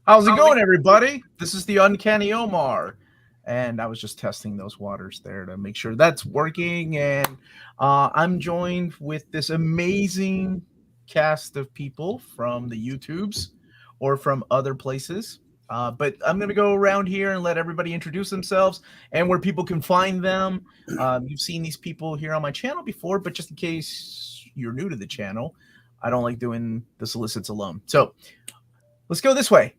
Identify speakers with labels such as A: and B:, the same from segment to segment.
A: How's it going, everybody? This is the Uncanny Omar, and I was just testing those waters there to make sure that's working. And I'm joined with this amazing cast of people from the YouTubes or from other places. But I'm going to go around here and let everybody introduce themselves and where people can find them. You've seen these people here on my channel before, but just in case you're new to the channel, I don't like doing the solicits alone. So let's go this way.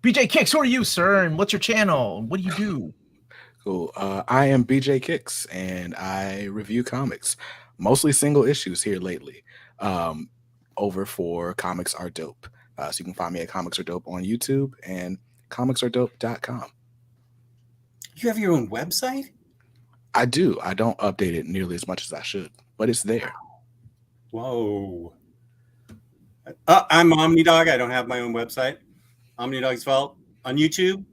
A: BJ Kicks, who are you, sir? And what's your channel? What do you do?
B: Cool. I am BJ Kicks, and I review comics, mostly single issues here lately, over for Comics Are Dope. So you can find me at Comics Are Dope on YouTube and comicsaredope.com.
C: You have your own website?
B: I do. I don't update it nearly as much as I should, but it's there.
C: Whoa. I'm OmniDog. I don't have my own website. OmniDog's Vault on YouTube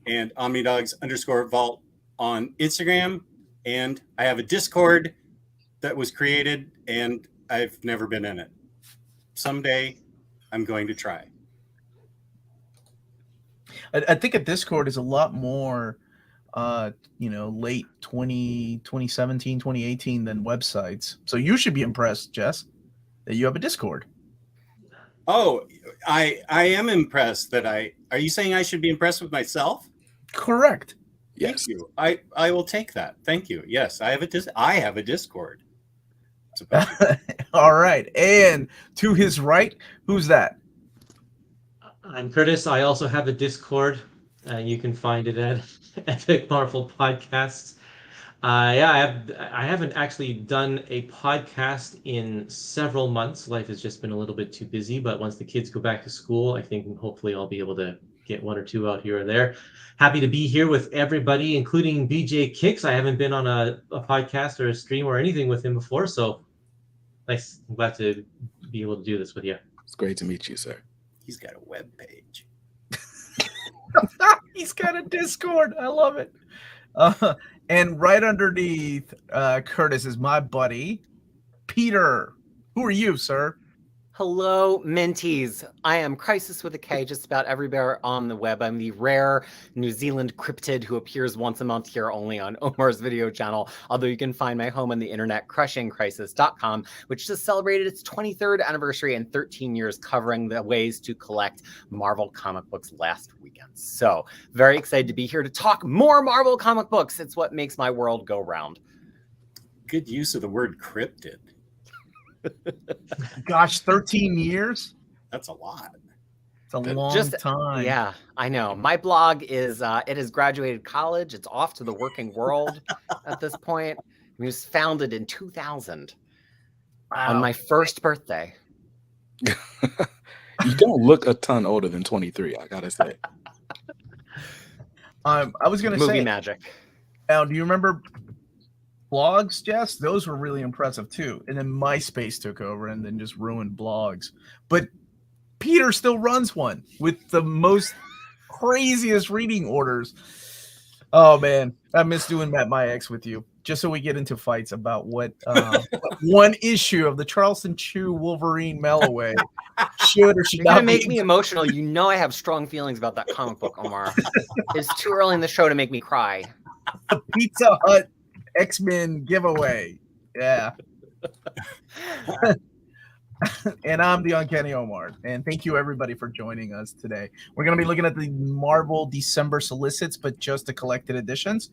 C: and OmniDogs_Vault on Instagram. And I have a Discord that was created and I've never been in it. Someday I'm going to try.
A: I think a Discord is a lot more, late 2017, 2018 than websites. So you should be impressed, Jess, that you have a Discord.
C: Oh, I am impressed that are you saying I should be impressed with myself?
A: Correct.
C: Yes. Thank you. I will take that. Thank you. Yes, I have a Discord.
A: All right. And to his right, who's that?
D: I'm Curtis. I also have a Discord. You can find it at Epic Marvel Podcasts. I haven't actually done a podcast in several months. Life has just been a little bit too busy, but once the kids go back to school, I think hopefully I'll be able to get one or two out here or there. Happy to be here with everybody, including BJ Kicks. I haven't been on a podcast or a stream or anything with him before, so nice. I'm glad to be able to do this with you.
B: It's great to meet you, sir.
C: He's got a web page.
A: He's got a Discord. I love it. And right underneath Curtis is my buddy, Peter. Who are you, sir?
E: Hello, Minties. I am Crisis with a K, just about everywhere on the web. I'm the rare New Zealand cryptid who appears once a month here only on Omar's video channel, although you can find my home on the internet, crushingcrisis.com, which just celebrated its 23rd anniversary and 13 years covering the ways to collect Marvel comic books last weekend. So, very excited to be here to talk more Marvel comic books. It's what makes my world go round.
C: Good use of the word cryptid.
A: Gosh, 13 years?
C: That's a lot.
A: It's a long time.
E: Yeah, I know. My blog is, it has graduated college. It's off to the working world at this point. It was founded in 2000 on my first birthday.
B: You don't look a ton older than 23, I gotta say.
A: I was going to say.
E: Movie magic.
A: Now, do you remember blogs, Jess? Those were really impressive too. And then MySpace took over and then just ruined blogs. But Peter still runs one with the most craziest reading orders. Oh man, I miss doing Matt My Ex with you. Just so we get into fights about what one issue of the Charleston Chew Wolverine mail-away should or should
E: You're
A: not
E: gonna make me emotional. You know I have strong feelings about that comic book, Omar. It's too early in the show to make me cry.
A: The Pizza Hut X-Men giveaway. Yeah. And I'm the Uncanny Omar. And thank you everybody for joining us today. We're going to be looking at the Marvel December solicits, but just the collected editions.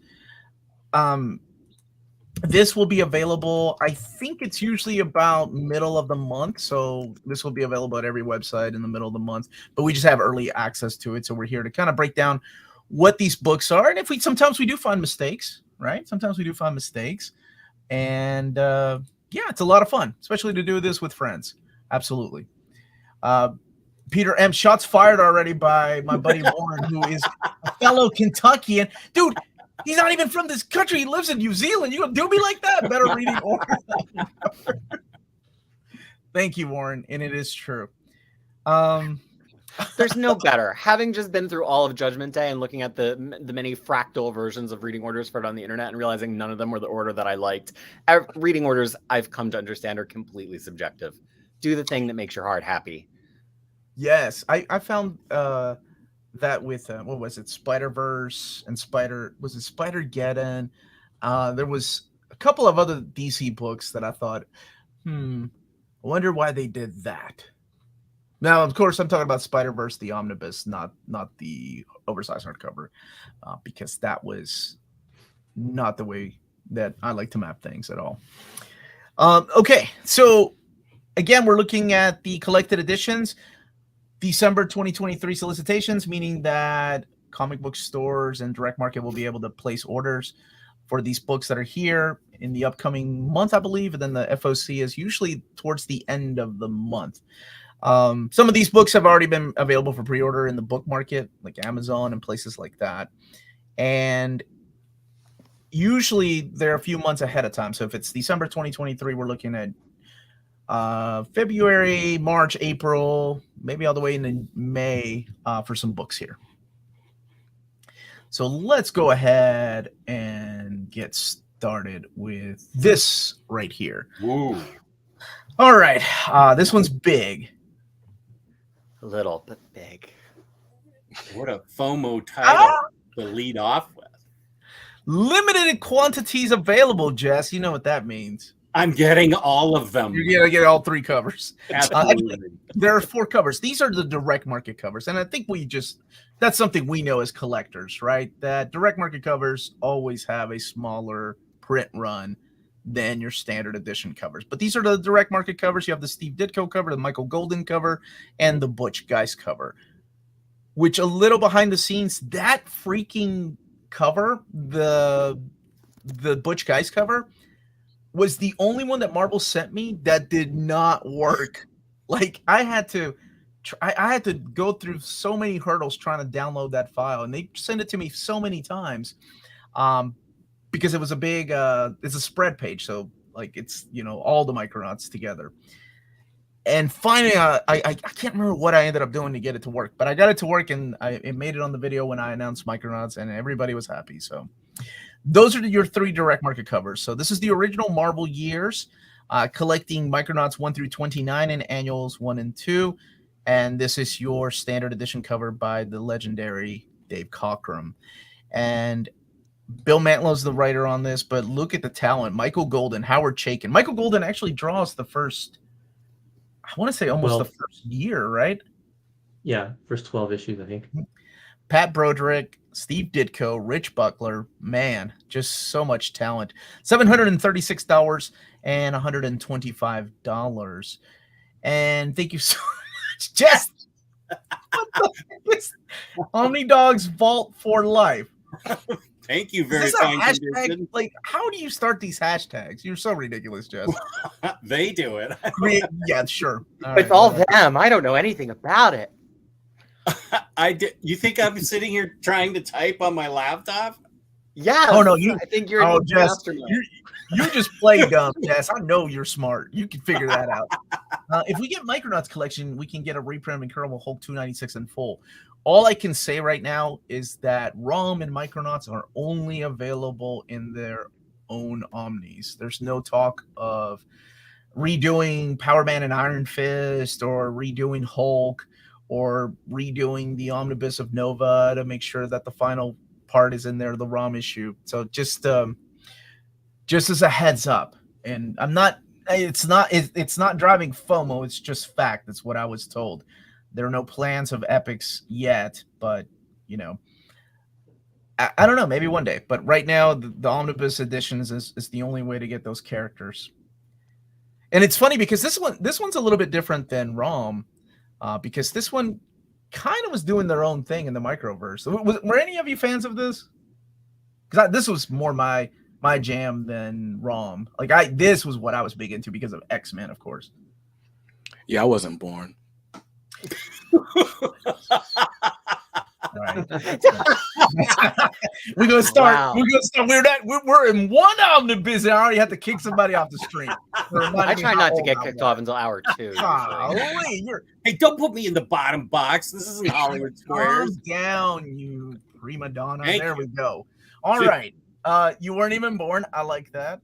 A: This will be available, I think it's usually about middle of the month. So this will be available at every website in the middle of the month. But we just have early access to it. So we're here to kind of break down what these books are. And if sometimes we do find mistakes. Right? Sometimes we do find mistakes. And yeah, it's a lot of fun, especially to do this with friends. Absolutely. Peter M. Shots fired already by my buddy Warren, who is a fellow Kentuckian. Dude, he's not even from this country. He lives in New Zealand. You gonna do me like that? Better reading order. Thank you, Warren. And it is true.
E: There's no better. Having just been through all of Judgment Day and looking at the many fractal versions of reading orders for it on the internet and realizing none of them were the order that I liked. Reading orders, I've come to understand, are completely subjective. Do the thing that makes your heart happy.
A: Yes, I found that with what was it, Spider-Verse and Spider-Geddon. There was a couple of other DC books that I thought, I wonder why they did that. Now, of course, I'm talking about Spider-Verse, the Omnibus, not the oversized hardcover, because that was not the way that I like to map things at all. Okay, so again, we're looking at the collected editions. December 2023 solicitations, meaning that comic book stores and direct market will be able to place orders for these books that are here in the upcoming month, I believe. And then the FOC is usually towards the end of the month. Some of these books have already been available for pre-order in the book market, like Amazon and places like that. And usually they're a few months ahead of time. So if it's December 2023, we're looking at February, March, April, maybe all the way into May for some books here. So let's go ahead and get started with this right here.
C: Woo.
A: All right. This one's big.
E: A little bit big.
C: What a FOMO title to lead off with.
A: Limited quantities available, Jess. You know what that means.
C: I'm getting all of them.
A: You're going to get all 3 covers.
C: Absolutely.
A: There are 4 covers. These are the direct market covers. And I think that's something we know as collectors, right? That direct market covers always have a smaller print run than your standard edition covers. But these are the direct market covers. You have the Steve Ditko cover, the Michael Golden cover, and the Butch Geist cover. Which, a little behind the scenes, that freaking cover, the Butch Geist cover, was the only one that Marvel sent me that did not work. Like, I had to go through so many hurdles trying to download that file, and they sent it to me so many times, because it was a big it's a spread page, so like it's all the Micronauts together. And finally, I can't remember what I ended up doing to get it to work, but I got it to work, and it made it on the video when I announced Micronauts, and everybody was happy. So those are your 3 direct market covers. So this is the original Marvel years, collecting Micronauts 1 through 29 and annuals 1 and 2. And this is your standard edition cover by the legendary Dave Cockrum. And Bill Mantlow's the writer on this, but look at the talent. Michael Golden, Howard Chaykin. Michael Golden actually draws the first, I want to say almost the first year, right?
D: Yeah, first 12 issues, I think.
A: Pat Broderick, Steve Ditko, Rich Buckler, man, just so much talent. $736 and $125. And thank you so much, Jess. Omni Dogs Vault for Life.
C: Thank you very
A: much.
C: much.
A: Like, how do you start these hashtags? You're so ridiculous, Jess.
C: They do it.
A: Yeah, sure.
E: With all them, I don't know anything about it.
C: You think I'm sitting here trying to type on my laptop?
E: Yeah.
A: Oh no,
E: I think you're.
A: Oh, Jess, you just play dumb, Jess. I know you're smart. You can figure that out. If we get Micronauts collection, we can get a reprint of Incredible Hulk 296 in full. All I can say right now is that ROM and Micronauts are only available in their own Omnis. There's no talk of redoing Power Man and Iron Fist, or redoing Hulk, or redoing the Omnibus of Nova to make sure that the final part is in there, the ROM issue. So just as a heads up, and it's not driving FOMO, it's just fact. That's what I was told. There are no plans of epics yet, but I don't know, maybe one day. But right now, the Omnibus editions is the only way to get those characters. And it's funny because this one's a little bit different than ROM, because this one kind of was doing their own thing in the Microverse. Were any of you fans of this? Because this was more my jam than ROM. Like this was what I was big into because of X-Men, of course.
B: Yeah, I wasn't born.
A: All right. We're gonna start. Wow. We're in one omnibus, and I already have to kick somebody off the stream.
E: I try not to get kicked off until hour 2.
C: Hey, don't put me in the bottom box. This isn't Hollywood Squares.
A: Calm down, you prima donna. There we go. All right. You weren't even born. I like that.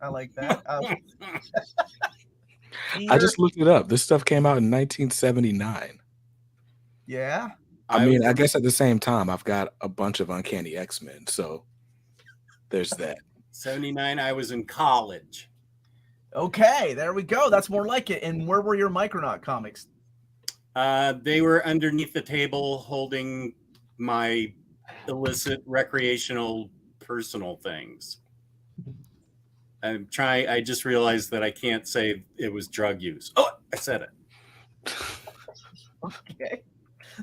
B: I just looked it up. This stuff came out in 1979.
A: Yeah.
B: I mean, I guess at the same time, I've got a bunch of Uncanny X-Men, so there's that.
C: 79, I was in college.
A: Okay, there we go. That's more like it. And where were your Micronaut comics?
C: They were underneath the table holding my illicit recreational personal things. I just realized that I can't say it was drug use. Oh, I said it.
A: Okay.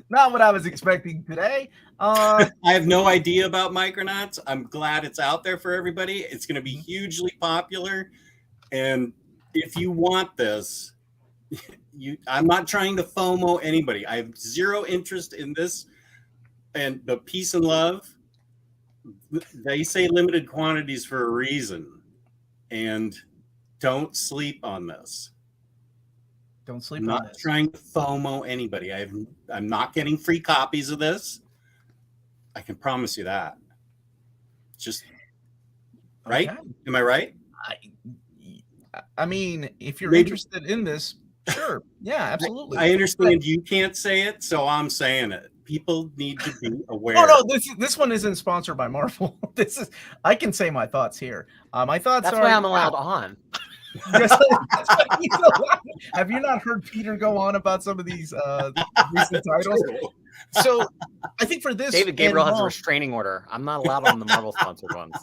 A: Not what I was expecting today.
C: I have no idea about Micronauts. I'm glad it's out there for everybody. It's going to be hugely popular. And if you want this, I'm not trying to FOMO anybody. I have zero interest in this. But peace and love, they say limited quantities for a reason. And don't sleep on this.
A: Don't sleep
C: I'm
A: on
C: not
A: this.
C: trying to FOMO anybody. I'm not getting free copies of this. I can promise you that. Just right?
A: Okay.
C: Am I right?
A: I mean, if you're
C: Maybe-
A: interested in this, sure. Yeah, absolutely.
C: I understand you can't say it, so I'm saying it. People need to be aware.
A: Oh no, this one isn't sponsored by Marvel. I can say my thoughts here. My thoughts
E: That's
A: are.
E: why I'm allowed on.
A: That's why he's allowed. Have you not heard Peter go on about some of these recent titles? So I think for this,
E: David Gabriel
A: and
E: has a restraining order. I'm not allowed on the Marvel sponsored ones.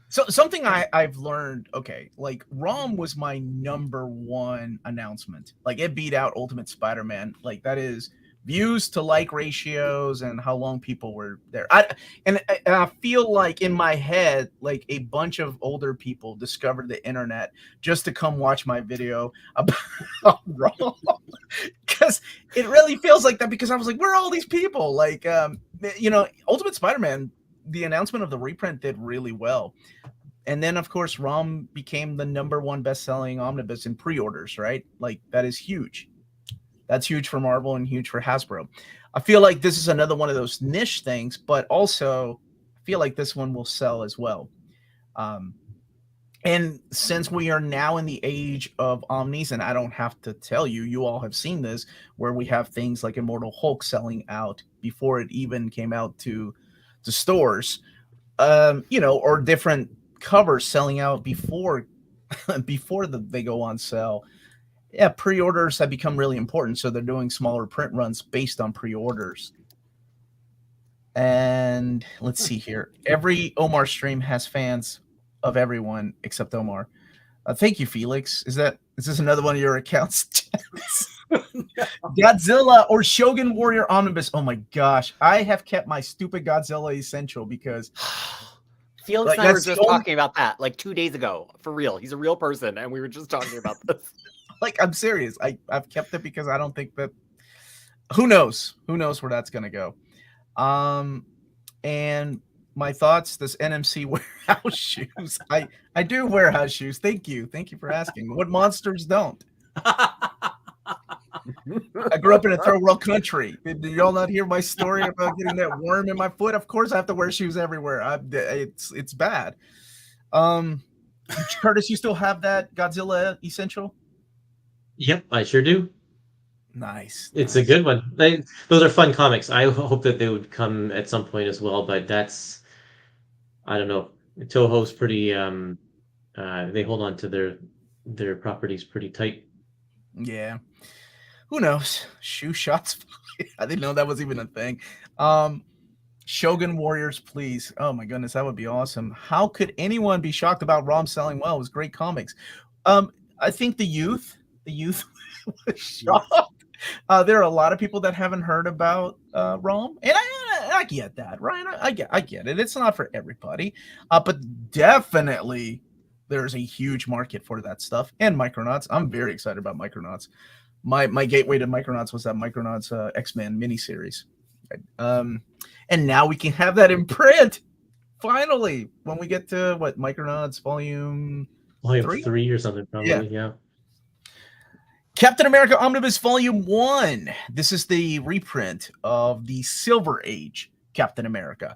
A: So something I've learned, okay, like ROM was my number one announcement. Like it beat out Ultimate Spider-Man. Like that is views to like ratios and how long people were there. I feel like in my head, like a bunch of older people discovered the internet just to come watch my video about ROM. Because it really feels like that, because I was like, where are all these people? Like, Ultimate Spider-Man, the announcement of the reprint did really well. And then, of course, ROM became the number one best-selling omnibus in pre-orders, right? Like, that is huge. That's huge for Marvel and huge for Hasbro. I feel like this is another one of those niche things, but also I feel like this one will sell as well. And since we are now in the age of omnis, and I don't have to tell you, you all have seen this, where we have things like Immortal Hulk selling out before it even came out to stores, or different covers selling out before they go on sale. Yeah, pre-orders have become really important, so they're doing smaller print runs based on pre-orders. And let's see here. Every Omar stream has fans of everyone except Omar. Thank you, Felix. Is this another one of your accounts? Godzilla or Shogun Warrior Omnibus. Oh my gosh. I have kept my stupid Godzilla Essential because
E: Felix and I were just talking about that like 2 days ago. For real. He's a real person, and we were just talking about this.
A: Like, I'm serious. I've kept it because I don't think that. Who knows? Who knows where that's gonna go? And my thoughts. This NMC warehouse shoes. I do warehouse shoes. Thank you for asking. What monsters don't? I grew up in a third world country. Did y'all not hear my story about getting that worm in my foot? Of course, I have to wear shoes everywhere. It's bad. Curtis, you still have that Godzilla Essential?
D: Yep, I sure do.
A: Nice.
D: It's a good one. Those are fun comics. I hope that they would come at some point as well, but I don't know. Toho's pretty. They hold on to their properties pretty tight.
A: Yeah. Who knows? Shoe shots. I didn't know that was even a thing. Shogun Warriors, please. Oh my goodness, that would be awesome. How could anyone be shocked about ROM selling well? It was great comics. I think the youth was shocked. There are a lot of people that haven't heard about ROM, and I get that, right? I get it. It's not for everybody, but definitely there's a huge market for that stuff. And Micronauts, I'm very excited about Micronauts. My gateway to Micronauts was that Micronauts X-Men miniseries, and now we can have that in print. Finally, when we get to Micronauts Volume
D: 3 or something, probably. Yeah.
A: Captain America Omnibus Volume 1. This is the reprint of the Silver Age Captain America.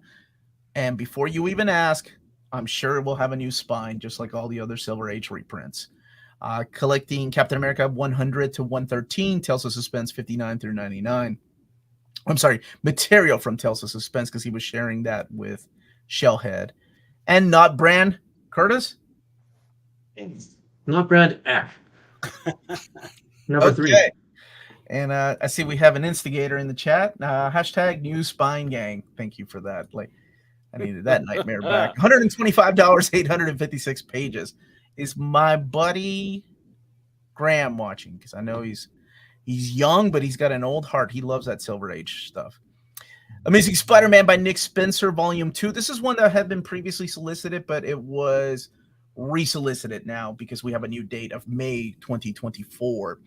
A: And before you even ask, I'm sure we'll have a new spine, just like all the other Silver Age reprints. Collecting Captain America 100 to 113, Tales of Suspense 59 through 99. I'm sorry, material from Tales of Suspense, because he was sharing that with Shellhead. And not Brand Curtis?
D: Not Brand F. Number 3.
A: And I see we have an instigator in the chat. Hashtag new spine gang. Thank you for that. Like, I needed that nightmare back. $125, 856 pages. Is my buddy Graham watching? Because I know he's young, but he's got an old heart. He loves that Silver Age stuff. Amazing Spider-Man by Nick Spencer, Volume 2. This is one that had been previously solicited, but it was resolicited now because we have a new date of May 2024.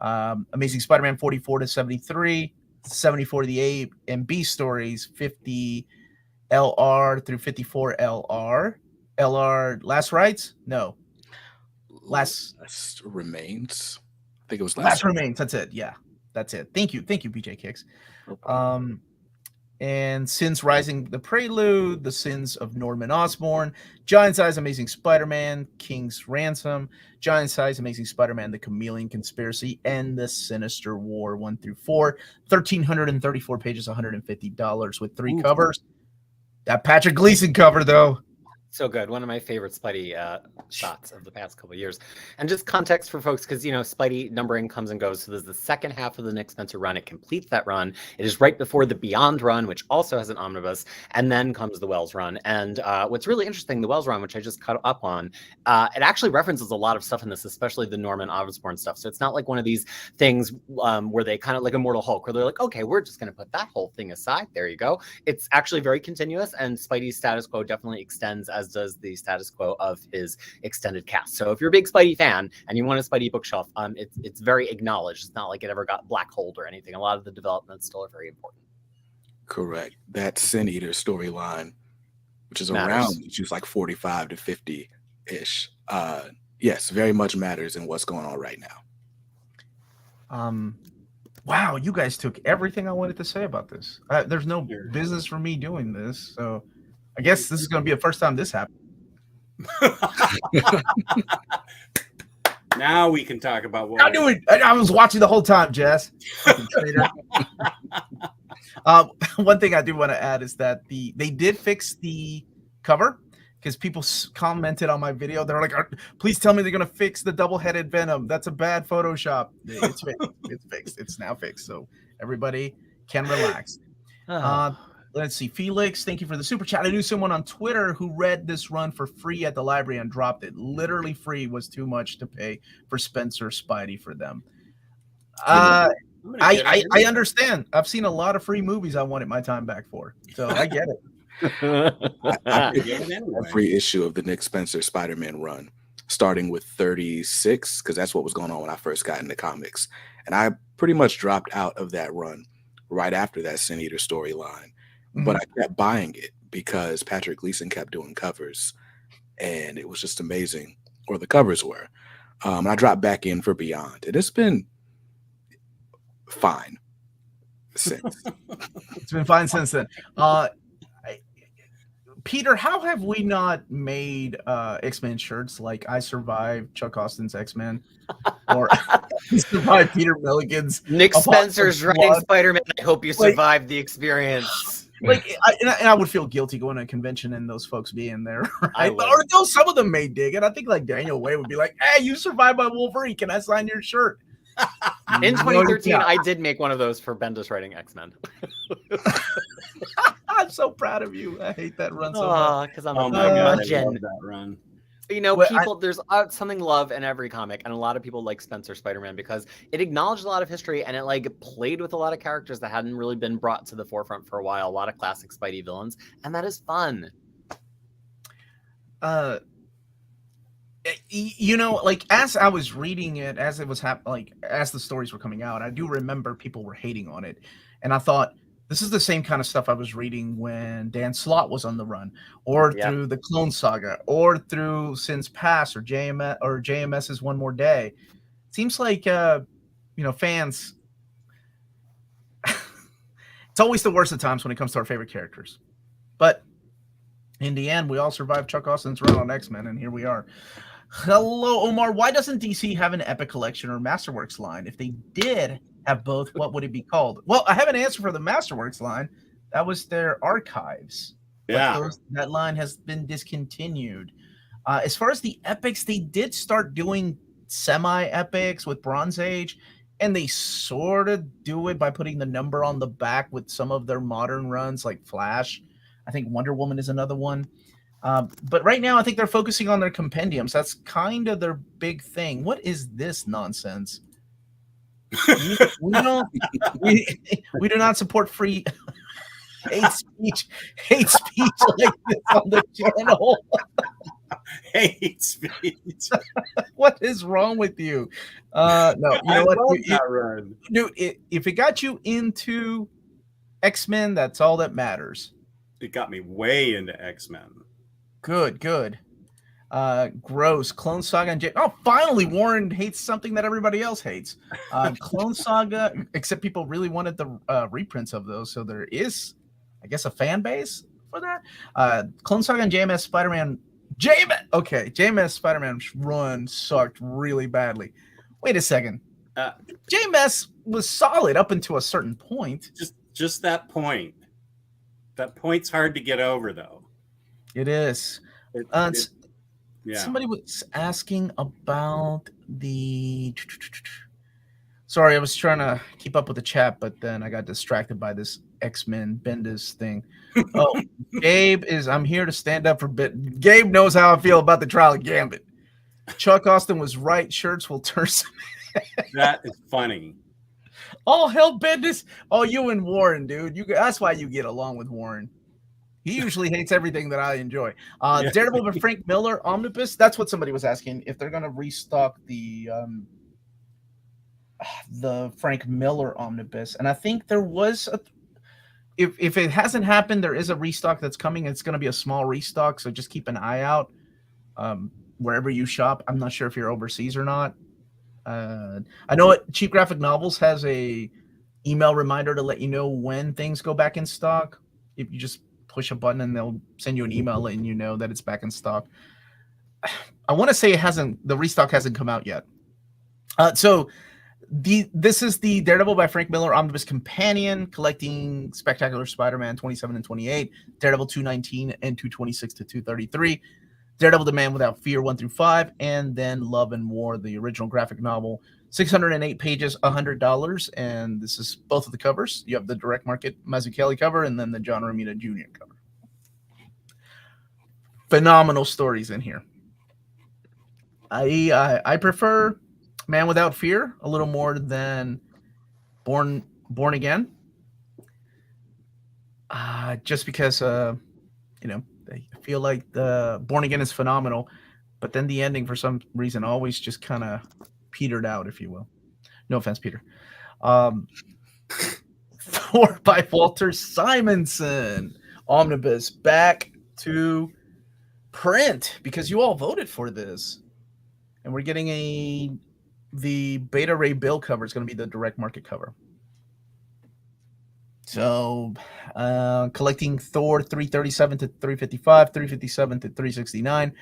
A: Amazing Spider-Man 44 to 73, 74 to the A and B stories, 50 LR through 54 LR. LR Last Rights? No. Last
B: Remains. I think it was
A: Last Remains. That's it. Yeah, that's it. Thank you, BJ Kicks. And Sins Rising, The Prelude, The Sins of Norman Osborn, Giant Size Amazing Spider-Man, King's Ransom, Giant Size Amazing Spider-Man, The Chameleon Conspiracy, and The Sinister War 1 through 4. 1,334 pages, $150 with 3 covers. That Patrick Gleason cover, though.
E: So good. One of my favorite Spidey shots of the past couple of years. And just context for folks, because, Spidey numbering comes and goes. So there's the second half of the Nick Spencer run. It completes that run. It is right before the Beyond run, which also has an omnibus. And then comes the Wells run. And what's really interesting, the Wells run, which I just caught up on, it actually references a lot of stuff in this, especially the Norman Osborn stuff. So it's not like one of these things where they kind of like Immortal Hulk, where they're like, okay, we're just going to put that whole thing aside. There you go. It's actually very continuous. And Spidey's status quo definitely extends, as does the status quo of his extended cast. So if you're a big Spidey fan and you want a Spidey bookshelf, it's very acknowledged. It's not like it ever got black holed or anything. A lot of the developments still are very important.
B: Correct. That Sin Eater storyline, which is
E: Matters.
B: around, which is like 45 to 50-ish. Yes, very much matters in what's going on right now.
A: Wow, you guys took everything I wanted to say about this. There's no business for me doing this, so I guess this is going to be the first time this happened.
C: Now we can talk about what
A: I knew it. I was watching the whole time, Jess. One thing I do want to add is that they did fix the cover, because people commented on my video. They're like, please tell me they're going to fix the double-headed Venom. That's a bad Photoshop. It's fixed. It's fixed. It's now fixed. So everybody can relax. Let's see. Felix, thank you for the super chat. I knew someone on Twitter who read this run for free at the library and dropped it. Literally free was too much to pay for Spencer Spidey for them. I understand. I've seen a lot of free movies I wanted my time back for. So I get it.
B: Every issue of the Nick Spencer Spider-Man run, starting with 36, because that's what was going on when I first got into comics. And I pretty much dropped out of that run right after that Sin Eater storyline. But I kept buying it because Patrick Gleason kept doing covers, and it was just amazing, or the covers were. I dropped back in for Beyond, and it's been fine since.
A: It's been fine since then. Peter, how have we not made X-Men shirts like I survived Chuck Austin's X-Men, or I survived Peter Milligan's
E: Nick Spencer's writing Spider-Man? I hope you survived the experience.
A: I would feel guilty going to a convention and those folks being there. Right? Or some of them may dig it. I think like Daniel Way would be like, "Hey, you survived by Wolverine. Can I sign your shirt?"
E: In 2013, I did make one of those for Bendis writing X-Men.
A: I'm so proud of you. I hate that run so much.
E: Because I'm a
C: I love that run.
E: People, there's something love in every comic, and a lot of people like Spencer Spider-Man because it acknowledged a lot of history, and it like played with a lot of characters that hadn't really been brought to the forefront for a while. A lot of classic Spidey villains, and that is fun.
A: Like as I was reading it, as it was as the stories were coming out, I do remember people were hating on it, and I thought, this is the same kind of stuff I was reading when Dan Slott was on the run, or through the Clone Saga, or through Sins Past, or JMS's One More Day. Seems like fans. It's always the worst of times when it comes to our favorite characters, but in the end, we all survived Chuck Austin's run on X-Men, and here we are. Hello, Omar. Why doesn't DC have an Epic Collection or Masterworks line? If they did have both, what would it be called? Well, I have an answer for the Masterworks line. That was their archives.
C: Yeah.
A: That line has been discontinued. As far as the epics, they did start doing semi-epics with Bronze Age, and they sort of do it by putting the number on the back with some of their modern runs like Flash. I think Wonder Woman is another one. But right now, I think they're focusing on their compendiums. That's kind of their big thing. What is this nonsense? we do not support free hate speech like this on the channel.
C: Hate speech.
A: What is wrong with you? No, you know what?
C: That run.
A: Dude, if it got you into X-Men, that's all that matters.
C: It got me way into X-Men.
A: Good. Gross. Clone Saga and finally Warren hates something that everybody else hates. Clone Saga, except people really wanted the reprints of those, so there is, I guess, a fan base for that. Clone Saga and JMS Spider-Man. JMS Spider-Man run sucked really badly. Wait a second. JMS was solid up until a certain point.
C: Just that point. That point's hard to get over, though.
A: It is.
C: Yeah.
A: Somebody was asking about the. Sorry, I was trying to keep up with the chat, but then I got distracted by this X-Men Bendis thing. Oh, Gabe is. I'm here to stand up for bit. Gabe knows how I feel about the trial of Gambit. Chuck Austin was right. Shirts will turn.
C: That is funny.
A: All hell Bendis. Oh, you and Warren, dude. That's why you get along with Warren. He usually hates everything that I enjoy.
C: Yeah.
A: Daredevil by Frank Miller Omnibus. That's what somebody was asking, if they're going to restock the Frank Miller Omnibus. And I think there was if it hasn't happened, there is a restock that's coming. It's going to be a small restock, so just keep an eye out wherever you shop. I'm not sure if you're overseas or not. I know Cheap Graphic Novels has a email reminder to let you know when things go back in stock. If you just push a button and they'll send you an email letting you know that it's back in stock. I want to say the restock hasn't come out yet. So this is the Daredevil by Frank Miller Omnibus Companion, collecting Spectacular Spider-Man 27 and 28, Daredevil 219 and 226 to 233, Daredevil The Man Without Fear 1 through 5, and then Love and War, the original graphic novel, 608 pages, $100, and this is both of the covers. You have the direct market Mazzucchelli cover and then the John Romita Jr. cover. Phenomenal stories in here. I prefer Man Without Fear a little more than Born Again. Just because I feel like the Born Again is phenomenal, but then the ending for some reason always just kind of petered out, if you will. No offense, Peter. Thor by Walter Simonson Omnibus back to print because you all voted for this, and we're getting the Beta Ray Bill cover is going to be the direct market cover. So collecting Thor 337 to 355, 357 to 369,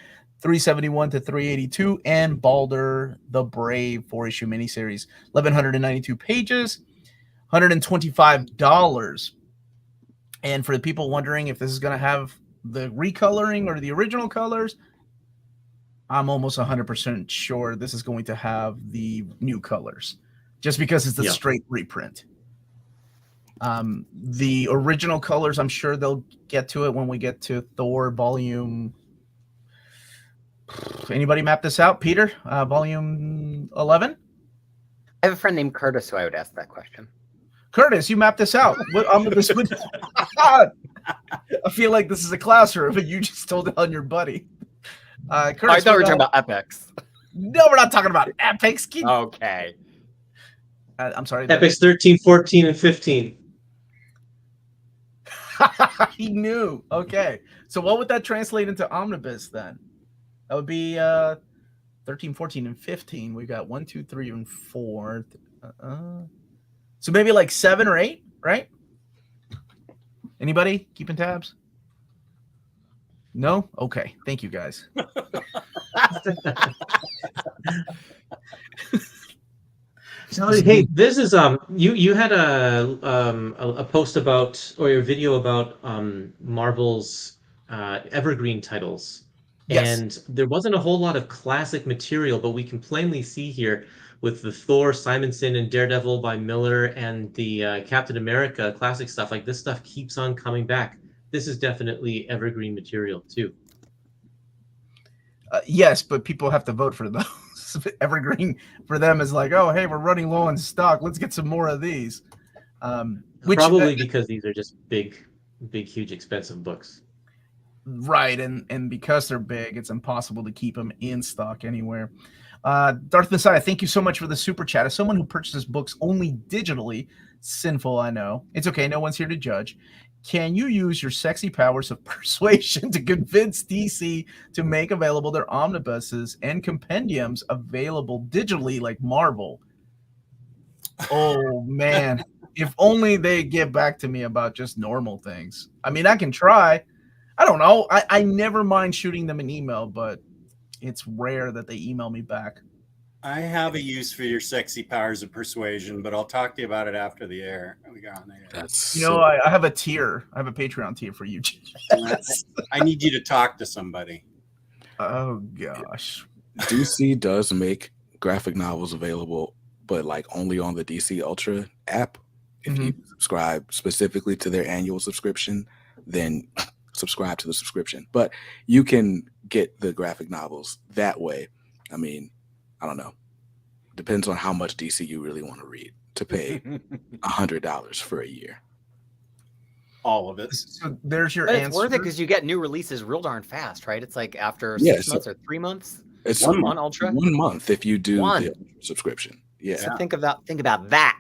A: 371 to 382, and Balder the Brave 4-issue miniseries, 1,192 pages, $125. And for the people wondering if this is going to have the recoloring or the original colors, I'm almost 100% sure this is going to have the new colors, just because it's a straight reprint. The original colors, I'm sure they'll get to it when we get to Thor volume. Anybody map this out? Peter, volume 11?
E: I have a friend named Curtis who I would ask that question.
A: Curtis, you map this out. I feel like this is a classroom, but you just told it on your buddy. Curtis,
E: I thought we were talking about epics.
A: No, we're not talking about epics.
E: Okay.
A: I'm sorry.
D: Epics 13, 14, and 15.
A: He knew. Okay. So what would that translate into Omnibus then? That would be 13, 14, and 15. We got 1, 2, 3, and 4. So maybe like 7 or 8, right? Anybody keeping tabs? No? Okay. Thank you, guys.
D: Hey, this is you had a post about, or a video about Marvel's Evergreen titles.
A: Yes.
D: And there wasn't a whole lot of classic material, but we can plainly see here with the Thor, Simonson, and Daredevil by Miller, and the Captain America classic stuff. Like, this stuff keeps on coming back. This is definitely Evergreen material too.
A: Yes, but people have to vote for those. Evergreen for them is like, oh, hey, we're running low on stock. Let's get some more of these.
D: Probably because these are just big, huge, expensive books.
A: Right, and because they're big, it's impossible to keep them in stock anywhere. Darth Messiah, thank you so much for the super chat. As someone who purchases books only digitally, sinful, I know. It's okay, no one's here to judge. Can you use your sexy powers of persuasion to convince DC to make available their omnibuses and compendiums available digitally like Marvel? Oh, man. If only they get back to me about just normal things. I mean, I can try. I don't know. I never mind shooting them an email, but it's rare that they email me back.
C: I have a use for your sexy powers of persuasion, but I'll talk to you about it after the air. We got on the air.
B: That's
A: I have a tier. I have a Patreon tier for you.
C: I need you to talk to somebody.
A: Oh gosh.
B: DC does make graphic novels available, but like only on the DC Ultra app. If you subscribe specifically to their annual subscription, then subscribe to the subscription. But you can get the graphic novels that way. I mean, I don't know. Depends on how much DC you really want to read to pay $100 for a year.
C: All of it.
A: So there's your
E: But
A: answer.
E: it's worth it because you get new releases real darn fast, right? It's like after
B: Yeah,
E: 6 months or 3 months.
B: It's
E: on Ultra.
B: 1 month if you do
E: One.
B: the subscription. Yeah.
E: So think about that.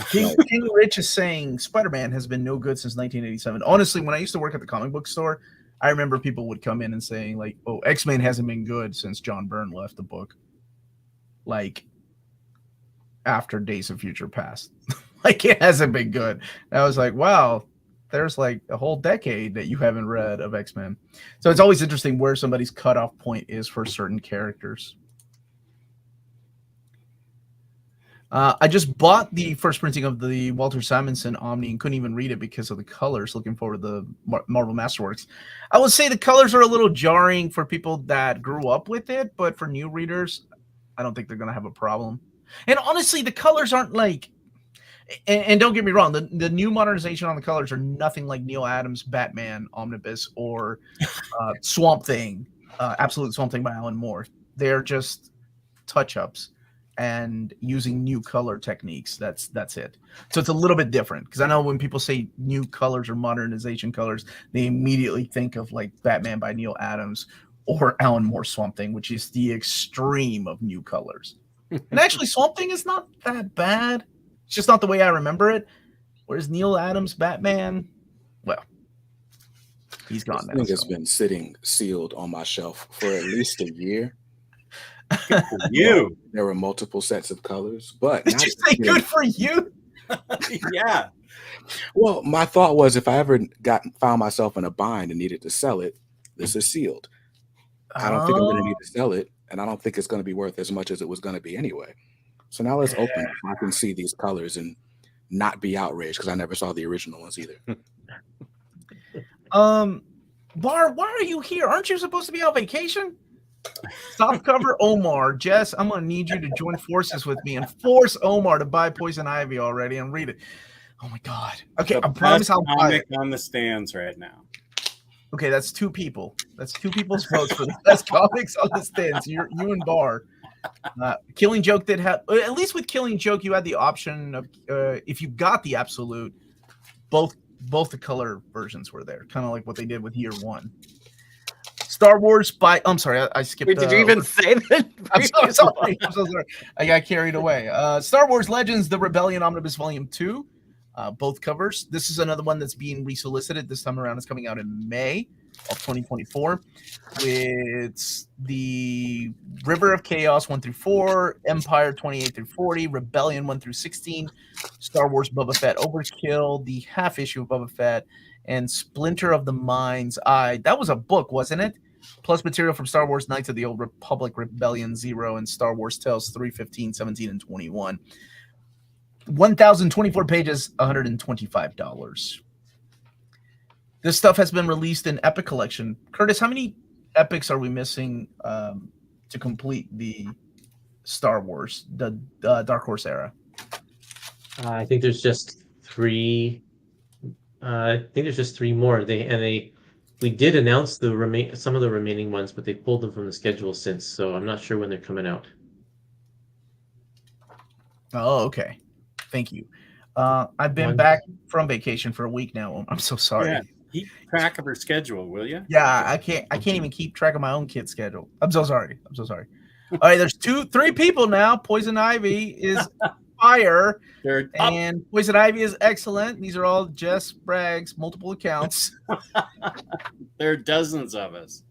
A: King Rich is saying Spider-Man has been no good since 1987. Honestly, when I used to work at the comic book store, I remember people would come in and saying like, "Oh, X-Men hasn't been good since John Byrne left the book." Like after Days of Future Past. Like it hasn't been good. And I was like, wow, there's like a whole decade that you haven't read of X-Men. So it's always interesting where somebody's cutoff point is for certain characters. I just bought the first printing of the Walter Simonson Omni and couldn't even read it because of the colors. Looking forward to the Marvel Masterworks. I would say the colors are a little jarring for people that grew up with it, but for new readers, I don't think they're going to have a problem. And honestly, the colors aren't like, and don't get me wrong, the new modernization on the colors are nothing like Neil Adams' Batman Omnibus or Swamp Thing, Absolute Swamp Thing by Alan Moore. They're just touch-ups and using new color techniques. That's it. So it's a little bit different because I know when people say new colors or modernization colors, they immediately think of like Batman by Neil Adams or Alan Moore Swamp Thing, which is the extreme of new colors. And actually, Swamp Thing is not that bad. It's just not the way I remember it. Whereas Neil Adams Batman, well, he's gone now.
B: I think it's been sitting sealed on my shelf for at least a year.
C: Good for you.
B: There were multiple sets of colors, but
A: Did you say good for you?
C: Yeah.
B: Well, my thought was if I ever found myself in a bind and needed to sell it, this is sealed. I don't think I'm going to need to sell it, and I don't think it's going to be worth as much as it was going to be anyway. So now let's open it. I can see these colors and not be outraged because I never saw the original ones either.
A: Bar, why are you here? Aren't you supposed to be on vacation? Stop cover Omar. Jess, I'm going to need you to join forces with me and force Omar to buy Poison Ivy already and read it. Oh my God. Okay, I promise I'll buy it.
C: On the stands right now.
A: Okay, that's two people. That's two people's votes for the best comics on the stands. You and Bar. Killing Joke did have, at least with Killing Joke, you had the option of if you got the absolute, both the color versions were there, kind of like what they did with Year One. Star Wars by, I'm sorry, I skipped.
E: Wait, did you even say that?
A: I'm so sorry. I got carried away. Star Wars Legends: The Rebellion Omnibus Volume 2. Both covers. This is another one that's being resolicited. This time around, it's coming out in May of 2024. It's the River of Chaos 1 through 4, Empire 28 through 40, Rebellion 1 through 16, Star Wars Boba Fett Overkill, the half issue of Boba Fett, and Splinter of the Mind's Eye. That was a book, wasn't it? Plus material from Star Wars Knights of the Old Republic, Rebellion 0, and Star Wars Tales 3, 15, 17, and 21. 1,024 pages, $125. This stuff has been released in Epic Collection. Curtis, how many epics are we missing to complete the Star Wars, the Dark Horse era?
D: I think there's just 3. I think there's just 3 more. We did announce some of the remaining ones, but they pulled them from the schedule since, so I'm not sure when they're coming out.
A: Oh, okay. Thank you. I've been back from vacation for a week now. I'm so sorry.
C: Yeah, keep track of her schedule, will you?
A: Yeah, I can't even keep track of my own kid's schedule. I'm so sorry. All right, there's 3 people now. Poison Ivy is fire, and Poison Ivy is excellent. These are all Jess Bragg's multiple accounts.
C: There are dozens of us.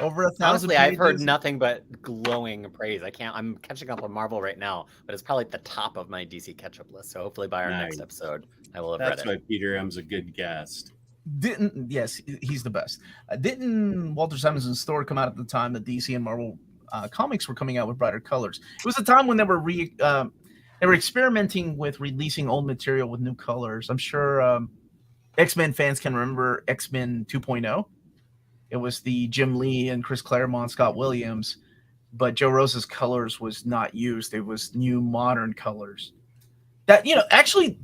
A: Over 1,000
E: Honestly,
A: pages.
E: I've heard nothing but glowing praise. I'm catching up on Marvel right now, but it's probably at the top of my DC catch-up list. So hopefully by our next episode, I will have read it.
C: That's why Peter M's a good guest.
A: Yes, he's the best. Didn't Walter Simonson's Thor come out at the time that DC and Marvel comics were coming out with brighter colors? It was a time when they were experimenting with releasing old material with new colors. I'm sure X-Men fans can remember X-Men 2.0. It was the Jim Lee and Chris Claremont, Scott Williams, but Joe Rosa's colors was not used. It was new modern colors. That, actually,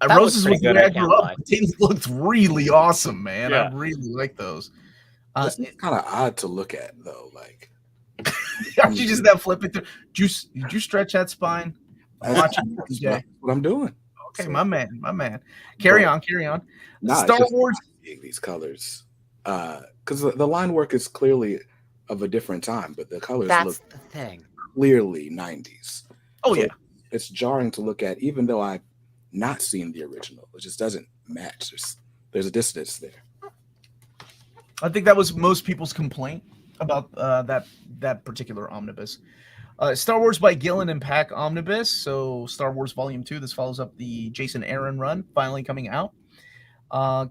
A: Rosa's was the way I grew up. They looked really awesome, man. Yeah. I really like those.
B: It's kind of odd to look at, though. Like,
A: are you just that flipping through? Did you stretch that spine? I'm watching
B: That's what I'm doing.
A: Okay, so, my man. Carry on. Star Wars.
B: These colors. Because the line work is clearly of a different time, but the colors look
E: the thing.
B: Clearly 90s.
A: Oh, so yeah.
B: It's jarring to look at, even though I've not seen the original. It just doesn't match. There's a distance there.
A: I think that was most people's complaint about that particular omnibus. Star Wars by Gillen and Pak omnibus. So Star Wars Volume 2. This follows up the Jason Aaron run, finally coming out.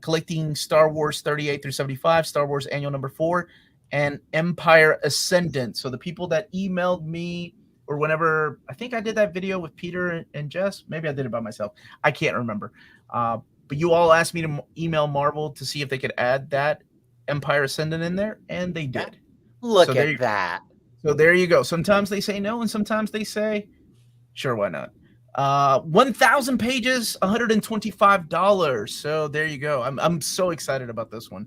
A: Collecting Star Wars 38 through 75, Star Wars Annual number 4, and Empire Ascendant. So the people that emailed me, or whenever, I think I did that video with Peter and Jess. Maybe I did it by myself. I can't remember. But you all asked me to email Marvel to see if they could add that Empire Ascendant in there, and they did.
E: Look at that.
A: So there you go. Sometimes they say no, and sometimes they say, sure, why not? 1,000 pages, $125. So there you go. I'm so excited about this one.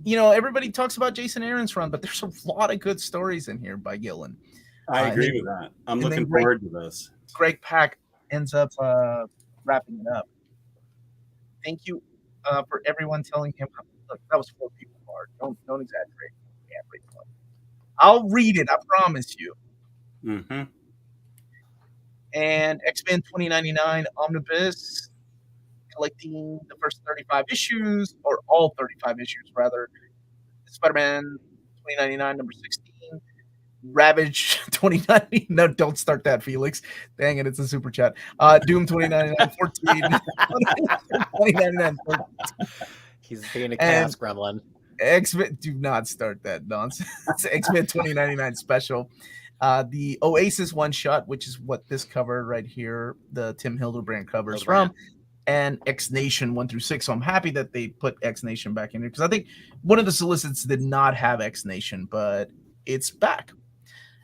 A: Everybody talks about Jason Aaron's run, but there's a lot of good stories in here by Gillen.
C: I agree with that. I'm looking forward to this.
A: Greg Pak ends up wrapping it up. Thank you for everyone telling him. Look, that was 4 people hard. Don't exaggerate. I'll read it. I promise you.
C: Mm-hmm.
A: And X-Men 2099 Omnibus, collecting the first 35 issues, or all 35 issues, rather. Spiderman 2099, number 16. Ravage 2090. No, don't start that, Felix. Dang it, it's a super chat. Doom 2099, 14. 2099, 14.
E: He's being a chaos gremlin.
A: X-Men, do not start that nonsense. X-Men 2099 special. The Oasis one shot, which is what this cover right here, the Tim Hildebrand covers from, and X Nation 1 through 6. So I'm happy that they put X Nation back in here, because I think one of the solicits did not have X Nation, but it's back.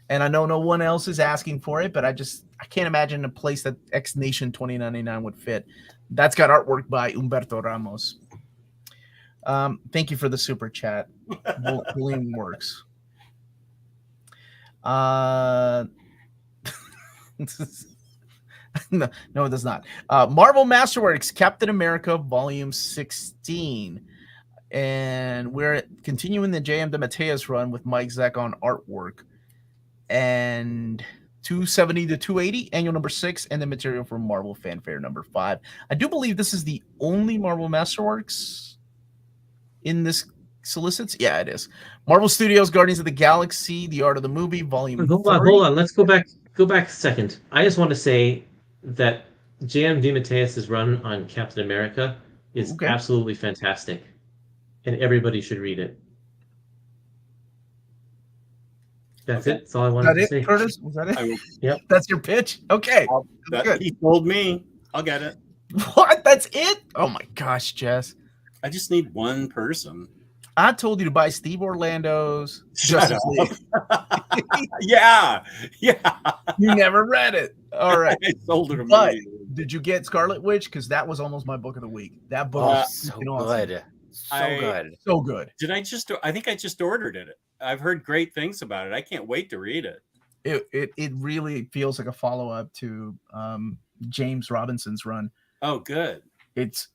A: And I know no one else is asking for it, but I can't imagine a place that X Nation 2099 would fit. That's got artwork by Humberto Ramos. Thank you for the super chat. Bullying works. No, it does not. Marvel Masterworks, Captain America, Volume 16. And we're continuing the J.M. DeMatteis run with Mike Zeck on artwork. And 270 to 280, Annual number 6, and the material for Marvel Fanfare number 5. I do believe this is the only Marvel Masterworks in this solicits. Yeah, it is. Marvel Studios Guardians of the Galaxy, The Art of the Movie, Volume 3.
D: Hold on. Let's go back a second. I just want to say that J.M. DeMatteis' run on Captain America is absolutely fantastic, and everybody should read it. That's
C: Okay.
D: it. That's all I
A: Is
D: wanted
A: that
D: to
A: it,
D: say.
A: Curtis? Was that
C: I
A: it?
C: will,
A: That's your pitch? Okay. Good.
C: he told me. I'll get it.
A: What? That's it? Oh my gosh, Jess.
C: I just need one person.
A: I told you to buy Steve Orlando's
C: Shut
A: Justice
C: up.
A: League.
C: Yeah.
A: You never read it. All right.
C: I sold it
A: But
C: immediately.
A: did you get Scarlet Witch? Because that was almost my book of the week. That book
E: Oh,
A: was
E: so
A: freaking awesome.
E: good. So
C: I-
E: good.
A: So good.
C: I think I just ordered it. I've heard great things about it. I can't wait to read it.
A: It really feels like a follow-up to James Robinson's run.
C: Oh, good.
A: It's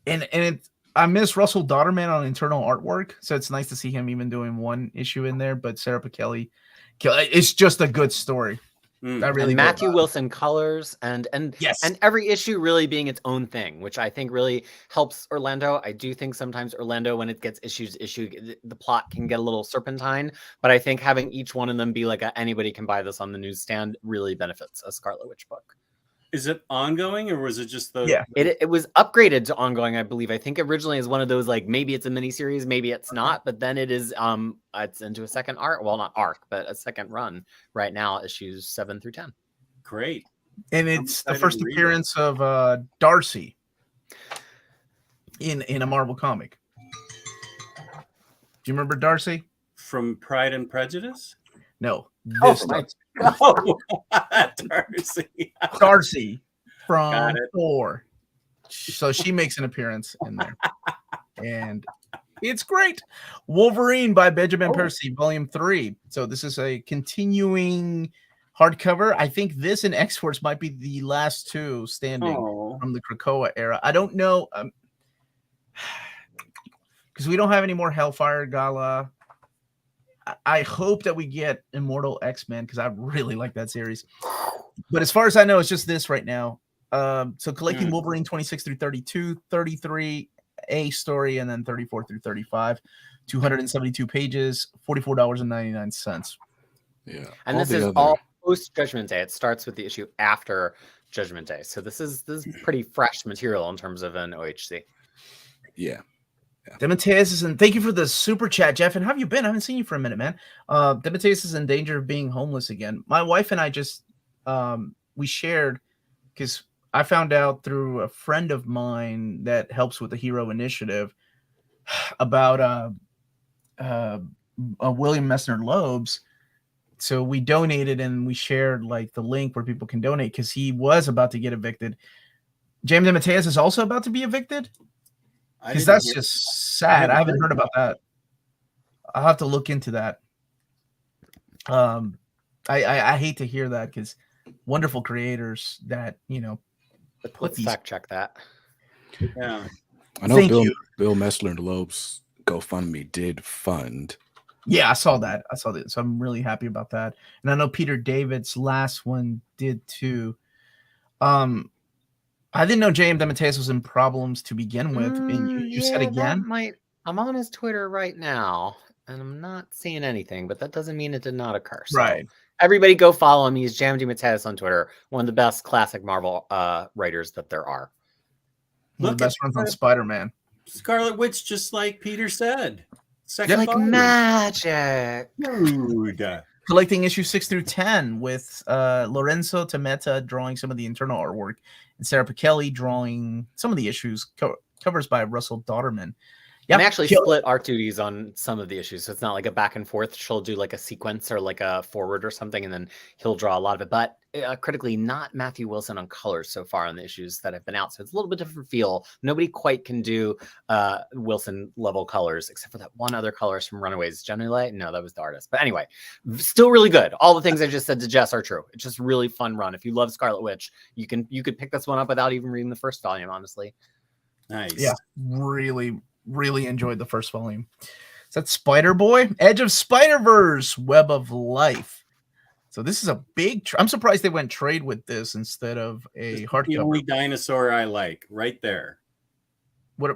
A: and it I miss Russell Dodderman on internal artwork, so it's nice to see him even doing one issue in there. But Sarah Pichelli, it's just a good story.
C: Mm.
A: I really
E: And
A: do.
E: Matthew Wilson colors and
A: Yes.
E: and every issue really being its own thing, which I think really helps Orlando. I do think sometimes Orlando, when it gets issue, the plot can get a little serpentine, but I think having each one of them be like anybody can buy this on the newsstand really benefits a Scarlet Witch book.
C: Is it ongoing or was it just the?
A: Yeah.
E: It was upgraded to ongoing, I believe. I think originally is one of those like maybe it's a miniseries, maybe it's not, but then it is it's into a second arc. Well, not arc, but a second run right now, issues 7 through 10.
C: Great.
A: And it's the
C: excited
A: first
C: to read it.
A: appearance of Darcy in a Marvel comic. Do you remember Darcy?
C: From Pride and Prejudice?
A: No.
E: Oh,
A: This
E: my-
C: Oh, Darcy.
A: Darcy
C: Got
A: from
C: it.
A: Thor. So she makes an appearance in there. And it's great. Wolverine by Benjamin Percy, Volume 3. So this is a continuing hardcover. I think this and X-Force might be the last two standing
C: Oh,
A: from the Krakoa era. I don't know. Because we don't have any more Hellfire Gala. I hope that we get Immortal X-Men because I really like that series. But as far as I know, it's just this right now. So collecting Wolverine 26 through 32, 33 A story, and then 34 through 35, 272 pages, $44.99.
B: Yeah.
E: And this is all post Judgment Day. It starts with the issue after Judgment Day. So this is pretty fresh material in terms of an OHC.
B: Yeah.
A: Demetrius and thank you for the super chat, Jeff. And how have you been? I haven't seen you for a minute, man. Demetrius is in danger of being homeless again. My wife and I just we shared because I found out through a friend of mine that helps with the Hero Initiative about William Messner Loeb's. So we donated and we shared like the link where people can donate because he was about to get evicted. James Demetrius is also about to be evicted. Because that's just sad. I haven't heard about that. I'll have to look into that. I hate to hear that because wonderful creators that
E: Let's fact check that.
C: yeah.
B: I know
A: Thank you.
B: Bill Messler and Loeb's GoFundMe did fund.
A: Yeah, I saw that. So I'm really happy about that. And I know Peter David's last one did too. I didn't know J.M. Demetrius was in problems to begin with. And you said again?
E: I'm on his Twitter right now, and I'm not seeing anything, but that doesn't mean it did not occur. So
A: Right.
E: everybody go follow him. He's J.M. Demetrius on Twitter, one of the best classic Marvel writers that there are.
A: One of the best runs on Spider-Man.
C: Scarlet Witch, just like Peter said. Second
E: Like
C: volume.
E: magic.
C: Dude.
A: Collecting issues 6 through 10 with Lorenzo Tameta drawing some of the internal artwork and Sarah Pichelli drawing some of the issues, covers by Russell Dodderman.
E: And they actually split art duties on some of the issues. So it's not like a back and forth. She'll do like a sequence or like a forward or something, and then he'll draw a lot of it. But critically, not Matthew Wilson on colors so far on the issues that have been out. So it's a little bit different feel. Nobody quite can do Wilson level colors, except for that one other colorist from Runaways. Generally, no, that was the artist. But anyway, still really good. All the things I just said to Jess are true. It's just really fun run. If you love Scarlet Witch, you could pick this one up without even reading the first volume, honestly.
C: Nice.
A: Yeah, really enjoyed the first volume. Is that Spider-Boy? Edge of Spider-Verse, Web of Life. So this is a big... I'm surprised they went trade with this instead of a
C: The
A: hardcover.
C: only dinosaur I like, right there.
A: What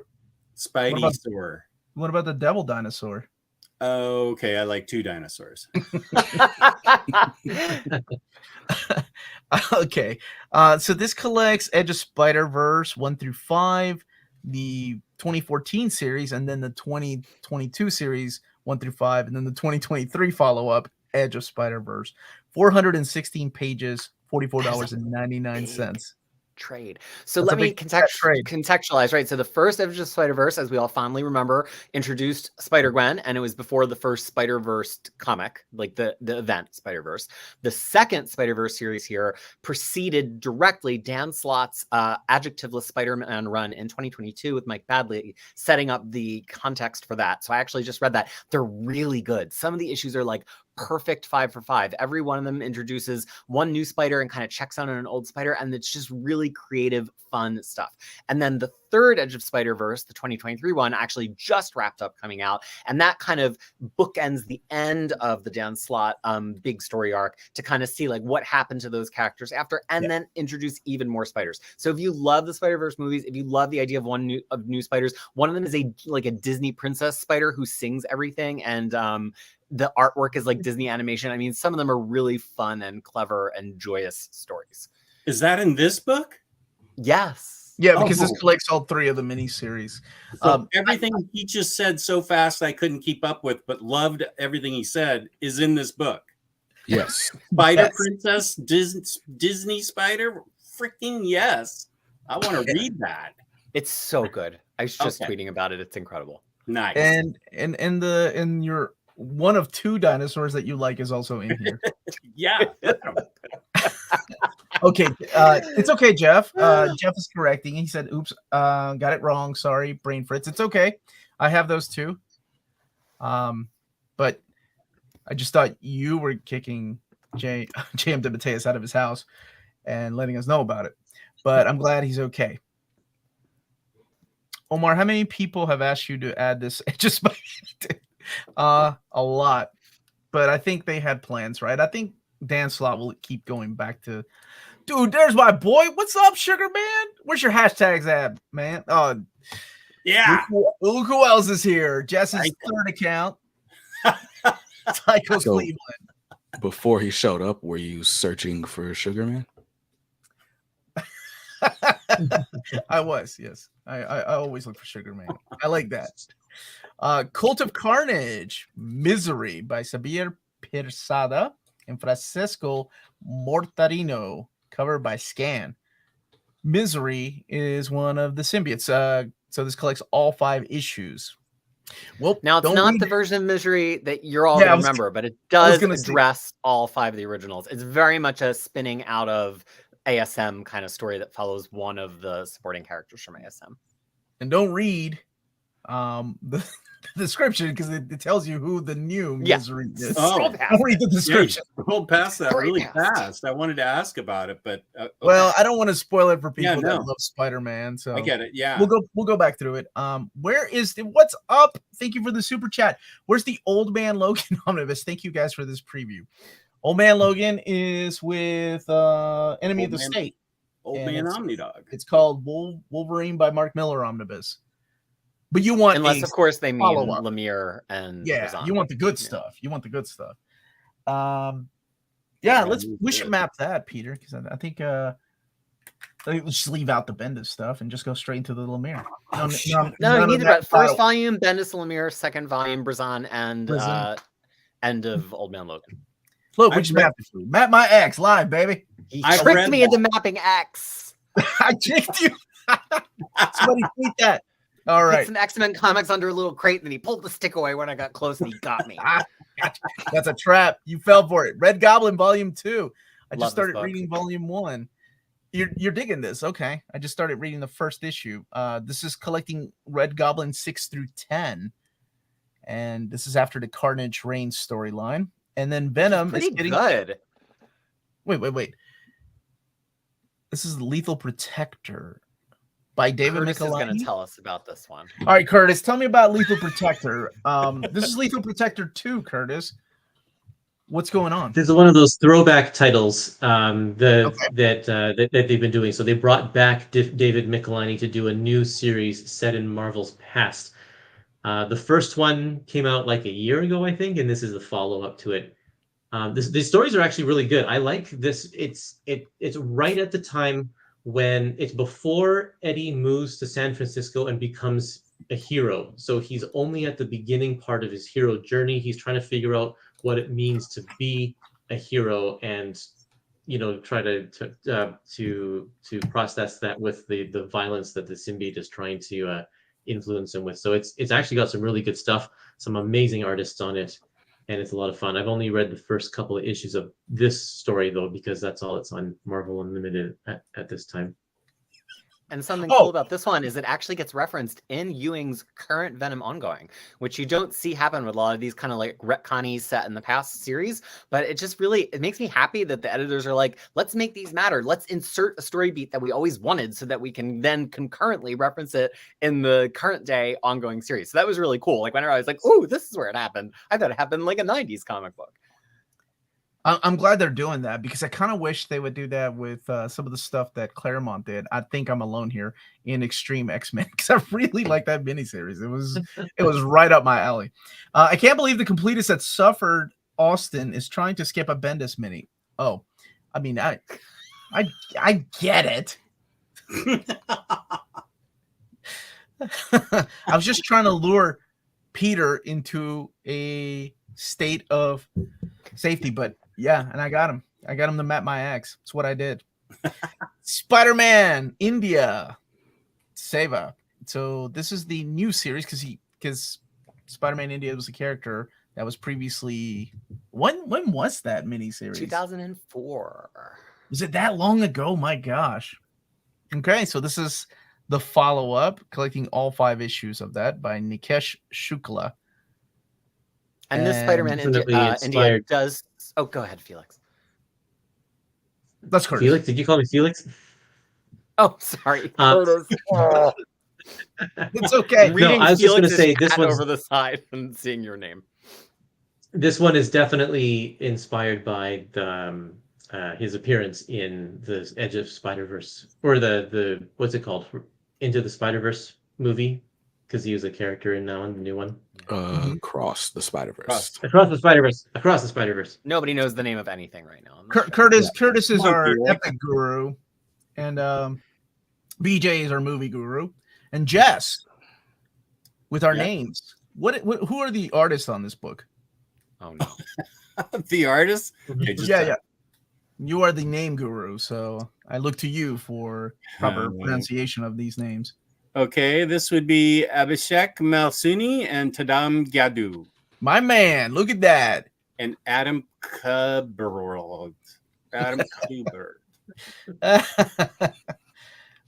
C: Spidey-saur.
A: What about the Devil Dinosaur?
C: Okay, I like two dinosaurs.
A: Okay. So this collects Edge of Spider-Verse 1 through 5, the 2014 series, and then the 2022 series 1 through 5, and then the 2023 follow-up Edge of Spider-Verse. 416 pages, $44.99.
E: Trade. So
A: That's a
E: let me
A: big trade.
E: contextualize, right? So the first Avengers of Spider-Verse, as we all fondly remember, introduced Spider-Gwen, and it was before the first Spider-Verse comic, like the event Spider-Verse. The second Spider-Verse series here preceded directly Dan Slott's adjectiveless Spider-Man run in 2022 with Mike Badley, setting up the context for that. So I actually just read that. They're really good. Some of the issues are like perfect 5 for 5. Every one of them introduces one new spider and kind of checks on an old spider, and it's just really creative, fun stuff. And then the third Edge of Spider-Verse, the 2023 one, actually just wrapped up coming out, and that kind of bookends the end of the Dan Slott big story arc to kind of see like what happened to those characters after, and then introduce even more spiders. So if you love the Spider-Verse movies, if you love the idea of new spiders, one of them is a Disney princess spider who sings everything, and the artwork is like Disney animation. I mean, some of them are really fun and clever and joyous stories.
C: Is that in this book?
E: Yes.
A: Yeah, because this collects all 3 of the miniseries.
C: So everything he just said so fast I couldn't keep up with, but loved everything he said, is in this book.
B: Yes.
C: Spider Princess, Disney Spider, freaking yes. I want to read that.
E: It's so good. I was just tweeting about it. It's incredible.
C: Nice.
A: And in your one of 2 dinosaurs that you like is also in here.
C: Yeah.
A: Okay, it's okay, Jeff. Jeff is correcting. He said, "Oops, got it wrong. Sorry, brain fritz." It's okay. I have those too. But I just thought you were kicking J.M. DeMatteis out of his house and letting us know about it. But I'm glad he's okay. Omar, how many people have asked you to add this? Just a lot, but I think they had plans, right? I think Dan Slott will keep going back to, dude, there's my boy. What's up, Sugar Man? Where's your hashtags at, man? Oh,
C: yeah.
A: Look who else is here. Jess's third account. Tycho's Cleveland.
B: Before he showed up, were you searching for Sugar Man?
A: I was, yes. I always look for Sugar Man. I like that. Cult of Carnage, Misery by Xavier Pirzada and Francesco Mortarino, covered by Scan. Misery is one of the symbiotes. So this collects all 5 issues. Well,
E: now it's not the version of Misery that you're all going to remember, but it does address all 5 of the originals. It's very much a spinning out of ASM kind of story that follows one of the supporting characters from ASM.
A: And don't read the description because it tells you who the new Misery is.
C: Oh,
A: don't read the description.
C: Yeah, scroll past that really fast. I wanted to ask about it, but
A: well, I don't want to spoil it for people that love Spider-Man. So
C: I get it. Yeah,
A: we'll go back through it. What's up? Thank you for the super chat. Where's the Old Man Logan Omnibus? Thank you guys for this preview. Old Man Logan is with Enemy of the State.
C: Old Man Omnidog.
A: It's called Wolverine by Mark Miller Omnibus. But you want,
E: unless of course they mean Lemire and
A: you want the good stuff. You want the good stuff. We should map that, Peter, because I think let's just leave out the Bendis stuff and just go straight into the Lemire.
E: No, you need the first volume Bendis Lemire, second volume Brazan, and end of Old Man Logan.
A: Look, we just mapped it. Map my X live, baby.
E: He tricked me into mapping X.
A: I tricked you. Somebody tweet that. All right.
E: Put some X-Men comics under a little crate, and then he pulled the stick away when I got close, and he got me.
A: That's a trap. You fell for it. Red Goblin Volume 2. I just started reading Volume 1. You're digging this. Okay. I just started reading the first issue. This is collecting Red Goblin 6 through 10. And this is after the Carnage Reign storyline. And then Venom is getting
E: good.
A: Wait. This is Lethal Protector by David
E: Curtis
A: Michelini.
E: is going to tell us about this one.
A: All right, Curtis, tell me about Lethal Protector. This is Lethal Protector 2, Curtis. What's going on?
D: This is one of those throwback titles that they've been doing. So they brought back David Michelini to do a new series set in Marvel's past. The first one came out like a year ago, I think, and this is the follow-up to it. The stories are actually really good. I like this. It's right at the time when it's before Eddie moves to San Francisco and becomes a hero. So he's only at the beginning part of his hero journey. He's trying to figure out what it means to be a hero, and try to process that with the violence that the symbiote is trying to influence him with. So it's actually got some really good stuff, some amazing artists on it, and it's a lot of fun. I've only read the first couple of issues of this story though, because that's all it's on Marvel Unlimited at this time.
E: And something cool about this one is it actually gets referenced in Ewing's current Venom ongoing, which you don't see happen with a lot of these kind of like retconny set in the past series. But it just really, it makes me happy that the editors are like, let's make these matter. Let's insert a story beat that we always wanted so that we can then concurrently reference it in the current day ongoing series. So that was really cool. Like whenever I was like, oh, this is where it happened. I thought it happened like a 90s comic book.
A: I'm glad they're doing that, because I kind of wish they would do that with some of the stuff that Claremont did. I think I'm alone here in Extreme X-Men, because I really like that miniseries. It was right up my alley. I can't believe the completist that suffered Austin is trying to skip a Bendis mini. Oh, I mean, I get it. I was just trying to lure Peter into a state of safety, but yeah, and I got him. I got him to map my ex. That's what I did. Spiderman India, Seva. So this is the new series because Spider-Man India was a character that was previously. When was that miniseries?
E: 2004.
A: Was it that long ago? My gosh. Okay, so this is the follow-up, collecting all 5 issues of that by Nikesh Shukla.
E: And this Spider-Man India does. Oh, go ahead, Felix.
A: That's Curtis.
D: Felix, did you call me Felix?
E: Oh, sorry, Curtis.
A: It's okay.
D: No, I was just going to say this one's
E: over the side and seeing your name.
D: This one is definitely inspired by the his appearance in the Edge of Spider-Verse, or the what's it called, Into the Spider-Verse movie, because he was a character in that one, the new one.
B: Across the Spider-Verse.
D: Across the Spider-Verse.
E: Nobody knows the name of anything right now.
A: Curtis is our epic guru, and BJ is our movie guru, and Jess with our names. What? Who are the artists on this book?
E: Oh no,
C: the artists.
A: Yeah. You are the name guru, so I look to you for proper pronunciation of these names.
C: Okay, this would be Abhishek Malsuni and Tadam Gadu.
A: My man, look at that.
C: And Adam Kubert.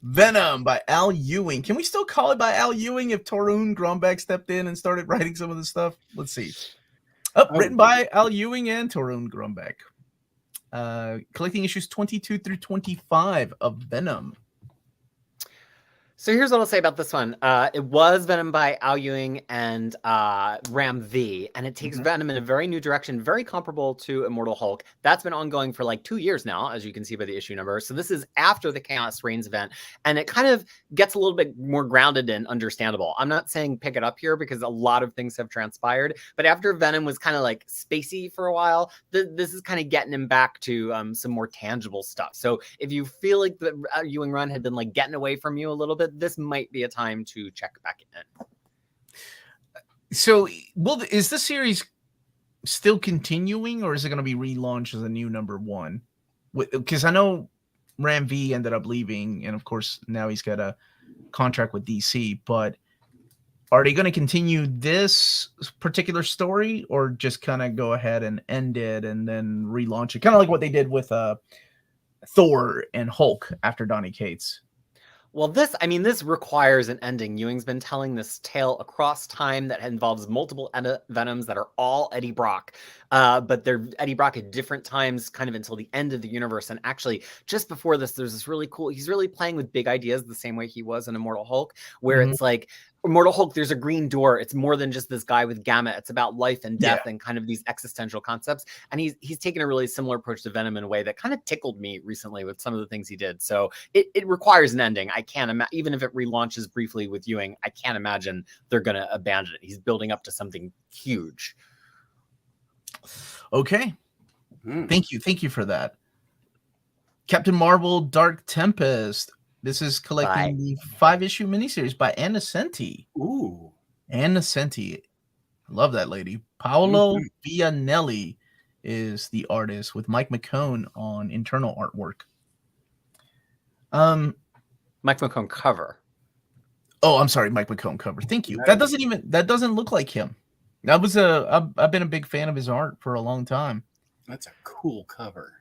A: Venom by Al Ewing. Can we still call it by Al Ewing if Torunn Grønbæk stepped in and started writing some of the stuff? Let's see. Written by Al Ewing and Torunn Grønbæk. Collecting issues 22 through 25 of Venom.
E: So here's what I'll say about this one. It was Venom by Al Ewing and Ram V, and it takes Venom in a very new direction, very comparable to Immortal Hulk. That's been ongoing for like 2 years now, as you can see by the issue number. So this is after the Chaos Reigns event, and it kind of gets a little bit more grounded and understandable. I'm not saying pick it up here because a lot of things have transpired, but after Venom was kind of like spacey for a while, this is kind of getting him back to some more tangible stuff. So if you feel like the Ewing run had been like getting away from you a little bit, this might be a time to check back in.
A: So, is the series still continuing, or is it going to be relaunched as a new number 1? Because I know Ram V ended up leaving, and of course now he's got a contract with DC. But are they going to continue this particular story, or just kind of go ahead and end it and then relaunch it, kind of like what they did with Thor and Hulk after Donny Cates?
E: Well, this requires an ending. Ewing's been telling this tale across time that involves multiple Venoms that are all Eddie Brock. But they're Eddie Brock at different times, kind of until the end of the universe. And actually, just before this, there's this really cool, he's really playing with big ideas the same way he was in Immortal Hulk, where it's like, Immortal Hulk, there's a green door. It's more than just this guy with Gamma. It's about life and death and kind of these existential concepts. And he's taken a really similar approach to Venom in a way that kind of tickled me recently with some of the things he did. So it requires an ending. I can't imagine, even if it relaunches briefly with Ewing, I can't imagine they're going to abandon it. He's building up to something huge.
A: Okay. Thank you for that. Captain Marvel Dark Tempest. This is collecting the 5-issue miniseries by Anna Senti.
C: Ooh.
A: Anna Senti. I love that lady. Paolo Vianelli is the artist with Mike McCone on internal artwork.
E: Mike McCone cover.
A: Oh, I'm sorry, Mike McCone cover. Thank you. That doesn't look like him. I've been a big fan of his art for a long time.
C: That's a cool cover.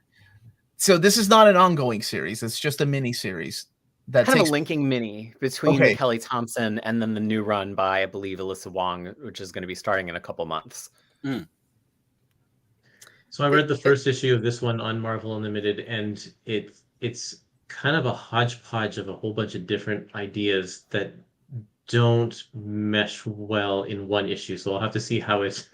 A: So this is not an ongoing series. It's just a mini series. That
E: Kind
A: takes
E: of a linking mini between the Kelly Thompson and then the new run by, I believe, Alyssa Wong, which is going to be starting in a couple months.
D: So I read the first issue of this one on Marvel Unlimited, and it's kind of a hodgepodge of a whole bunch of different ideas that don't mesh well in one issue. So I'll have to see how it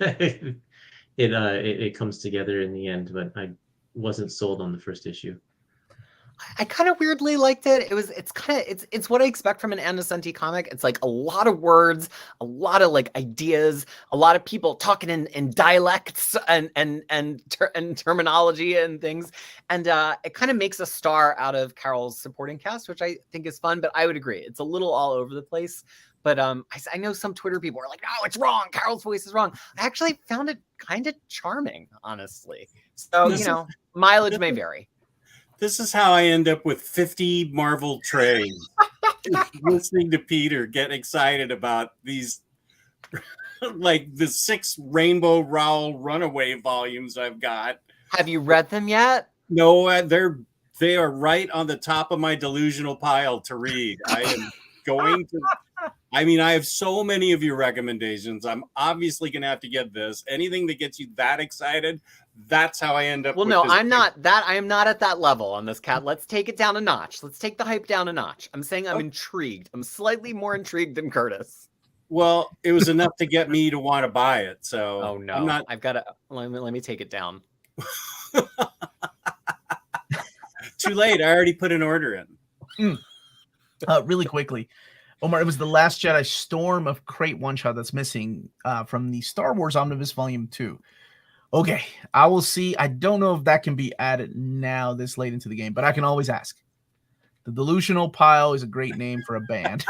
D: comes together in the end. But I wasn't sold on the first issue.
E: I kind of weirdly liked it. It's what I expect from an Anacenti comic. It's like a lot of words, a lot of like ideas, a lot of people talking in dialects and terminology and things. And it kind of makes a star out of Carol's supporting cast, which I think is fun, but I would agree. It's a little all over the place. But I know some Twitter people are like, no, it's wrong. Carol's voice is wrong. I actually found it kind of charming, honestly. So, mileage may vary.
C: This is how I end up with 50 Marvel trays. Listening to Peter get excited about these, like the 6 Rainbow Rowell Runaway volumes I've got.
E: Have you read them yet?
C: No, they are right on the top of my delusional pile to read. I am going to. I mean, I have so many of your recommendations. I'm obviously going to have to get this. Anything that gets you that excited, that's how I end up.
E: Well, no, I'm not that. I am not at that level on this, Cat. Let's take it down a notch. Let's take the hype down a notch. I'm saying I'm intrigued. I'm slightly more intrigued than Curtis.
C: Well, it was enough to get me to want to buy it. So,
E: oh no,
C: I'm not.
E: I've got to. Let me take it down.
C: Too late. I already put an order in.
A: Really quickly. Omar, it was the Last Jedi Storm of Crate one-shot that's missing from the Star Wars Omnibus Volume 2. Okay, I will see. I don't know if that can be added now this late into the game, but I can always ask. The Delusional Pile is a great name for a band.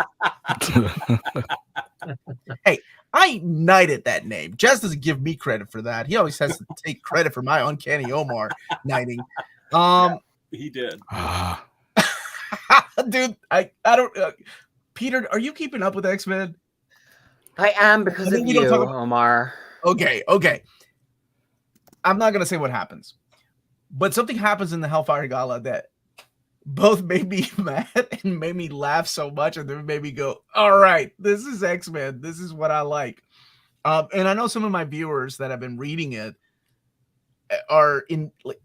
A: Hey, I knighted that name. Jazz doesn't give me credit for that. He always has to take credit for my Uncanny Omar knighting.
C: He did.
A: Dude, I don't... Peter, are you keeping up with X-Men?
E: I am because of you, Omar.
A: Okay. I'm not going to say what happens. But something happens in the Hellfire Gala that both made me mad and made me laugh so much, and then made me go, all right, this is X-Men. This is what I like. And I know some of my viewers that have been reading it are in... like,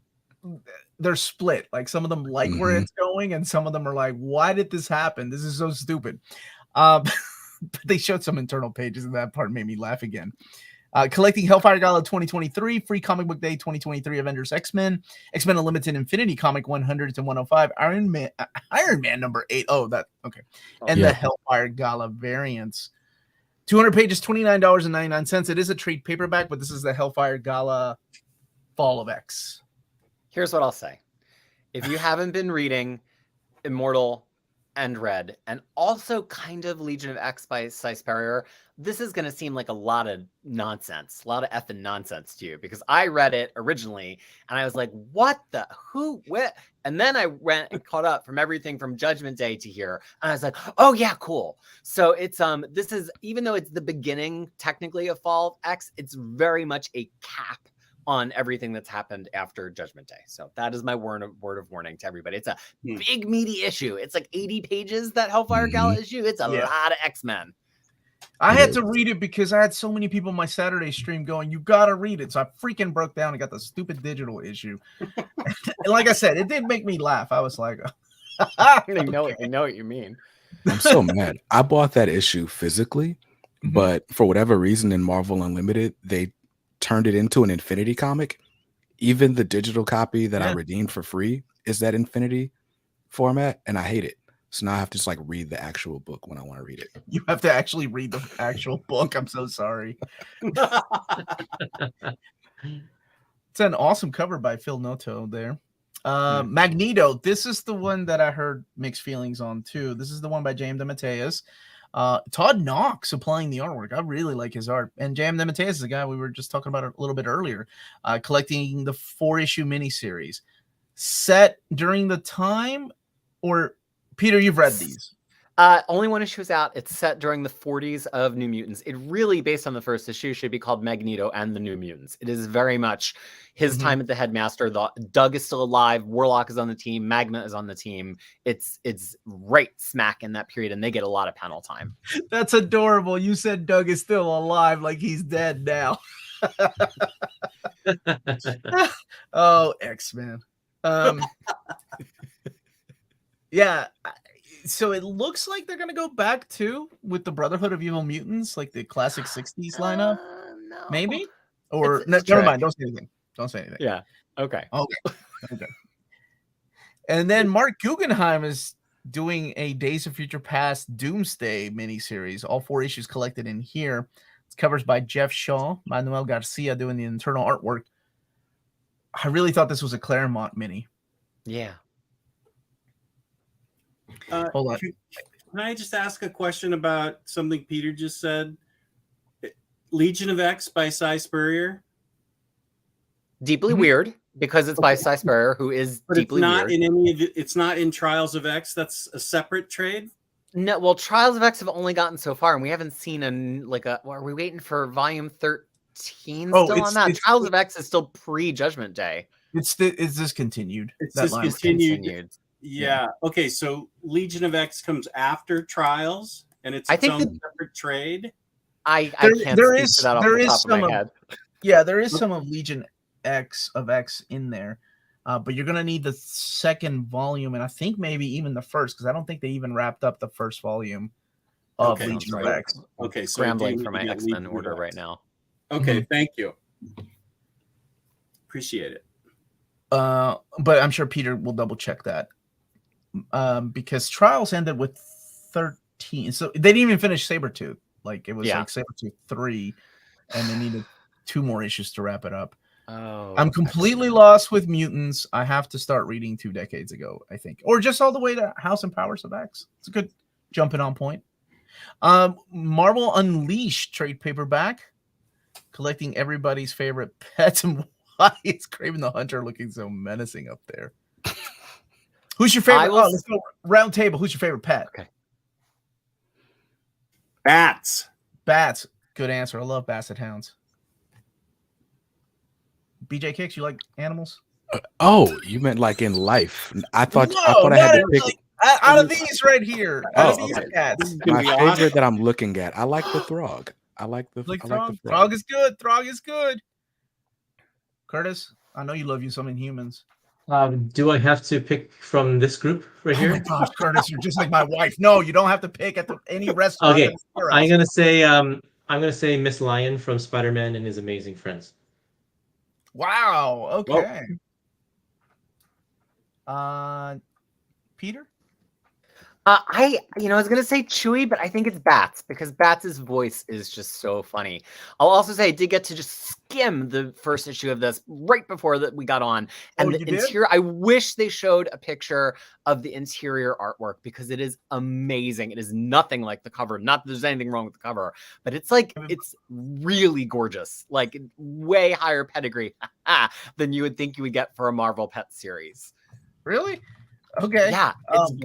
A: they're split. Like some of them like where it's going, and some of them are like, why did this happen? This is so stupid. But they showed some internal pages, and that part made me laugh again. Collecting Hellfire Gala 2023, Free Comic Book Day 2023, Avengers X-Men Unlimited Infinity Comic 100 to 105, Iron Man number 8. Oh, that okay. And the Hellfire Gala variants. 200 pages, $29.99. It is a trade paperback, but this is the Hellfire Gala Fall of X.
E: Here's what I'll say. If you haven't been reading Immortal and Red, and also kind of Legion of X by Cy Spurrier, this is going to seem like a lot of nonsense, a lot of effing nonsense to you, because I read it originally and I was like, what the, who, what? And then I went and caught up from everything from Judgment Day to here. And I was like, oh yeah, cool. So it's, this is, even though it's the beginning technically of Fall of X, it's very much a cap on everything that's happened after Judgment Day. So that is my word of warning to everybody. It's a big meaty issue. It's like 80 pages, that Hellfire Gala issue. It's a lot of X-Men.
A: I had to read it because I had so many people in my Saturday stream going, you got to read it. So I freaking broke down and got the stupid digital issue. And like I said, it did make me laugh. I was like,
E: I know what you mean.
B: I'm so mad. I bought that issue physically, but for whatever reason in Marvel Unlimited, they turned it into an Infinity comic. Even the digital copy that I redeemed for free is that Infinity format, and I hate it. So now I have to just like read the actual book when I want to read it.
A: You have to actually read the actual book. I'm so sorry. It's an awesome cover by Phil Noto there. Magneto. This is the one that I heard mixed feelings on too. This is the one by James DeMatteis. Todd Knox applying the artwork. I really like his art. And Jam Nemateus is a guy we were just talking about a little bit earlier, collecting the 4-issue miniseries. Set during the time, or Peter, you've read these.
E: Only one issue is out. It's set during the 40s of New Mutants. It really, based on the first issue, should be called Magneto and the New Mutants. It is very much his time at the headmaster. Doug is still alive. Warlock is on the team. Magma is on the team. It's right smack in that period, and they get a lot of panel time.
A: That's adorable. You said Doug is still alive, like he's dead now. Oh, X-Men. Yeah. So it looks like they're gonna go back to with the Brotherhood of Evil Mutants, like the classic 60s lineup.
E: No.
A: Maybe? Or
E: It's
A: never mind, don't say anything. Don't say anything.
E: Yeah. Okay.
A: Okay. And then Mark Guggenheim is doing a Days of Future Past Doomsday miniseries, all 4 issues collected in here. It's covers by Jeff Shaw, Manuel Garcia doing the internal artwork. I really thought this was a Claremont mini.
E: Yeah.
A: Hold on.
C: Can I just ask a question about something Peter just said? Legion of X by Cy Spurrier.
E: Deeply weird because it's by Cy Spurrier, who is
C: But
E: deeply
C: it's not
E: weird.
C: in any of it's not in Trials of X. That's a separate trade.
E: No, well, Trials of X have only gotten so far, and we haven't seen are we waiting for volume 13
A: Oh,
E: still on that?
A: it's-
E: Trials of X is still pre-Judgment Day.
A: It's discontinued.
C: It's
A: That line.
C: discontinued. Yeah. Okay. So Legion of X comes after Trials, and it's
E: I
C: its
E: think
C: own separate trade.
E: I
A: There-
E: can't
A: there
E: speak
A: is-
E: to that off
A: there
E: the
A: is
E: top of
A: some
E: my
A: of-
E: head.
A: Yeah, there is some of Legion X in there. But you're gonna need the second volume, and I think maybe even the first, because I don't think they even wrapped up the first volume of
C: Okay,
A: Legion of
C: so-
A: X.
C: Okay. So
E: Scrambling
C: we
E: for
C: need
E: my
C: to get
E: X-Men
C: Legion of
E: order
C: X.
E: right now.
C: Okay. Thank you. Appreciate it.
A: But I'm sure Peter will double check that. Because Trials ended with 13, so they didn't even finish Sabretooth. Like it was
E: Yeah.
A: like Sabretooth 3, and they needed 2 more issues to wrap it up.
E: Oh,
A: I'm completely lost with Mutants. I have to start reading 2 decades ago, I think, or just all the way to House and Powers of X. It's a good jumping on point. Marvel Unleashed trade paperback, collecting everybody's favorite pets. And why is Kraven the Hunter looking so menacing up there? Who's your favorite? Let's go round table. Who's your favorite pet?
E: Okay.
C: Bats.
A: Bats. Good answer. I love basset hounds. BJ Kicks, you like animals?
B: Oh, you meant like in life? I thought I
A: No,
B: had to
A: not
B: pick
A: really. Out of these right here. Out of
B: Oh,
A: these
B: okay.
A: cats.
B: my
C: be
B: favorite
C: awesome.
B: that I'm looking at. I like the Throg. I like the
A: Like
B: I
A: Throg.
B: like the
A: Throg is good. Throg is good. Curtis, I know you love you some Inhumans.
D: Do I have to pick from this group right
A: Oh
D: here?
A: my gosh, Curtis, you're just like my wife. No, you don't have to pick at any restaurant.
D: Okay,
A: anywhere
D: I'm
A: else.
D: gonna say Miss Lion from Spider-Man and His Amazing Friends.
A: Wow. Okay. Peter?
E: I was gonna say Chewie, but I think it's Bats because Bats' voice is just so funny. I'll also say I did get to just skim the first issue of this right before that we got on, and
A: Oh,
E: the
A: you did?
E: interior. I wish they showed a picture of the interior artwork because it is amazing. It is nothing like the cover. Not that there's anything wrong with the cover, but it's like it's really gorgeous, like way higher pedigree than you would think you would get for a Marvel Pet series.
A: Really? Okay.
E: Yeah,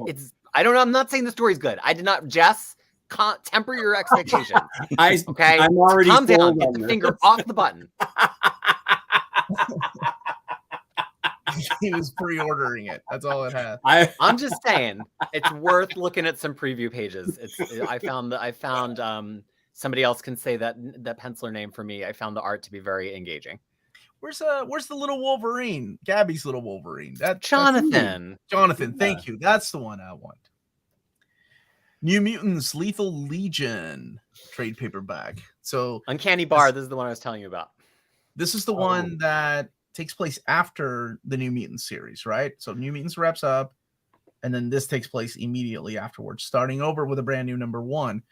E: it's. I don't know. I'm not saying the story's good. I did not. Jess, temper your expectations. Okay,
C: I'm already
E: calm down.
C: sold
E: Get
C: on
E: the
C: this.
E: finger off the button.
A: He was pre-ordering it. That's all it had.
E: I'm just saying it's worth looking at some preview pages. I found somebody else can say that penciler name for me. I found the art to be very engaging.
A: Where's the little Wolverine? Gabby's little Wolverine.
E: Jonathan.
A: Jonathan, thank you. That's the one I want. New Mutants Lethal Legion trade paperback. So
E: Uncanny Bar, this is the one I was telling you about.
A: This is the one that takes place after the New Mutants series, right? So New Mutants wraps up, and then this takes place immediately afterwards, starting over with a brand new number 1.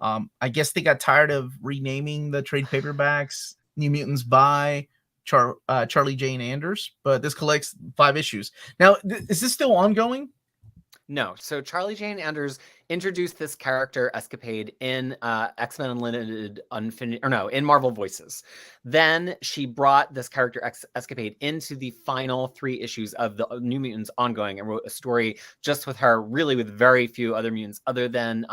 A: I guess they got tired of renaming the trade paperbacks New Mutants by Charlie Jane Anders, but this collects 5 issues. Now, is this still ongoing?
E: No. So Charlie Jane Anders introduced this character escapade in X-Men Unlimited in Marvel Voices. Then she brought this character escapade into the final 3 issues of the New Mutants ongoing and wrote a story just with her, really with very few other mutants other than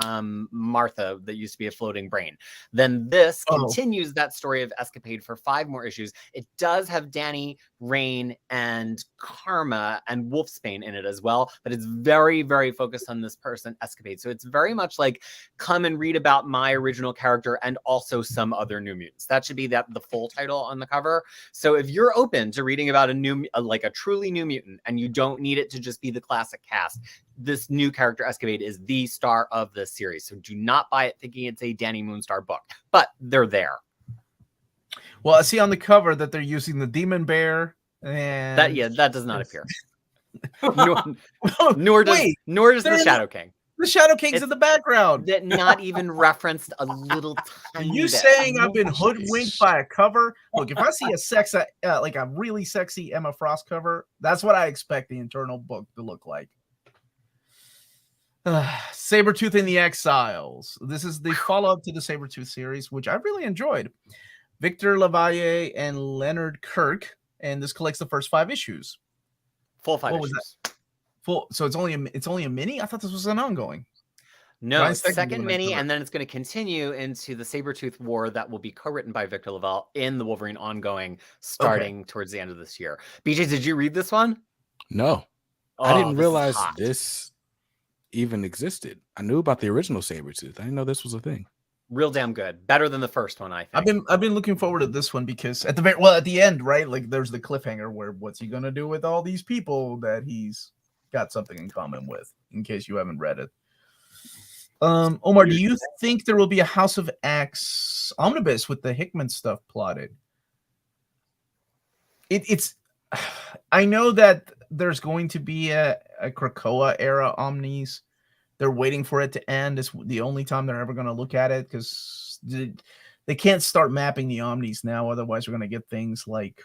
E: Martha, that used to be a floating brain. Then this continues that story of escapade for 5 more issues. It does have Danny, Rain, and Karma and Wolfsbane in it as well, but it's very, very focused on this person escapade. So it's very much like, come and read about my original character and also some other New Mutants. That should be the full title on the cover. So if you're open to reading about a truly New Mutant, and you don't need it to just be the classic cast, this new character escapade is the star of this series. So do not buy it thinking it's a Danny Moonstar book, but they're there.
A: Well, I see on the cover that they're using the Demon Bear, and
E: that does not appear. nor does the Shadow King.
A: The Shadow King's in the background.
E: That not even referenced a little tiny
A: Are you
E: bit.
A: saying I've been hoodwinked by a cover? Look, if I see a really sexy Emma Frost cover, that's what I expect the internal book to look like. Sabretooth in the Exiles. This is the follow-up to the Sabretooth series, which I really enjoyed. Victor Lavalle and Leonard Kirk, and this collects the first 5 issues.
E: Full 5 issues.
A: So it's only a mini? I thought this was an ongoing.
E: No, it's second mini, and then it's going to continue into the Sabretooth War that will be co-written by Victor Lavalle in the Wolverine ongoing, starting towards the end of this year. BJ, did you read this one?
B: No. I didn't realize this even existed. I knew about the original Sabretooth. I didn't know this was a thing.
E: Real damn good. Better than the first one, I think.
A: I've been looking forward to this one because at the end, right? Like there's the cliffhanger where what's he gonna do with all these people that he's got something in common with, in case you haven't read it. Omar, do you think there will be a House of X omnibus with the Hickman stuff plotted? It's I know that there's going to be a Krakoa era omnis. They're waiting for it to end. It's the only time they're ever going to look at it, because they can't start mapping the omnis now. Otherwise, we're going to get things like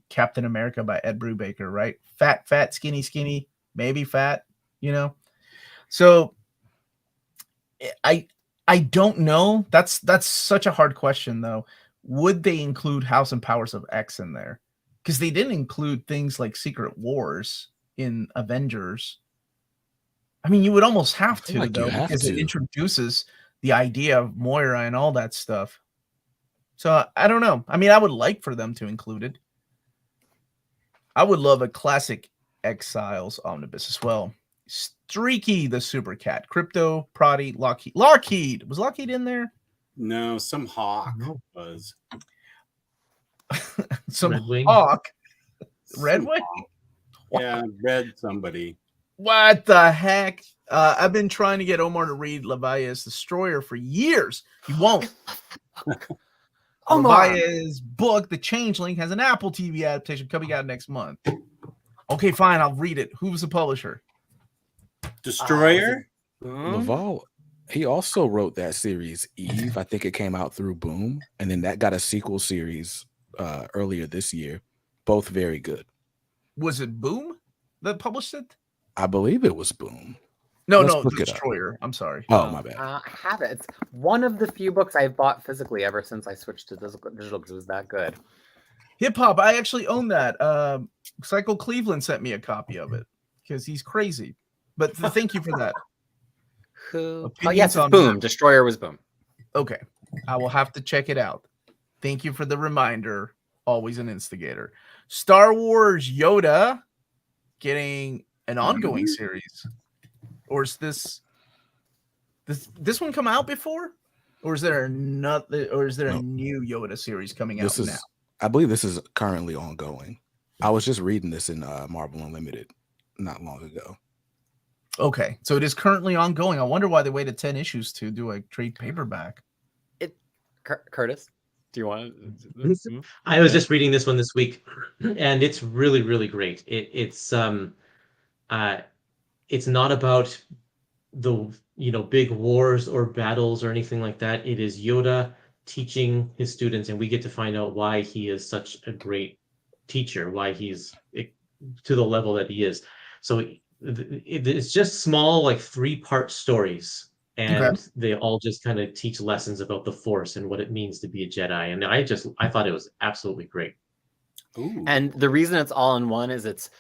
A: Captain America by Ed Brubaker, right? Fat, skinny, maybe fat, So I don't know. That's such a hard question, though. Would they include House and Powers of X in there? Because they didn't include things like Secret Wars in Avengers. I mean, you would almost have to, though, because it introduces the idea of Moira and all that stuff. So I don't know. I mean, I would like for them to include it. I would love a classic Exiles omnibus as well. Streaky the Super Cat, Crypto, Proddy, Lockheed. Was Lockheed in there?
C: No, some Hawk was.
A: Some
D: Red
A: Hawk. Red Wing?
C: Yeah, Red somebody.
A: What the heck? I've been trying to get Omar to read Leviathan's Destroyer for years. He won't. Leviathan's book, The Changeling, has an Apple TV adaptation coming out next month. Okay, fine. I'll read it. Who's the publisher?
C: Destroyer?
B: Laval. He also wrote that series Eve. I think it came out through Boom, and then that got a sequel series earlier this year. Both very good.
A: Was it Boom that published it?
B: I believe it was Boom.
A: No, Destroyer. I'm sorry.
B: Oh, my bad.
E: I have it. It's one of the few books I've bought physically ever since I switched to digital because it was that good.
A: Hip Hop. I actually own that. Psycho Cleveland sent me a copy of it because he's crazy. But thank you for that.
E: Yes, it's Boom. That. Destroyer was Boom.
A: Okay. I will have to check it out. Thank you for the reminder. Always an instigator. Star Wars Yoda getting an ongoing series. Or is this one come out before? Or is there another? Or is there a new Yoda series coming out now?
B: I believe this is currently ongoing. I was just reading this in Marvel Unlimited not long ago.
A: Okay, so it is currently ongoing. I wonder why they waited 10 issues to do a trade paperback.
E: Curtis, do you want to?
D: I was just reading this one this week, and it's really, really great. It's not about the big wars or battles or anything like that. It is Yoda teaching his students, and we get to find out why he is such a great teacher, why he's to the level that he is. So it's just small, like 3-part stories and they all just kind of teach lessons about the Force and what it means to be a Jedi. And I thought it was absolutely great.
C: Ooh.
E: And the reason it's all in one is it's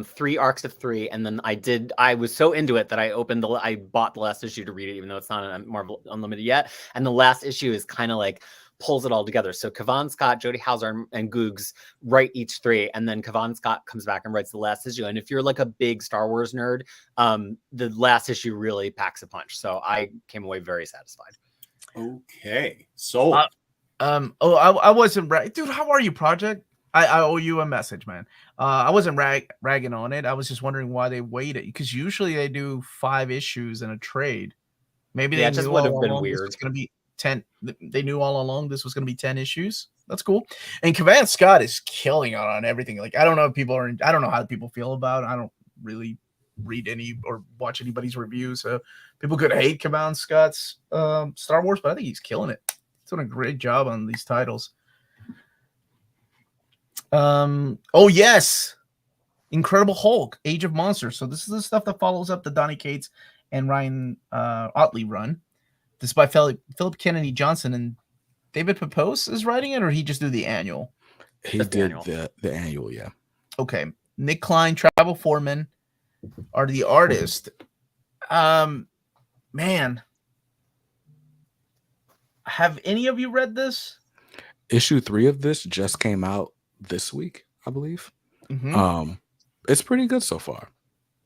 E: 3 arcs of 3, and then I was so into it that I bought the last issue to read it, even though it's not on Marvel Unlimited yet. And the last issue is kind of like pulls it all together. So Kavan Scott, Jody Hauser, and Googs write each 3, and then Kavan Scott comes back and writes the last issue. And if you're like a big Star Wars nerd, the last issue really packs a punch. So I came away very satisfied.
C: Okay, so
A: I wasn't dude. How are you, Project? I owe you a message, man. I wasn't ragging on it. I was just wondering why they waited, because usually they do 5 issues in a trade. Maybe they
E: just
A: knew
E: would have
A: all
E: been
A: along
E: weird.
A: this was going to be 10. They knew all along this was going to be 10 issues. That's cool. And Kavan Scott is killing on everything. Like, I don't know if people are. I don't know how people feel about it. I don't really read any or watch anybody's reviews. So people could hate Kavan Scott's Star Wars, but I think he's killing it. He's doing a great job on these titles. Oh yes, Incredible Hulk, Age of Monsters. So this is the stuff that follows up the Donny Cates and Ryan Otley run. This is by Philip Kennedy Johnson, and David Pepose is writing it, or he just do the annual?
B: He did the annual, yeah.
A: Okay. Nick Klein, Travel Foreman are the artist. Man, have any of you read this?
B: Issue 3 of this just came out this week, I believe.
A: Mm-hmm.
B: It's pretty good so far.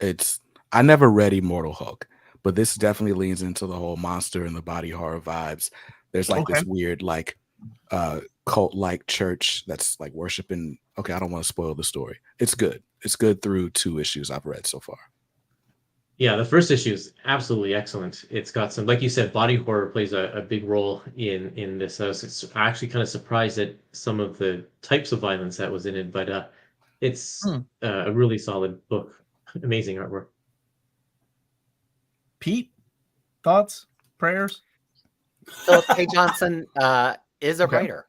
B: I never read Immortal Hulk, but this definitely leans into the whole monster and the body horror vibes. There's like this weird like cult like church that's like worshiping. Okay, I don't want to spoil the story. It's good. It's good through 2 issues I've read so far.
D: Yeah, the first issue is absolutely excellent. It's got some, like you said, body horror plays a big role in this. I was actually kind of surprised at some of the types of violence that was in it, but it's a really solid book. Amazing artwork.
A: Pete, thoughts, prayers?
E: Philip K. Johnson is a writer.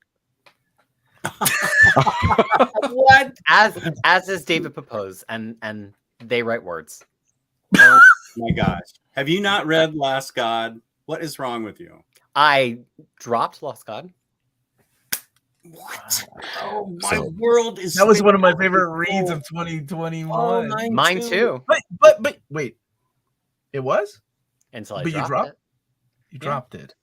C: what?
E: As is David Pepose, and they write words.
C: Oh my gosh. Have you not read Lost God? What is wrong with you?
E: I dropped Lost God.
C: What? Oh, my world is.
A: That was one of my favorite reads of 2021.
C: Oh,
E: mine too.
A: But wait, it was
E: until I
A: but
E: dropped it.
A: You dropped it.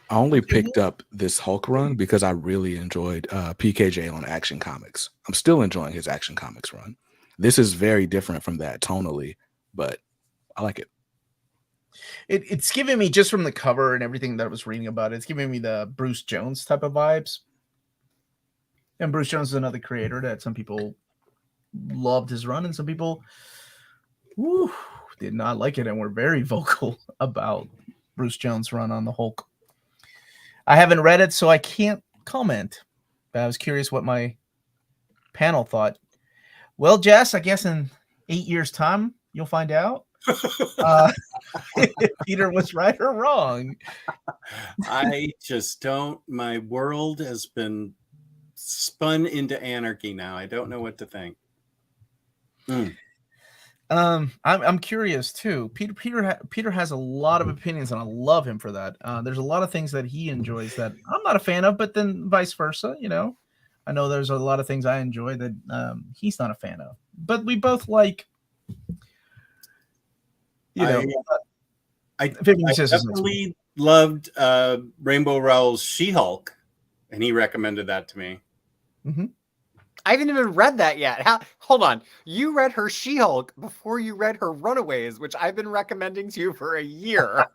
B: I only picked up this Hulk run because I really enjoyed PKJ on Action Comics. I'm still enjoying his Action Comics run. This is very different from that tonally, but I like it.
A: It's giving me, just from the cover and everything that I was reading about it, it's giving me the Bruce Jones type of vibes. And Bruce Jones is another creator that some people loved his run, and some people did not like it and were very vocal about Bruce Jones' run on the Hulk. I haven't read it, so I can't comment. But I was curious what my panel thought. Well, Jess, I guess in 8 years' time, you'll find out if Peter was right or wrong.
C: I just don't. My world has been spun into anarchy now. I don't know what to think.
A: I'm curious too. Peter has a lot of opinions, and I love him for that. There's a lot of things that he enjoys that I'm not a fan of, but then vice versa. You know, I know there's a lot of things I enjoy that he's not a fan of. But we both like, you know,
C: I definitely loved Rainbow Rowell's She-Hulk, and he recommended that to me.
A: Mm-hmm.
E: I haven't even read that yet. Hold on. You read her She-Hulk before you read her Runaways, which I've been recommending to you for a year.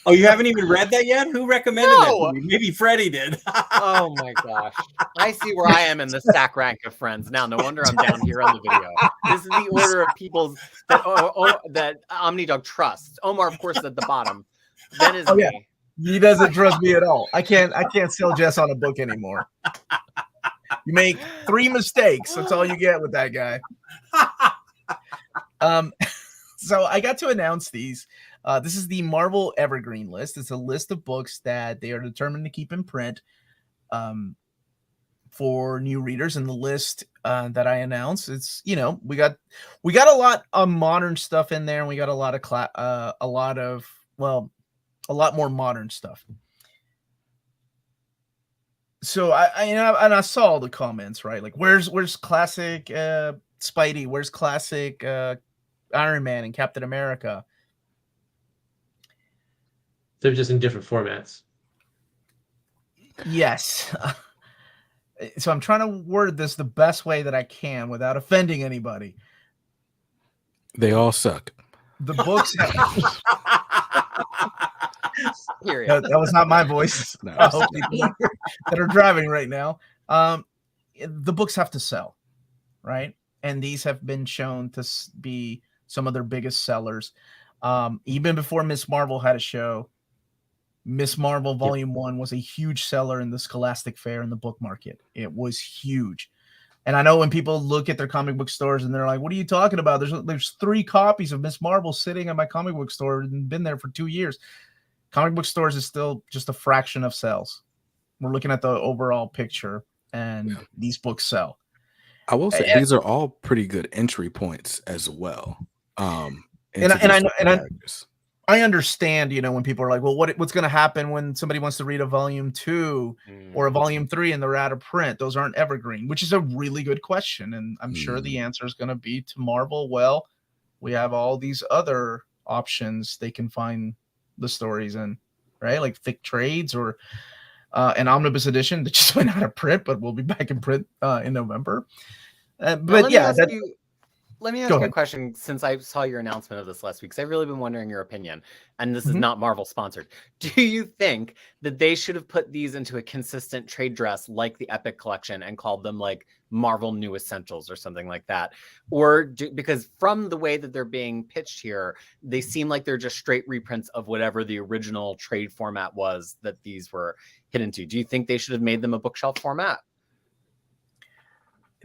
C: Oh, you haven't even read that yet? Who recommended that to me? Maybe Freddie did.
E: Oh my gosh. I see where I am in the stack rank of friends. Now, no wonder I'm down here on the video. This is the order of people that Omnidog trusts. Omar, of course, is at the bottom. Then is me.
A: Yeah. He doesn't trust me at all. I can't sell Jess on a book anymore. You make 3 mistakes. That's all you get with that guy. So I got to announce these. This is the Marvel Evergreen list. It's a list of books that they are determined to keep in print for new readers. And the list that I announced, it's, you know, we got a lot of modern stuff in there, and we got a lot of a lot more modern stuff. So I saw all the comments, right? Like, where's classic Spidey? Where's classic Iron Man and Captain America?
D: They're just in different formats.
A: Yes. So I'm trying to word this the best way that I can without offending anybody.
B: They all suck.
A: The books
E: Period.
A: that was not my voice.
B: No,
A: I hope people that are driving right now. The books have to sell, right? And these have been shown to be some of their biggest sellers. Even before Miss Marvel had a show, Miss Marvel Volume 1 was a huge seller in the Scholastic Fair in the book market. It was huge. And I know when people look at their comic book stores and they're like, what are you talking about? There's 3 copies of Miss Marvel sitting at my comic book store and been there for 2 years. Comic book stores is still just a fraction of sales. We're looking at the overall picture, and these books sell.
B: I will say these are all pretty good entry points as well.
A: I understand, when people are like, well, what's going to happen when somebody wants to read a volume 2 or a volume 3 and they're out of print? Those aren't evergreen, which is a really good question. And I'm sure the answer is going to be to Marvel. Well, we have all these other options they can find the stories in, right? Like thick trades or an omnibus edition that just went out of print, but will be back in print in November.
E: Let me ask you a question, since I saw your announcement of this last week, because I've really been wondering your opinion, and this is not Marvel sponsored. Do you think that they should have put these into a consistent trade dress like the Epic collection and called them like Marvel New Essentials or something like that? Or because from the way that they're being pitched here, they seem like they're just straight reprints of whatever the original trade format was that these were hit into. Do you think they should have made them a bookshelf format?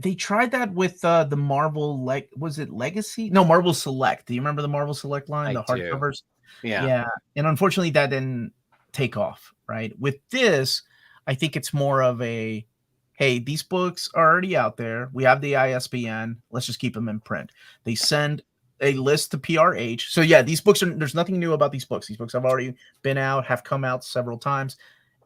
A: They tried that with the Marvel, was it Legacy? No, Marvel Select. Do you remember the Marvel Select line, the hardcovers? Yeah. And unfortunately, that didn't take off, right? With this, I think it's more of a, hey, these books are already out there. We have the ISBN. Let's just keep them in print. They send a list to PRH. So yeah, these books there's nothing new about these books. These books have already been out, have come out several times,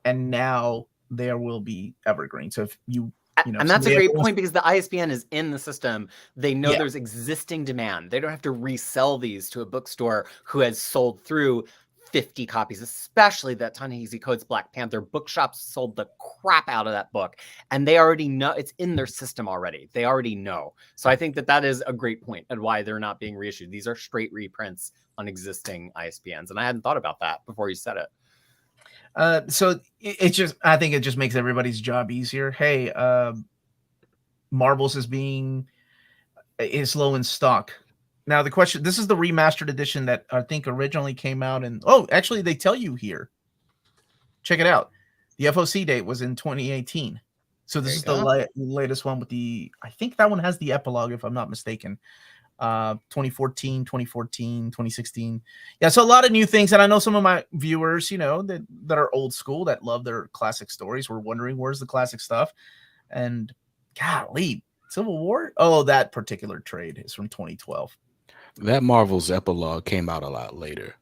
A: and now there will be evergreen. So if you
E: and that's a great point, because the ISBN is in the system. They know there's existing demand. They don't have to resell these to a bookstore who has sold through 50 copies, especially that Ta-Nehisi Coates Black Panther. Bookshops sold the crap out of that book, and they already know it's in their system already. They already know. So I think that is a great point and why they're not being reissued. These are straight reprints on existing ISBNs, and I hadn't thought about that before you said it.
A: So I think it just makes everybody's job easier. Hey, Marvel's is low in stock. Now the question, this is the remastered edition that I think originally came out actually they tell you here. Check it out. The FOC date was in 2018. So this is the latest one with I think that one has the epilogue, if I'm not mistaken. 2014, 2016. Yeah, so a lot of new things. And I know some of my viewers, that are old school, that love their classic stories, were wondering where's the classic stuff. And golly, Civil War? Oh, that particular trade is from 2012.
B: That Marvel's epilogue came out a lot later.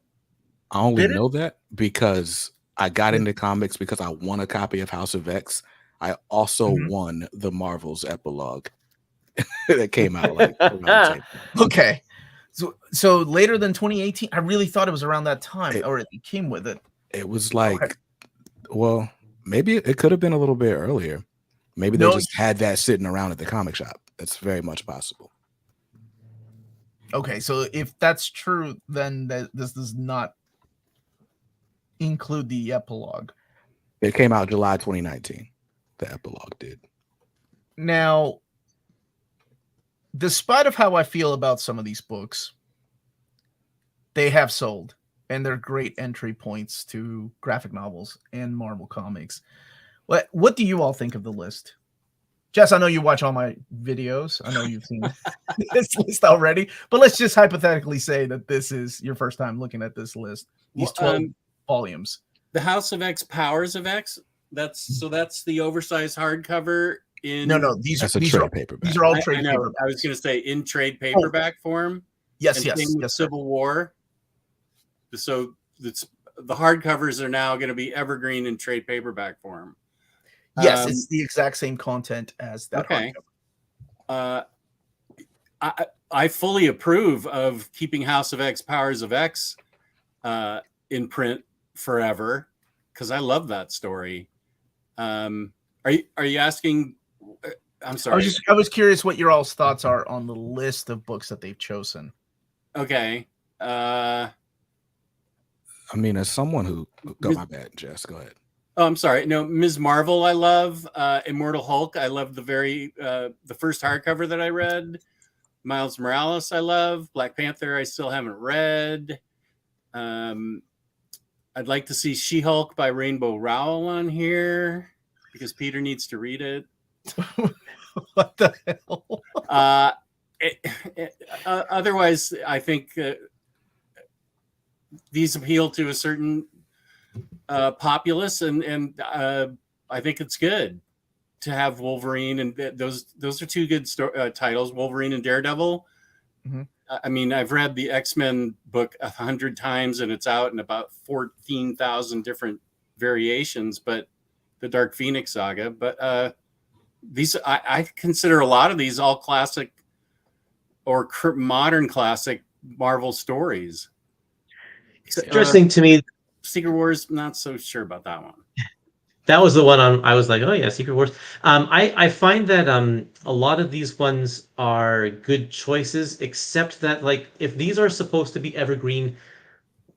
B: I only know that because I got into comics because I won a copy of House of X. I also won the Marvel's epilogue. That came out
A: okay, so later than 2018. I really thought it was around that time, or it came with it.
B: It was well, maybe it could have been a little bit earlier. Maybe they just had that sitting around at the comic shop. That's very much possible.
A: Okay, so if that's true, then this does not include the epilogue.
B: It came out July 2019. The epilogue did.
A: Now, despite of how I feel about some of these books, they have sold, and they're great entry points to graphic novels and Marvel Comics. What do you all think of the list? Jess, I know you watch all my videos. I know you've seen this list already, but let's just hypothetically say that this is your first time looking at this list. These 12 volumes.
C: The House of X, Powers of X. That's the oversized hardcover.
A: No, these are
B: paperback.
A: These are all trade paperback.
C: I was going to say in trade paperback form.
A: Yes.
C: Civil War. So it's the hardcovers are now going to be Evergreen in trade paperback form.
A: Yes, it's the exact same content as that.
C: Okay.
A: hardcover.
C: I fully approve of keeping House of X, Powers of X in print forever, because I love that story. Are you asking? I'm sorry.
A: I was curious what your all's thoughts are on the list of books that they've chosen.
C: Okay.
B: I mean, as someone who my bad, Jess, go ahead.
C: Oh, I'm sorry. No, Ms. Marvel, I love. Immortal Hulk, I love the first hardcover that I read. Miles Morales, I love. Black Panther, I still haven't read. I'd like to see She-Hulk by Rainbow Rowell on here because Peter needs to read it.
A: What the hell?
C: Otherwise, I think these appeal to a certain populace, and I think it's good to have Wolverine, and those are two good titles, Wolverine and Daredevil.
A: Mm-hmm.
C: I mean, I've read the X-Men book 100 times, and it's out in about 14,000 different variations, but the Dark Phoenix saga. But these, I consider a lot of these all classic or modern classic Marvel stories.
D: It's interesting to me.
C: Secret Wars, not so sure about that one.
D: That was the one I was like, oh yeah, Secret Wars. I find that a lot of these ones are good choices, except that like if these are supposed to be evergreen,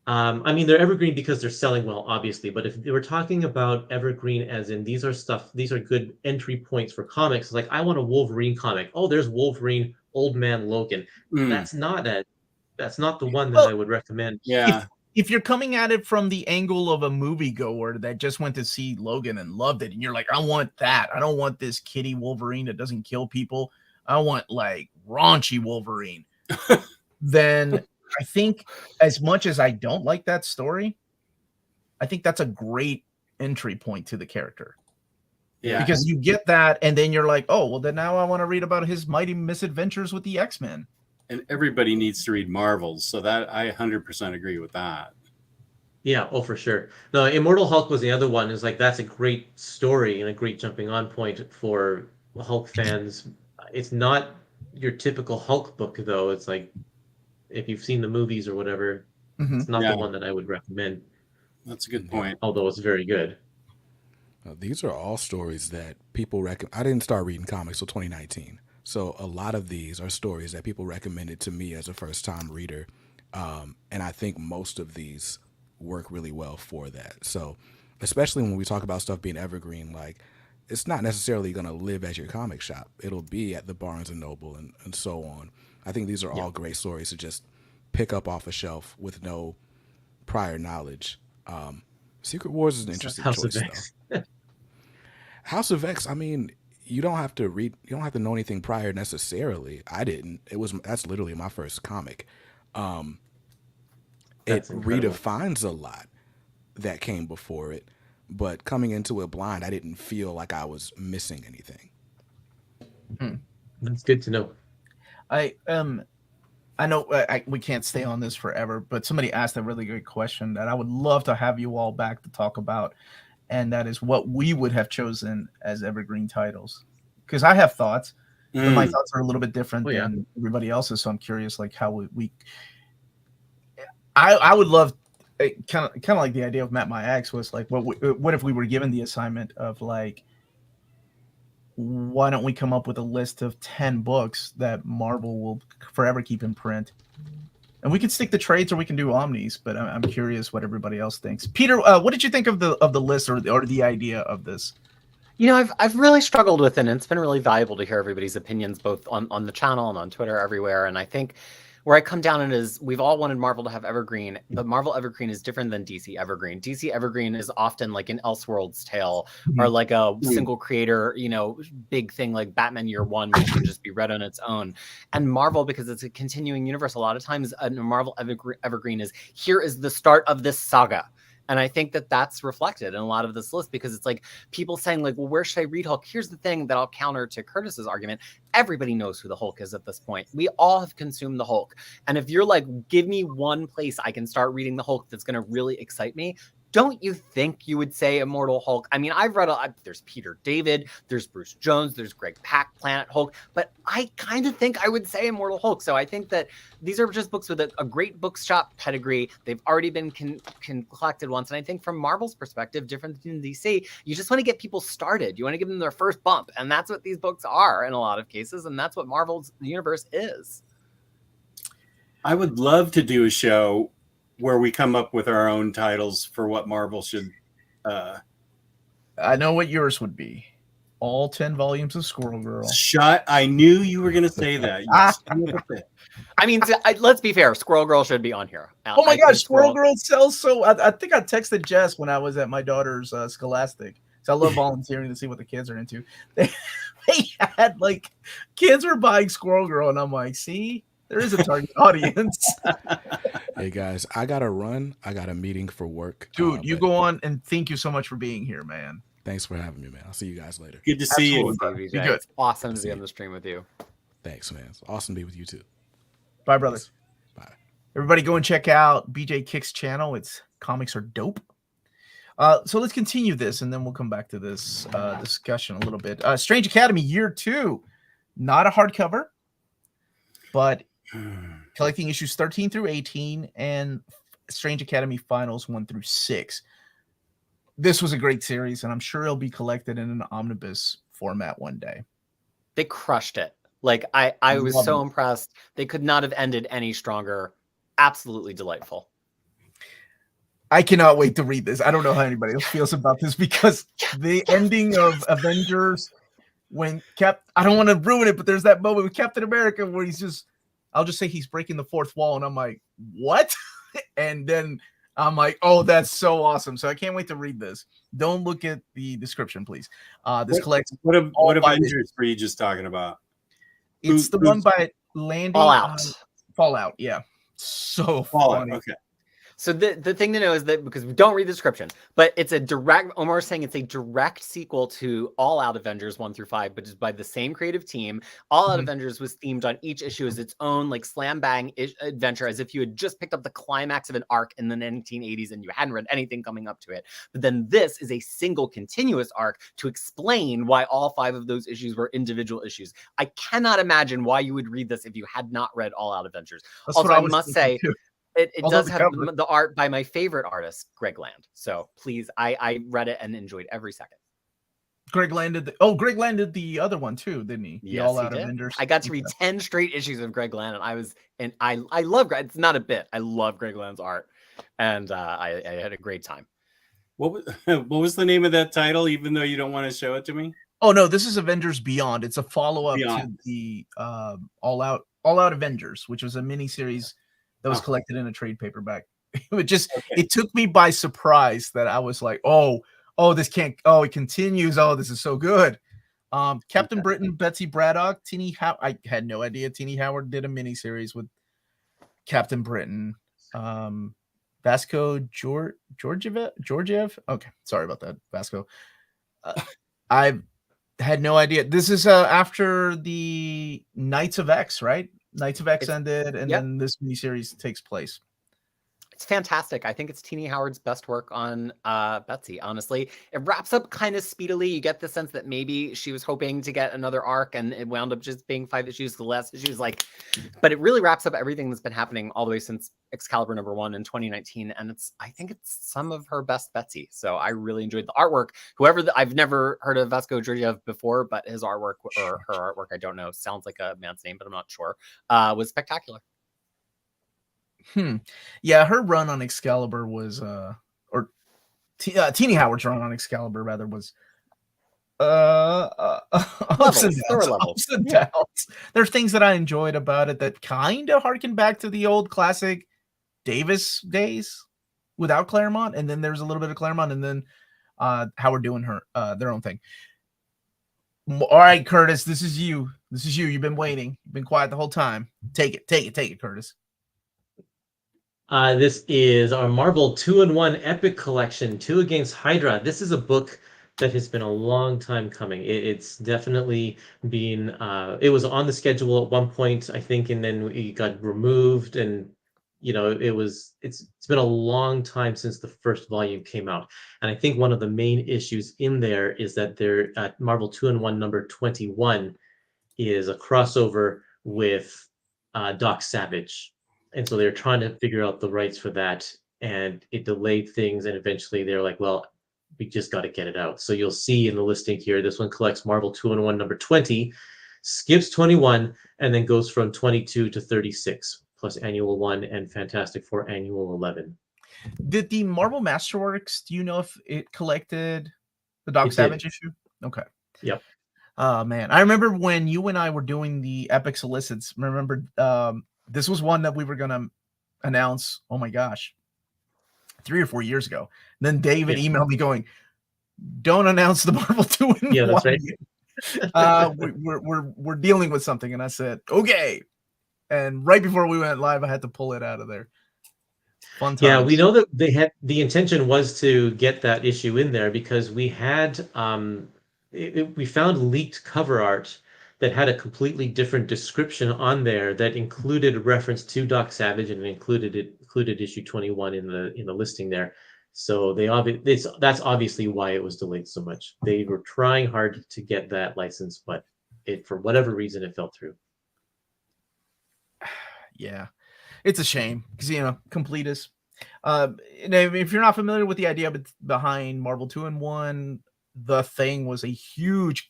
D: I mean they're evergreen because they're selling well, obviously. But if we're talking about evergreen as in these are good entry points for comics. Like I want a Wolverine comic. Oh, there's Wolverine, Old Man Logan. That's not the one that I would recommend.
C: Yeah.
A: If you're coming at it from the angle of a moviegoer that just went to see Logan and loved it, and you're like, I want that. I don't want this kitty Wolverine that doesn't kill people. I want like raunchy Wolverine. Then I think as much as I don't like that story, I think that's a great entry point to the character.
C: Yeah.
A: Because you get that, and then you're like, oh, well, then now I want to read about his mighty misadventures with the X-Men.
C: And everybody needs to read Marvels, so that I 100% agree with that.
D: Yeah, oh for sure. No, Immortal Hulk was the other one. Is like that's a great story and a great jumping on point for Hulk fans. It's not your typical Hulk book though. It's like if you've seen the movies or whatever, it's not the one that I would recommend.
C: That's a good point.
D: Although it's very good.
B: These are all stories that people I didn't start reading comics till 2019. So a lot of these are stories that people recommended to me as a first-time reader, and I think most of these work really well for that. So especially when we talk about stuff being evergreen, like it's not necessarily going to live at your comic shop. It'll be at the Barnes & Noble and so on. I think these are all great stories to just pick up off a shelf with no prior knowledge. Secret Wars is an interesting choice, though. House of X, I mean... You don't have to read. You don't have to know anything prior necessarily. I didn't. That's literally my first comic. It redefines a lot that came before it, but coming into it blind, I didn't feel like I was missing anything.
D: That's good to know.
A: I know we can't stay on this forever, but somebody asked a really good question that I would love to have you all back to talk about. And that is what we would have chosen as evergreen titles. Because I have thoughts, but my thoughts are a little bit different than everybody else's. So I'm curious, like how I would love, kind of like the idea of Matt My Ex was like, what if we were given the assignment of like, why don't we come up with a list of 10 books that Marvel will forever keep in print? And we could stick to trades or we can do omnis, but I'm curious what everybody else thinks. Peter, what did you think of the list or the idea of this?
E: You know, I've really struggled with it, and it's been really valuable to hear everybody's opinions, both on the channel and on Twitter, everywhere. And I think where I come down on it is we've all wanted Marvel to have Evergreen, but Marvel Evergreen is different than DC Evergreen. DC Evergreen is often like an Elseworlds tale or like a single creator, big thing like Batman Year One, which can just be read on its own. And Marvel, because it's a continuing universe, a lot of times a Marvel Evergreen is, here is the start of this saga. And I think that that's reflected in a lot of this list, because it's like people saying like, well, where should I read Hulk? Here's the thing that I'll counter to Curtis's argument. Everybody knows who the Hulk is at this point. We all have consumed the Hulk. And if you're like, give me one place I can start reading the Hulk that's going to really excite me, don't you think you would say Immortal Hulk? I mean, I've read there's Peter David, there's Bruce Jones, there's Greg Pak, Planet Hulk, but I kind of think I would say Immortal Hulk. So I think that these are just books with a great bookshop pedigree. They've already been collected once. And I think from Marvel's perspective, different than DC, you just want to get people started. You want to give them their first bump. And that's what these books are in a lot of cases. And that's what Marvel's universe is.
C: I would love to do a show where we come up with our own titles for what Marvel should.
A: I know what yours would be. All 10 volumes of Squirrel Girl.
C: Shut! I knew you were going to say that.
E: I mean, let's be fair. Squirrel Girl should be on here.
A: Oh my gosh, Squirrel Girl sells so. I think I texted Jess when I was at my daughter's Scholastic. So I love volunteering to see what the kids are into. They had like kids were buying Squirrel Girl, and I'm like, see. There is a target audience.
B: Hey guys, I gotta run. I got a meeting for work.
A: Dude, you go on, and thank you so much for being here, man.
B: Thanks for having me, man. I'll see you guys later.
C: Good to see you.
A: Be good.
E: It's awesome to be on the stream with you.
B: Thanks, man. It's awesome to be with you too.
A: Bye, brother.
B: Bye.
A: Everybody go and check out BJ Kick's channel. It's Comics Are Dope. So let's continue this, and then we'll come back to this discussion a little bit. Strange Academy Year 2. Not a hardcover, but collecting issues 13 through 18 and Strange Academy Finals 1 through 6. This was a great series, and I'm sure it'll be collected in an omnibus format one day.
E: They crushed it. Like I was so impressed. They could not have ended any stronger. Absolutely delightful.
A: I cannot wait to read this. I don't know how anybody else feels about this, because the ending of Avengers, when I don't want to ruin it, but there's that moment with Captain America where I'll just say he's breaking the fourth wall, and I'm like, what? And then I'm like, oh, that's so awesome. So I can't wait to read this. Don't look at the description, please. This collects.
C: What Avengers were you just talking about?
A: It's the one by Landing. Fallout, yeah. So funny.
C: Okay.
E: So the thing to know is that, because we don't read the description, but it's a direct, Omar's saying it's a direct sequel to All Out Avengers 1 through 5, but it's by the same creative team. All Out Avengers was themed on each issue as its own like slam bang adventure, as if you had just picked up the climax of an arc in the 1980s and you hadn't read anything coming up to it. But then this is a single continuous arc to explain why all 5 of those issues were individual issues. I cannot imagine why you would read this if you had not read All Out Avengers.
A: That's
E: also,
A: what
E: I must say,
A: too.
E: It does have
A: cover.
E: the art by my favorite artist, Greg Land. So please, I read it and enjoyed every second.
A: Greg Land did the other one too, didn't he?
E: Yes,
A: All
E: he
A: Out
E: did.
A: Avengers.
E: I got to read 10 straight issues of Greg Land, and I love Greg. It's not a bit. I love Greg Land's art, and I had a great time.
C: What was the name of that title? Even though you don't want to show it to me.
A: Oh no, this is Avengers Beyond. It's a follow-up to the All Out Avengers, which was a mini series that was collected in a trade paperback. It took me by surprise that I was like, it continues. Oh, this is so good. Captain Britain, Betsy Braddock, I had no idea Teenie Howard did a mini series with Captain Britain. Vasco Georgiev. Okay, sorry about that, Vasco. I had no idea. This is after the Knights of X, right? Knights of X ended, and then this miniseries takes place.
E: It's fantastic. I think it's Teenie Howard's best work on Betsy, honestly. It wraps up kind of speedily. You get the sense that maybe she was hoping to get another arc, and it wound up just being 5 issues. The last issues, but it really wraps up everything that's been happening all the way since Excalibur #1 in 2019, and I think it's some of her best Betsy. So I really enjoyed the artwork. I've never heard of Vasco Georgiev before, but his artwork or her artwork, I don't know, sounds like a man's name, but I'm not sure, was spectacular.
A: Yeah, her run on Excalibur was Teenie Howard's run on Excalibur rather was ups and downs. There's things that I enjoyed about it that kind of harken back to the old classic Davis days without Claremont, and then there's a little bit of Claremont, and then Howard doing their own thing. All right, Curtis, this is you. You've been waiting. You've been quiet the whole time. Take it, Curtis.
D: This is our Marvel 2-in-1 Epic Collection, 2 Against Hydra. This is a book that has been a long time coming. It's definitely been, it was on the schedule at one point, I think, and then it got removed. And, it's been a long time since the first volume came out. And I think one of the main issues in there is that Marvel 2-in-1 number 21 is a crossover with Doc Savage. And so they're trying to figure out the rights for that, and it delayed things. And eventually they're like, well, we just got to get it out. So you'll see in the listing here, this one collects Marvel 2-in-1 number 20, skips 21, and then goes from 22 to 36, plus Annual 1 and Fantastic Four Annual 11.
A: Did the Marvel Masterworks, do you know if it collected the Doc Savage issue? Okay.
D: Yep.
A: Man, I remember when you and I were doing the Epic Solicits, remember, this was one that we were going to announce, oh my gosh, 3 or 4 years ago. And then David emailed me going, don't announce the Marvel 2-in-1.
D: Yeah, that's right.
A: We're dealing with something. And I said, okay. And right before we went live, I had to pull it out of there. Fun times.
D: Yeah, we know that the intention was to get that issue in there because we had, we found leaked cover art that had a completely different description on there that included a reference to Doc Savage, and included issue 21 in the listing there. So that's obviously why it was delayed so much. They were trying hard to get that license, but for whatever reason it fell through.
A: Yeah, it's a shame because completists. If you're not familiar with the idea behind Marvel 2-in-1, the Thing was a huge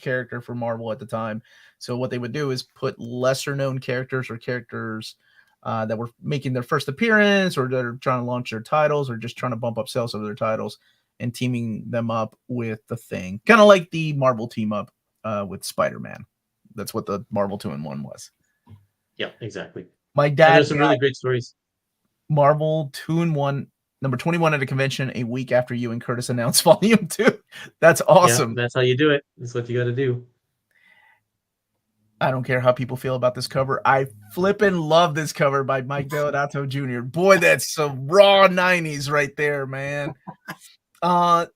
A: character for Marvel at the time. So what they would do is put lesser known characters or characters that were making their first appearance, or they're trying to launch their titles, or just trying to bump up sales of their titles, and teaming them up with the Thing. Kind of like the Marvel team up with Spider-Man. That's what the Marvel 2-in-1 was.
D: Yeah, exactly.
A: My dad.
D: There's some really great stories.
A: Marvel 2-in-1 number 21 at a convention a week after you and Curtis announced volume 2. That's awesome.
D: Yeah, that's how you do it. That's what you got to do.
A: I don't care how people feel about this cover. I flippin' love this cover by Mike Deodato Jr. Boy, that's some raw 90s right there, man.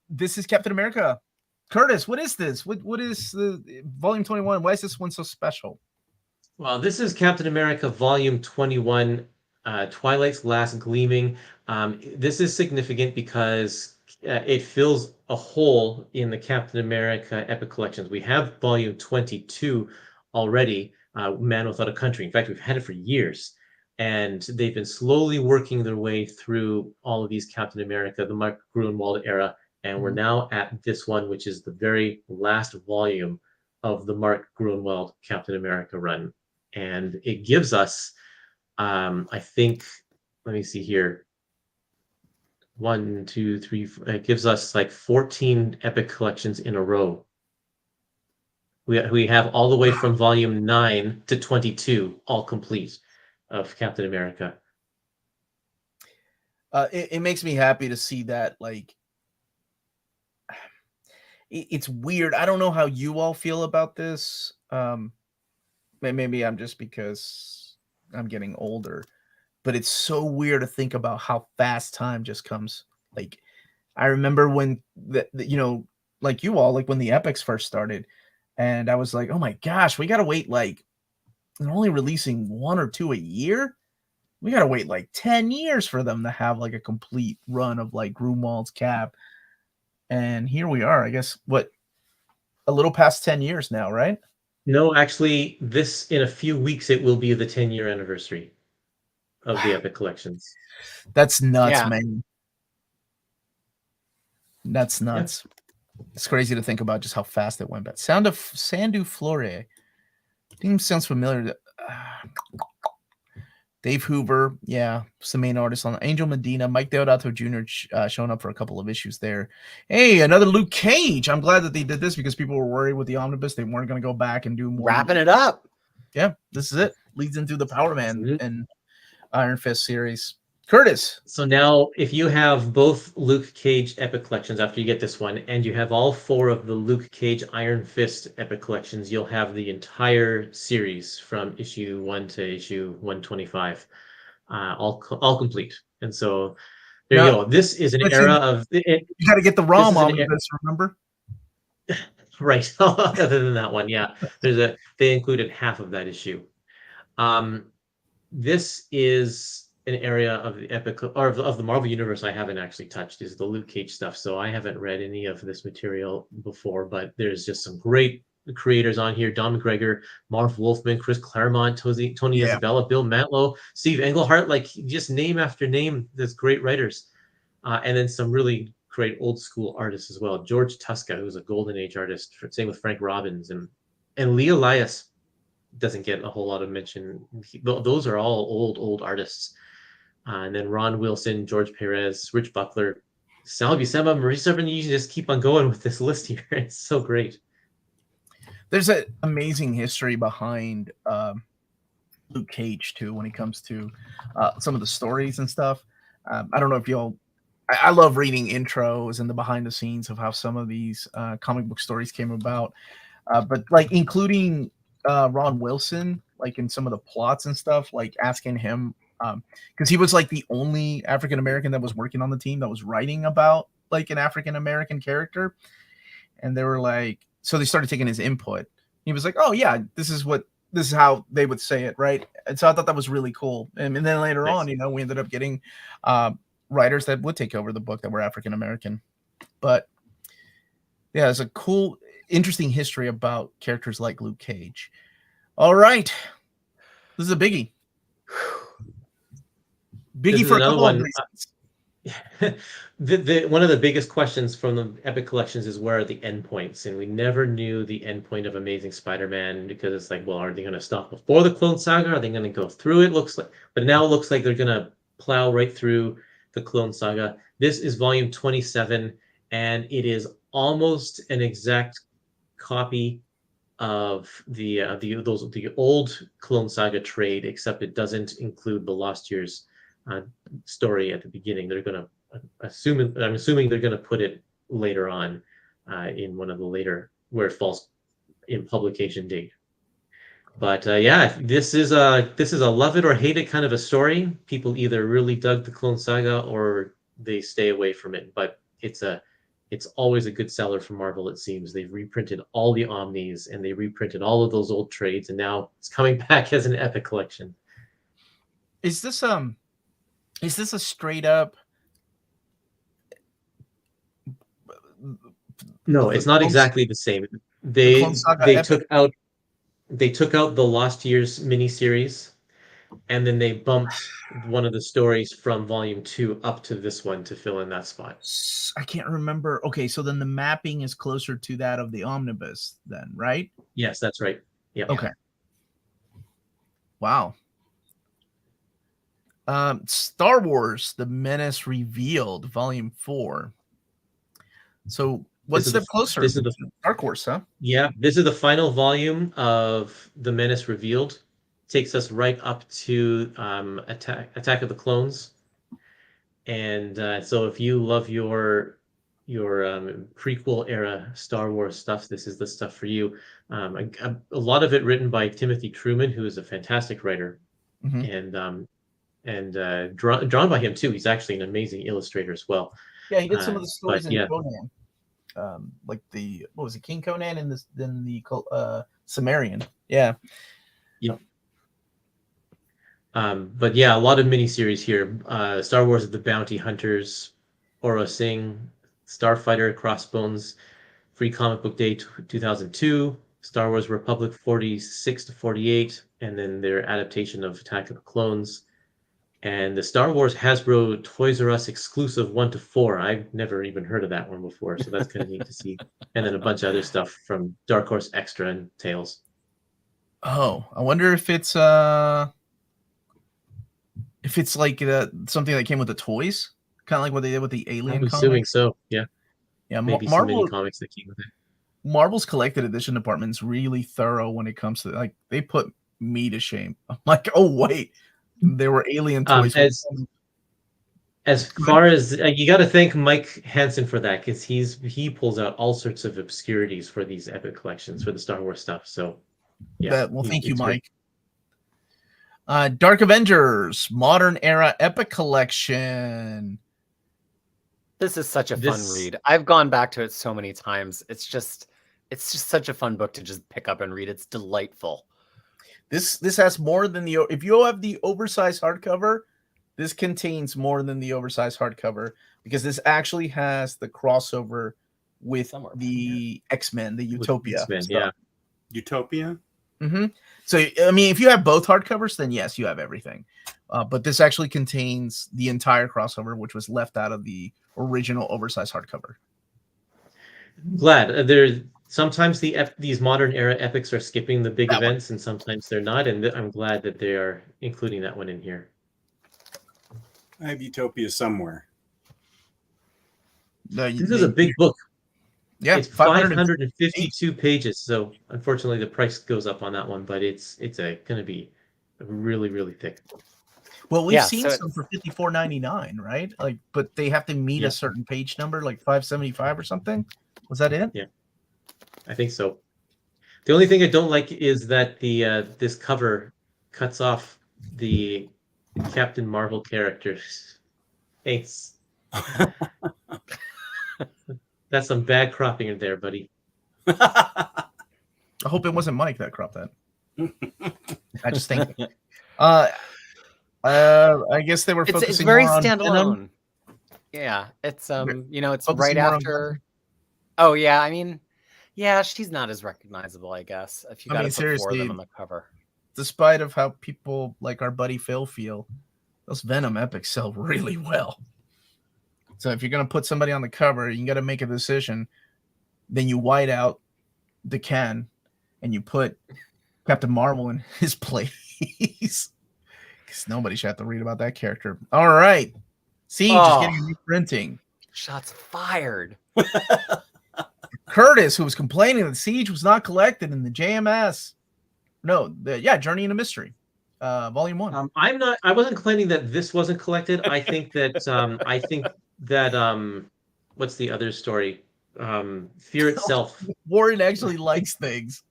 A: This is Captain America. Curtis, what is this? What is the volume 21? Why is this one so special?
D: Well, this is Captain America volume 21, Twilight's Last Gleaming. This is significant because it fills a hole in the Captain America Epic Collections. We have volume 22 already, Man Without a Country. In fact, we've had it for years. And they've been slowly working their way through all of these Captain America, the Mark Gruenwald era. And we're now at this one, which is the very last volume of the Mark Gruenwald Captain America run. And it gives us, I think, let me see here. 1, 2, 3, 4, it gives us like 14 Epic Collections in a row. We have all the way from volume 9 to 22, all complete, of Captain America.
A: It makes me happy to see that. Like, it's weird. I don't know how you all feel about this. Maybe I'm just because I'm getting older, but it's so weird to think about how fast time just comes. Like, I remember when like you all, like when the Epics first started, and I was like, oh my gosh, we got to wait, like, they're only releasing 1 or 2 a year. We got to wait like 10 years for them to have like a complete run of like Grunwald's Cap. And here we are, I guess, a little past 10 years now, right?
D: No, actually, in a few weeks, it will be the 10-year anniversary of the Epic Collections.
A: That's nuts, man. That's nuts. Yeah. It's crazy to think about just how fast it went. But Sound of Sandu Flore. Name sounds familiar. Dave Hoover, yeah, it's the main artist on Angel Medina. Mike Deodato Jr. Showing up for a couple of issues there. Hey, another Luke Cage. I'm glad that they did this because people were worried with the Omnibus. They weren't going to go back and do more.
E: Wrapping it up.
A: Yeah, this is it. Leads into the Power Man and Iron Fist series. Curtis.
D: So now, if you have both Luke Cage Epic Collections after you get this one, and you have all 4 of the Luke Cage Iron Fist Epic Collections, you'll have the entire series from issue 1 to issue 125. all complete. And so there
A: Now,
D: you go. This is an
A: listen,
D: era of it.
A: You got to get the ROM
D: is an
A: omnibus, remember?
D: Right. Other than that one, yeah. They included half of that issue. This is an area of the epic or of the Marvel universe I haven't actually touched, is the Luke Cage stuff. So I haven't read any of this material before, but there's just some great creators on here: Don McGregor, Marv Wolfman, Chris Claremont, Tony
A: Yeah.
D: Isabella, Bill Mantlo, Steve Englehart. Like, just name after name, there's great writers. And then some really great old school artists as well. George Tuska, who's a golden age artist, same with Frank Robbins, and Lee Elias doesn't get a whole lot of mention. Those are all old artists. And then Ron Wilson, George Perez, Rich Buckler, Sal Buscema, Marisa, and you just keep on going with this list here. It's so great.
A: There's an amazing history behind Luke Cage too, when it comes to some of the stories and stuff. I don't know if y'all. I love reading intros and the behind the scenes of how some of these comic book stories came about, but like including Ron Wilson, like in some of the plots and stuff, like asking him, because he was like the only African American that was working on the team that was writing about like an African American character, and they were like, so they started taking his input. He was like, "Oh yeah, this is how they would say it, right?" And so I thought that was really cool. And then later on, we ended up getting writers that would take over the book that were African American. But yeah, it's a cool, interesting history about characters like Luke Cage. All right, this is a biggie. Biggie for a couple of reasons.
D: One of the biggest questions from the Epic collections is, where are the endpoints? And we never knew the endpoint of Amazing Spider-Man, because it's like, well, are they going to stop before the Clone Saga? Are they going to go through it? But now it looks like they're going to plow right through the Clone Saga. This is volume 27, and it is almost an exact copy of the old Clone Saga trade, except it doesn't include the Lost Years story at the beginning. They're going to I'm assuming they're going to put it later on in one of the later, where it falls in publication date. But yeah, this is a love it or hate it kind of a story. People either really dug the Clone Saga or they stay away from it. But it's always a good seller for Marvel. It seems they've reprinted all the Omnis and they reprinted all of those old trades, and now it's coming back as an Epic collection.
A: Is this a straight up?
D: No, it's not exactly the same. They took out the Lost Years miniseries, and then they bumped one of the stories from volume 2 up to this one to fill in that spot.
A: I can't remember. Okay, so then the mapping is closer to that of the Omnibus then, right?
D: Yes, that's right. Yeah.
A: Okay. Wow. Star Wars: The Menace Revealed, Volume 4. So what's the closer? This is the Dark Horse, huh?
D: Yeah, this is the final volume of The Menace Revealed. Takes us right up to Attack of the Clones. And so if you love your prequel era Star Wars stuff, this is the stuff for you. A lot of it written by Timothy Truman, who is a fantastic writer. Mm-hmm. And drawn by him too. He's actually an amazing illustrator as well.
A: Yeah, he did some of the stories in Conan, like what was it, King Conan, and then the Sumerian. Yeah.
D: Yep. But yeah, a lot of miniseries here. Star Wars: The Bounty Hunters, Aura Singh, Starfighter, Crossbones, Free Comic Book Day 2002, Star Wars Republic 46 to 48, and then their adaptation of Attack of the Clones. And the Star Wars Hasbro Toys R Us exclusive 1 to 4. I've never even heard of that one before, so that's kind of neat to see. And then a bunch of other stuff from Dark Horse Extra and Tales.
A: Oh, I wonder if it's like something that came with the toys, kind of like what they did with the Alien.
D: I'm assuming so. Yeah.
A: Yeah.
D: Maybe Marvel comics that came with it.
A: Marvel's collected edition department is really thorough when it comes to, like, they put me to shame. I'm like, oh wait. There were Alien toys.
D: As far as you got to thank Mike Hansen for that, because he pulls out all sorts of obscurities for these Epic collections for the Star Wars stuff. So yeah,
A: well, thank you, Mike. Dark Avengers Modern Era Epic Collection.
E: This is such a fun read. I've gone back to it so many times. It's just such a fun book to just pick up and read. It's delightful.
A: This has more than the, if you have the oversized hardcover, this contains more than the oversized hardcover, because this actually has the crossover with the X-Men, the Utopia.
D: Yeah.
C: Utopia?
A: Mm-hmm. So, I mean, if you have both hardcovers, then yes, you have everything. But this actually contains the entire crossover, which was left out of the original oversized hardcover.
D: Glad. Sometimes these modern era epics are skipping the big events, and sometimes they're not. And I'm glad that they are including that one in here.
C: I have Utopia somewhere.
D: This is a big book.
A: Yeah,
D: it's 552 pages. So unfortunately, the price goes up on that one, but it's going to be really, really thick.
A: Well, we've seen some for $54.99, right? Like, but they have to meet a certain page number, like 575 or something. Was that it?
D: Yeah, I think so. The only thing I don't like is that the this cover cuts off the Captain Marvel characters. Thanks. That's some bad cropping in there, buddy.
A: I hope it wasn't Mike that cropped that. I just think. I guess they were focusing.
E: It's very
A: more on
E: standalone.
A: Venom.
E: Yeah, it's it's
A: focusing
E: right
A: more
E: after. Oh yeah, I mean, yeah, she's not as recognizable, I guess. If you got to put four of them on the cover.
A: Despite of how people like our buddy Phil feel, those Venom epics sell really well. So if you're gonna put somebody on the cover, you got to make a decision. Then you white out the can, and you put Captain Marvel in his place. Because nobody should have to read about that character. All right. Siege is getting a reprinting.
E: Shots fired.
A: Curtis, who was complaining that Siege was not collected in the JMS. No, Journey into Mystery. Volume 1.
D: I wasn't claiming that this wasn't collected. I think that what's the other story? Fear Itself.
A: Warren actually likes things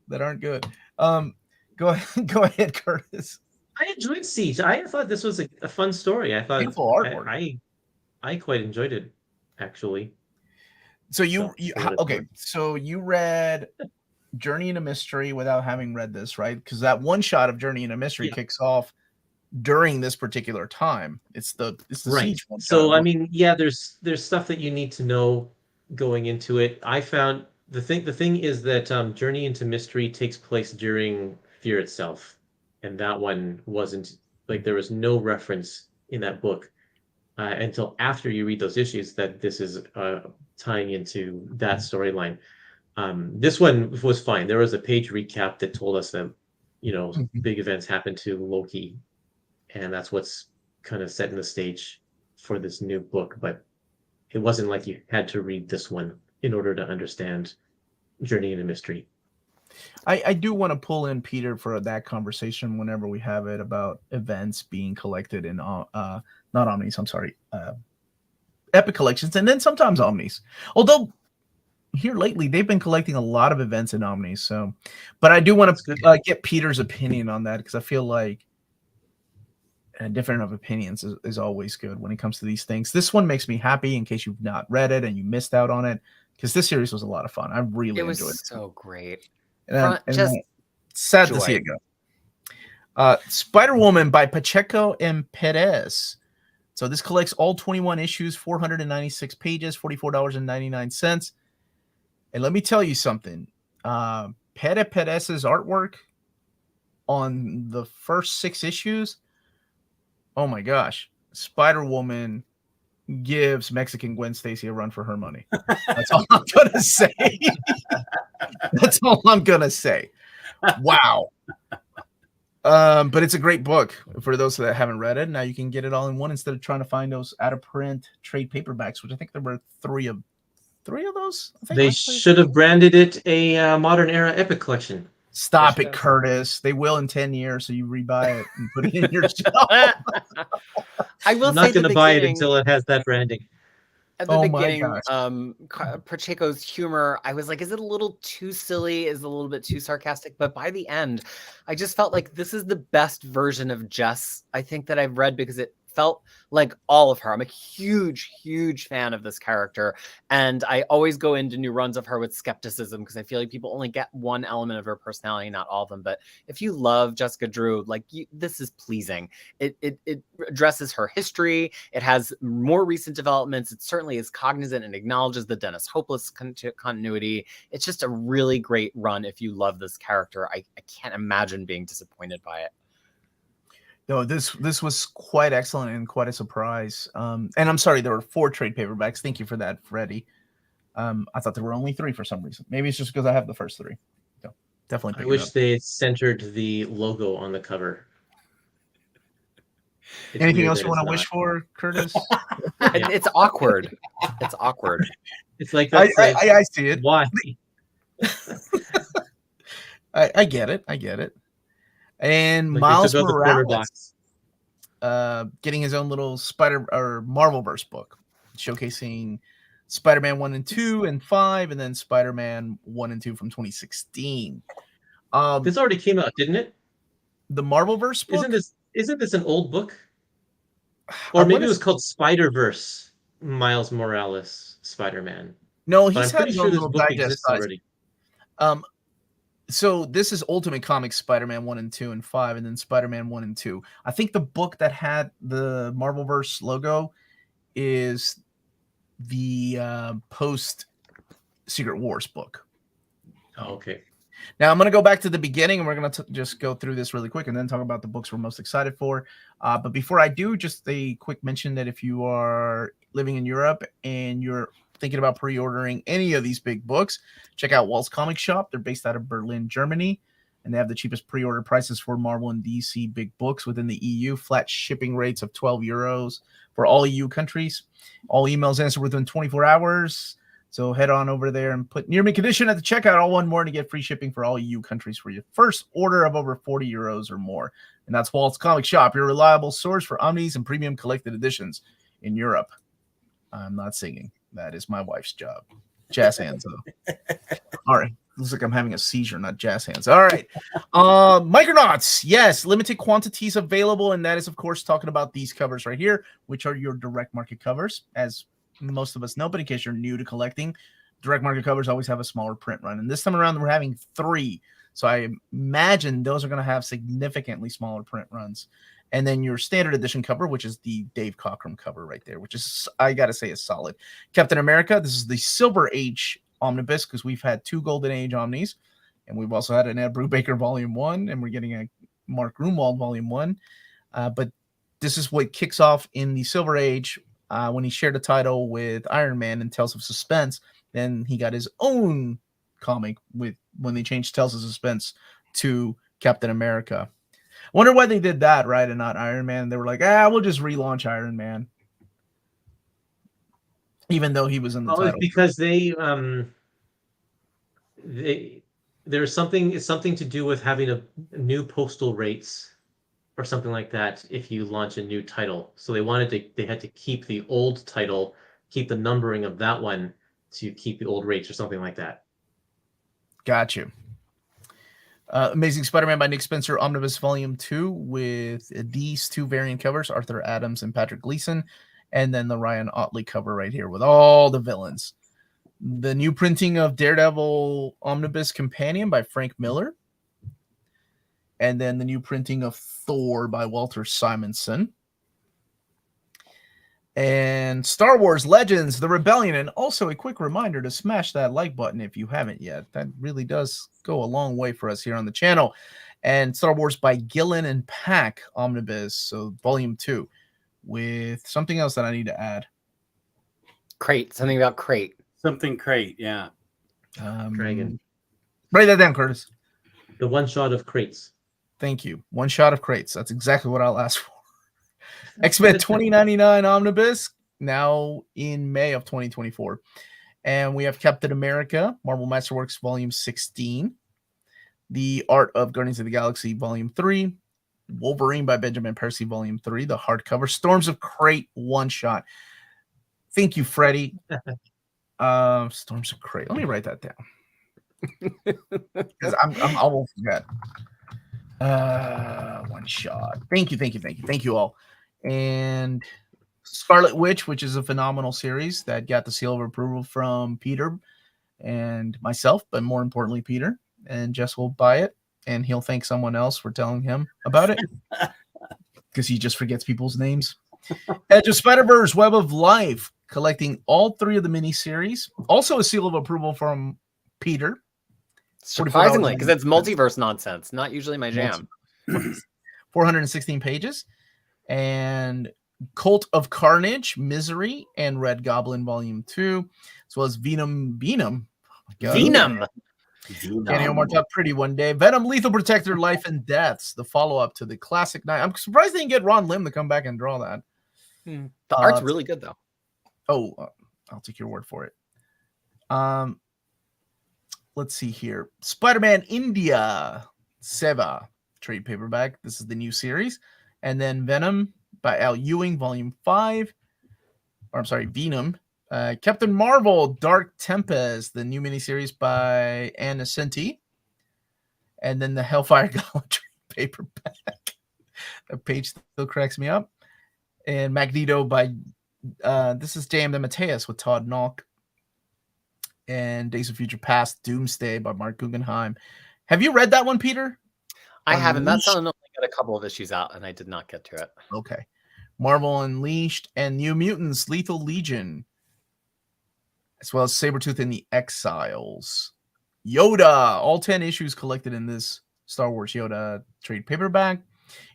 A: that aren't good. Go ahead, Curtis.
D: I enjoyed Siege. I thought this was a fun story. I thought
A: beautiful artwork.
D: I quite enjoyed it, actually.
A: So so you read Journey into Mystery without having read this, right? Because that one shot of Journey into Mystery kicks off during this particular time. It's the
D: right.
A: Siege one.
D: So I mean, there's stuff that you need to know going into it. I found the thing is that Journey into Mystery takes place during Fear Itself. And that one wasn't, like, there was no reference in that book until after you read those issues that this is tying into that storyline. This one was fine. There was a page recap that told us that, big events happened to Loki, and that's what's kind of setting the stage for this new book. But it wasn't like you had to read this one in order to understand Journey into Mystery.
A: I do want to pull in Peter for that conversation whenever we have it about events being collected in not Omnis, I'm sorry, Epic collections, and then sometimes Omnis. Although here lately they've been collecting a lot of events in Omnis. So, but I do want to get Peter's opinion on that, because I feel like a different of opinions is always good when it comes to these things. This one makes me happy in case you've not read it and you missed out on it, because this series was a lot of fun. I really enjoyed it.
E: It was so great.
A: And sad to see it go. Spider-Woman by Pacheco and Perez. So this collects all 21 issues, 496 pages, $44.99. And let me tell you something. Perez's artwork on the first 6 issues, oh my gosh. Spider-Woman gives Mexican Gwen Stacy a run for her money. That's all I'm going to say. That's all I'm going to say. Wow. But it's a great book for those that haven't read it. Now you can get it all in one instead of trying to find those out of print trade paperbacks, which I think there were three of those.
D: They should have branded it a modern era epic collection.
A: Stop it, Curtis. They will in 10 years, so you rebuy it and put it in your shelf.
E: I will
D: I'm not going to buy it until it has that branding.
E: At the
A: Oh my
E: beginning,
A: gosh.
E: Pacheco's humor, I was like, is it a little too silly? Is it a little bit too sarcastic? But by the end, I just felt like this is the best version of Jess I think that I've read, because it felt like all of her. I'm a huge, huge fan of this character. And I always go into new runs of her with skepticism, because I feel like people only get one element of her personality, not all of them. But if you love Jessica Drew, like this is pleasing. It addresses her history. It has more recent developments. It certainly is cognizant and acknowledges the Dennis Hopeless continuity. It's just a really great run if you love this character. I can't imagine being disappointed by it.
A: No, this was quite excellent and quite a surprise. And I'm sorry, there were 4 trade paperbacks. Thank you for that, Freddie. I thought there were only 3 for some reason. Maybe it's just because I have the first 3. So definitely.
D: I wish they centered the logo on the cover. It's
A: Anything
D: weird
A: else
D: that
A: you want
D: it's
A: to wish
D: not.
A: for, Curtis?
E: It's awkward. It's awkward.
D: It's like that's
A: I see it.
D: why.
A: I get it. I get it. And
D: Like
A: Miles
D: they took out the corner
A: Morales getting his own little Marvelverse book, showcasing Spider-Man 1 and 2 and 5, and then Spider-Man 1 and 2 from 2016.
D: This already came out, didn't it?
A: The Marvelverse book?
D: Isn't this an old book? Or maybe it was called Spider-Verse Miles Morales Spider-Man.
A: No,
D: But
A: he's
D: I'm
A: had
D: pretty
A: his
D: sure
A: own
D: this
A: little
D: book
A: digest
D: exists
A: size.
D: already.
A: So this is Ultimate Comics Spider-Man 1 and 2 and 5, and then Spider-Man 1 and 2. I think the book that had the Marvelverse logo is the post Secret Wars book.
D: Oh, okay.
A: Now I'm going to go back to the beginning, and we're going to just go through this really quick and then talk about the books we're most excited for. But before I do, just a quick mention that if you are living in Europe and you're thinking about pre-ordering any of these big books, check out Walt's Comic Shop. They're based out of Berlin, Germany, and they have the cheapest pre-order prices for Marvel and DC big books within the EU. Flat shipping rates of €12 for all EU countries. All emails answered within 24 hours. So head on over there and put Near Me Condition at the checkout, all one more, to get free shipping for all EU countries for your first order of over €40 or more. And that's Walt's Comic Shop, your reliable source for omnis and premium collected editions in Europe. I'm not singing. That is my wife's job. Jazz hands, though. All right. Looks like I'm having a seizure, not jazz hands. All right. Micronauts. Yes, limited quantities available. And that is, of course, talking about these covers right here, which are your direct market covers, as most of us know. But in case you're new to collecting, direct market covers always have a smaller print run. And this time around, we're having 3. So I imagine those are going to have significantly smaller print runs. And then your standard edition cover, which is the Dave Cockrum cover right there, which is, I got to say, is solid. Captain America, this is the Silver Age Omnibus, because we've had 2 Golden Age Omnis, and we've also had an Ed Brubaker Volume 1, and we're getting a Mark Grunwald Volume 1. But this is what kicks off in the Silver Age when he shared a title with Iron Man in Tales of Suspense. Then he got his own comic when they changed Tales of Suspense to Captain America. Wonder why they did that, right, and not Iron Man. They were like, we'll just relaunch Iron Man, even though he was in the title.
D: It's because there's something to do with having a new postal rates or something like that if you launch a new title. So they had to keep the old title, keep the numbering of that one to keep the old rates or something like that.
A: Got you. Amazing Spider-Man by Nick Spencer Omnibus Volume 2 with these 2 variant covers, Arthur Adams and Patrick Gleason, and then the Ryan Otley cover right here with all the villains. The new printing of Daredevil Omnibus Companion by Frank Miller, and then the new printing of Thor by Walter Simonson. And Star Wars Legends, The Rebellion, and also a quick reminder to smash that like button if you haven't yet. That really does go a long way for us here on the channel. And Star Wars by Gillen and Pak Omnibus, so Volume 2, with something else that I need to add.
E: Crate, something about Crate.
C: Something Crate, yeah.
D: Dragon.
A: Write that down, Curtis.
D: The one shot of crates.
A: Thank you. One shot of crates. That's exactly what I'll ask for. X-Men 2099 Omnibus, now in May of 2024. And we have Captain America, Marvel Masterworks Volume 16. The Art of Guardians of the Galaxy Volume 3. Wolverine by Benjamin Percy Volume 3, the hardcover. Storms of Crate one-shot. Thank you, Freddie. Storms of Crazy. Let me write that down. Because I won't forget. One shot. Thank you all. And Scarlet Witch, which is a phenomenal series that got the seal of approval from Peter and myself, but more importantly, Peter. And Jess will buy it, and he'll thank someone else for telling him about it because he just forgets people's names. Edge of Spider-Verse, Web of Life, collecting all 3 of the miniseries. Also a seal of approval from Peter.
E: Surprisingly, because it's multiverse nonsense. Not usually my jam.
A: 416 pages. And Cult of Carnage, Misery, and Red Goblin Volume 2, as well as Venom.
E: Venom.
A: Uncanny Omar talked pretty one day. Venom, Lethal Protector, Life and Deaths, the follow-up to the classic 9. I'm surprised they didn't get Ron Lim to come back and draw that.
E: The art's really good, though.
A: Oh, I'll take your word for it. Let's see here. Spiderman India, Seva, trade paperback. This is the new series. And then Venom by Al Ewing, Volume 5. Or I'm sorry, Venom. Captain Marvel, Dark Tempest, the new miniseries by Ann Nocenti. And then the Hellfire Gala trade paperback. That page still cracks me up. And Magneto by this is J.M. DeMatteis with Todd Knock. And Days of Future Past, Doomsday by Mark Guggenheim. Have you read that one, Peter?
E: I haven't. That's only got a couple of issues out, and I did not get to it.
A: Okay. Marvel Unleashed and New Mutants, Lethal Legion, as well as Sabretooth and the Exiles. Yoda, all 10 issues collected in this Star Wars Yoda trade paperback.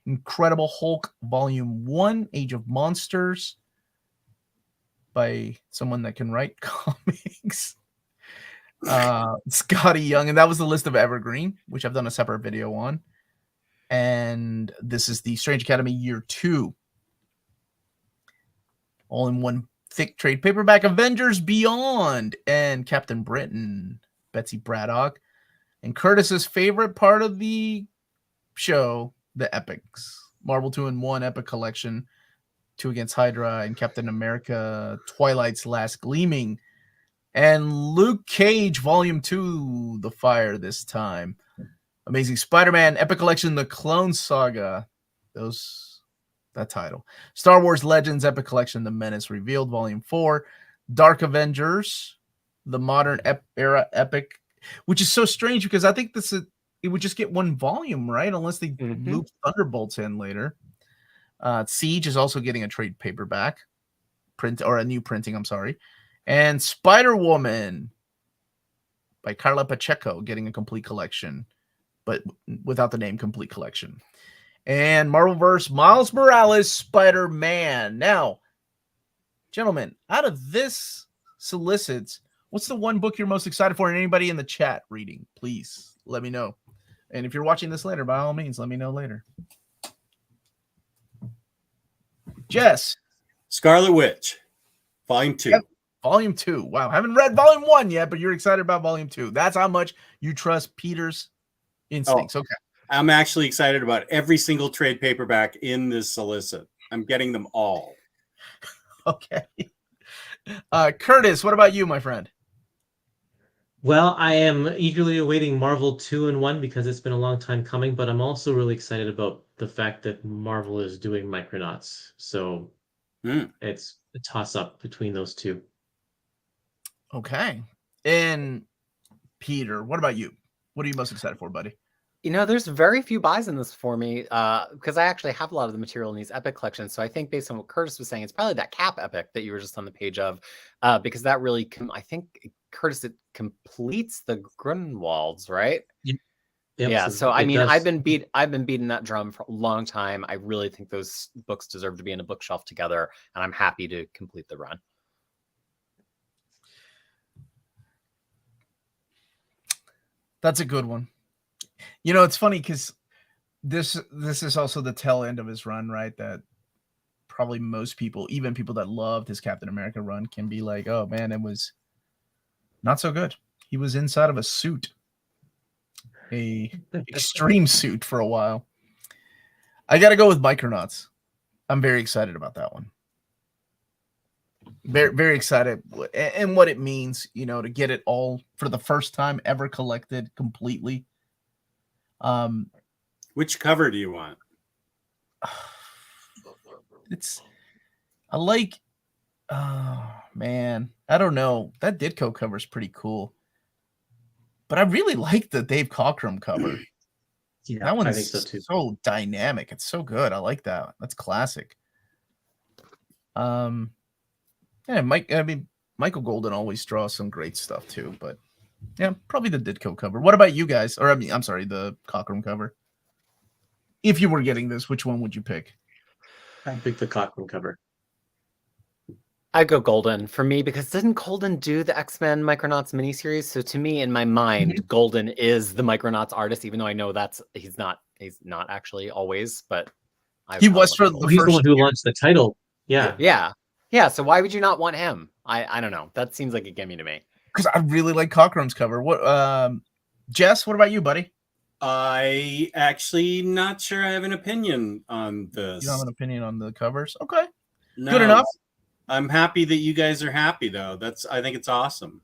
A: Incredible Hulk, Volume 1, Age of Monsters, by someone that can write comics. Scotty Young, and that was the list of Evergreen, which I've done a separate video on. And this is the Strange Academy Year 2. All in one thick trade paperback. Avengers Beyond and Captain Britain, Betsy Braddock. And Curtis's favorite part of the show, the epics. Marvel 2-in-1 Epic Collection, 2 Against Hydra, and Captain America Twilight's Last Gleaming. And Luke Cage, Volume 2, The Fire this time. Amazing Spider-Man Epic Collection, The Clone Saga. That title. Star Wars Legends Epic Collection, The Menace Revealed, Volume 4. Dark Avengers, The Modern Era Epic, which is so strange because I think it would just get one volume, right? Unless they loop Thunderbolts in later. Siege is also getting a trade paperback a new printing, I'm sorry. And Spider-Woman by Carla Pacheco getting a complete collection, but without the name Complete Collection. And Marvelverse Miles Morales Spider-Man. Now, gentlemen, out of this solicits, what's the one book you're most excited for? And anybody in the chat reading, please let me know. And if you're watching this later, by all means, let me know later. Jess.
C: Scarlet Witch, Volume 2.
A: Yep. Volume 2. Wow. Haven't read Volume 1 yet, but you're excited about Volume 2. That's how much you trust Peter's instincts. Okay.
C: I'm actually excited about every single trade paperback in this solicit. I'm getting them all.
A: Okay. Curtis, what about you, my friend?
D: Well, I am eagerly awaiting Marvel 2-in-1 because it's been a long time coming, but I'm also really excited about the fact that Marvel is doing Micronauts. So it's a toss-up between those two.
A: Okay. And Peter, what about you? What are you most excited for, buddy?
E: You know, there's very few buys in this for me because I actually have a lot of the material in these epic collections. So I think based on what Curtis was saying, it's probably that Cap epic that you were just on the page of because that really, I think, Curtis, it completes the Grunwalds, right?
D: Yep,
E: yeah. So I mean,
D: does.
E: I've been beating that drum for a long time. I really think those books deserve to be in a bookshelf together, and I'm happy to complete the run.
A: That's a good one. You know, it's funny because this is also the tail end of his run, right? That probably most people, even people that loved his Captain America run, can be like, oh man, it was not so good. He was inside of a suit, a extreme suit for a while. I got to go with Micronauts. I'm very excited about that one. Very, very excited and what it means, to get it all for the first time ever collected completely.
C: Which cover do you want?
A: I like, oh man, I don't know. That Ditko cover is pretty cool, but I really like the Dave Cockrum cover.
D: Yeah,
A: That one
D: I
A: is
D: think so too.
A: so dynamic. It's so good. I like that. That's classic. Yeah, Michael Golden always draws some great stuff too, but yeah, probably the Ditko cover. What about you guys? Or I'm sorry, the Cockrum cover. If you were getting this, which one would you pick?
D: I picked the Cockrum cover.
E: I'd go Golden for me because didn't Golden do the X-Men Micronauts miniseries? So to me, in my mind, Golden is the Micronauts artist, even though I know he's not actually always, but
A: he was for the
D: he's
A: first
D: the one who
A: year.
D: launched the title. Yeah.
E: Yeah. So why would you not want him? I don't know. That seems like a gimme to me.
A: Because I really like Cockrum's cover. What, Jess? What about you, buddy?
C: I actually not sure I have an opinion on this.
A: You don't have an opinion on the covers? Okay,
C: No,
A: good enough.
C: I'm happy that you guys are happy though. I think it's awesome.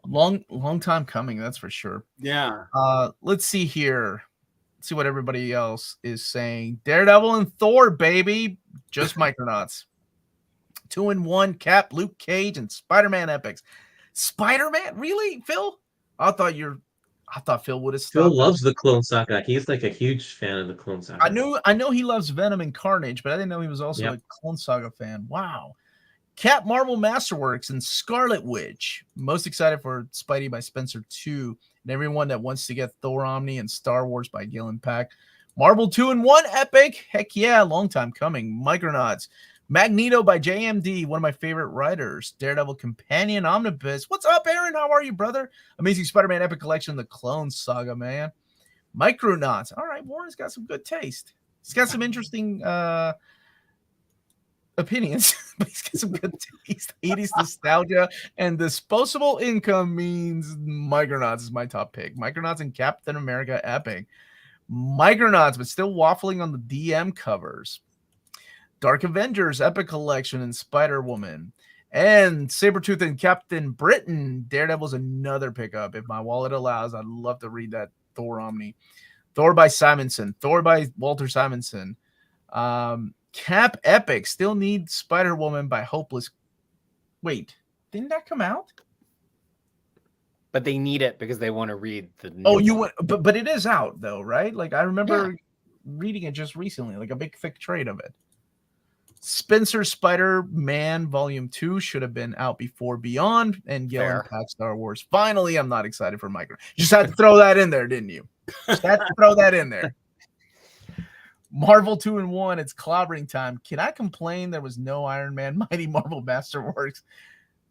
A: Long time coming, that's for sure.
C: Yeah.
A: Let's see here. Let's see what everybody else is saying. Daredevil and Thor, baby. Just Micronauts. 2-in-1 Cap, Luke Cage, and Spider-Man epics. Spider-Man? Really, Phil? I thought Phil would have stopped.
D: Phil loves the Clone Saga. He's like a huge fan of the Clone Saga.
A: I know he loves Venom and Carnage, but I didn't know he was also a Clone Saga fan. Wow. Cap, Marvel Masterworks, and Scarlet Witch. Most excited for Spidey by Spencer 2, and everyone that wants to get Thor Omni and Star Wars by Gillen and Pak. Marvel 2-in-1 epic. Heck yeah, long time coming. Micronauts. Magneto by JMD, one of my favorite writers. Daredevil Companion Omnibus. What's up, Aaron? How are you, brother? Amazing Spider-Man Epic Collection, the Clone Saga, man. Micronauts. All right, Warren's got some good taste. He's got some interesting opinions, but he's got some good taste. 80s nostalgia and disposable income means Micronauts is my top pick. Micronauts and Captain America Epic. Micronauts, but still waffling on the DM covers. Dark Avengers Epic Collection and Spider-Woman. And Sabretooth and Captain Britain. Daredevil's another pickup. If my wallet allows, I'd love to read that Thor Omni. Thor by Simonson. Thor by Walter Simonson. Cap Epic. Still need Spider-Woman by Hopeless. Wait, didn't that come out?
E: But they need it because they want to read the new
A: but it is out though, right? Like I remember reading it just recently, like a big thick trade of it. Spencer Spider-Man Volume 2 should have been out before Beyond and Gillen and Pak Star Wars. Finally, I'm not excited for Micro. You just had to throw that in there, didn't you? Just had to throw that in there. Marvel 2-in-1, it's clobbering time. Can I complain there was no Iron Man Mighty Marvel Masterworks?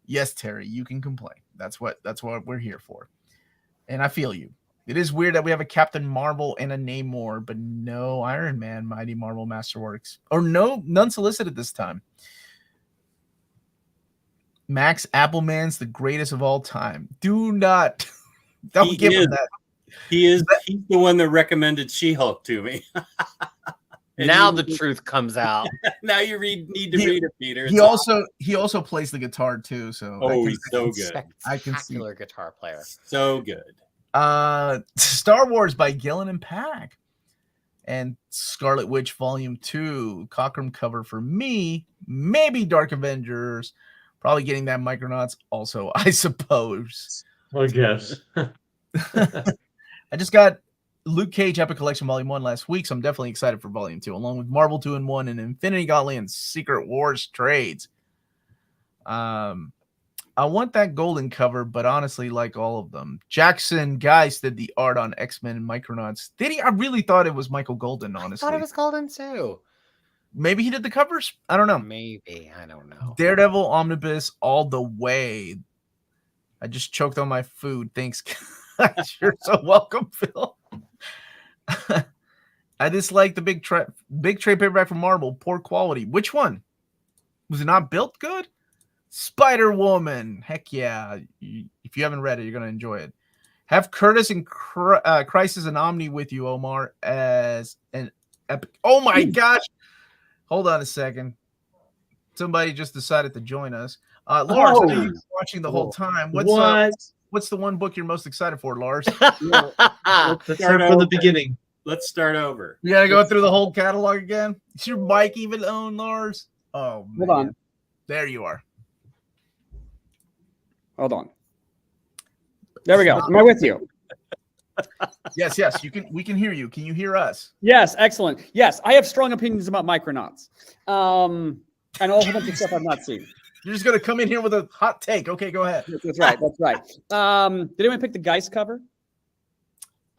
A: Yes, Terry, you can complain. That's what we're here for. And I feel you. It is weird that we have a Captain Marvel and a Namor, but no Iron Man Mighty Marvel Masterworks. Or none solicited this time. Max Appleman's the greatest of all time. Don't give him that.
C: He's the one that recommended She-Hulk to me.
E: Now the truth comes out.
C: Now you need to read it, Peter.
A: He also plays the guitar too. So
C: he's so good.
E: I can see guitar player.
C: So good.
A: Star Wars by Gillen and Pak. And Scarlet Witch Volume 2. Cockrum cover for me. Maybe Dark Avengers. Probably getting that Micronauts also, I suppose.
D: I guess.
A: I just got Luke Cage Epic Collection Volume 1 last week, so I'm definitely excited for Volume 2, along with Marvel 2-in-1 and Infinity Gauntlet and Secret Wars trades. I want that golden cover, but honestly, like all of them. Jackson Geist did the art on X-Men and Micronauts. Did he? I really thought it was Michael Golden, honestly.
E: I thought it was Golden too.
A: Maybe he did the covers? I don't know.
E: Maybe. I don't know.
A: Daredevil Omnibus all the way. I just choked on my food. Thanks, guys. You're so welcome, Phil. I dislike the big trade paperback from Marvel. Poor quality. Which one? Was it not built good? Spider-Woman. Heck yeah. If you haven't read it, you're going to enjoy it. Have Curtis and Crisis and Omni with you, Omar, as an epic. Oh my gosh. Hold on a second. somebody just decided to join us. Lars, I know you've been watching the whole time. What's the one book you're most excited for, Lars?
D: Let's start from the beginning.
C: Let's start over.
A: We gotta go through the whole catalog again. Is your mic even on, Lars? Oh, man.
F: Hold on.
A: There you are.
F: Hold on. There we go. Am I with you?
A: Yes. You can. We can hear you. Can you hear us?
F: Yes, excellent. Yes, I have strong opinions about Micronauts. And a whole bunch of stuff I've not seen.
A: You're just gonna come in here with a hot take. Okay, go ahead.
F: That's right. That's right. Did anyone pick the Geist cover?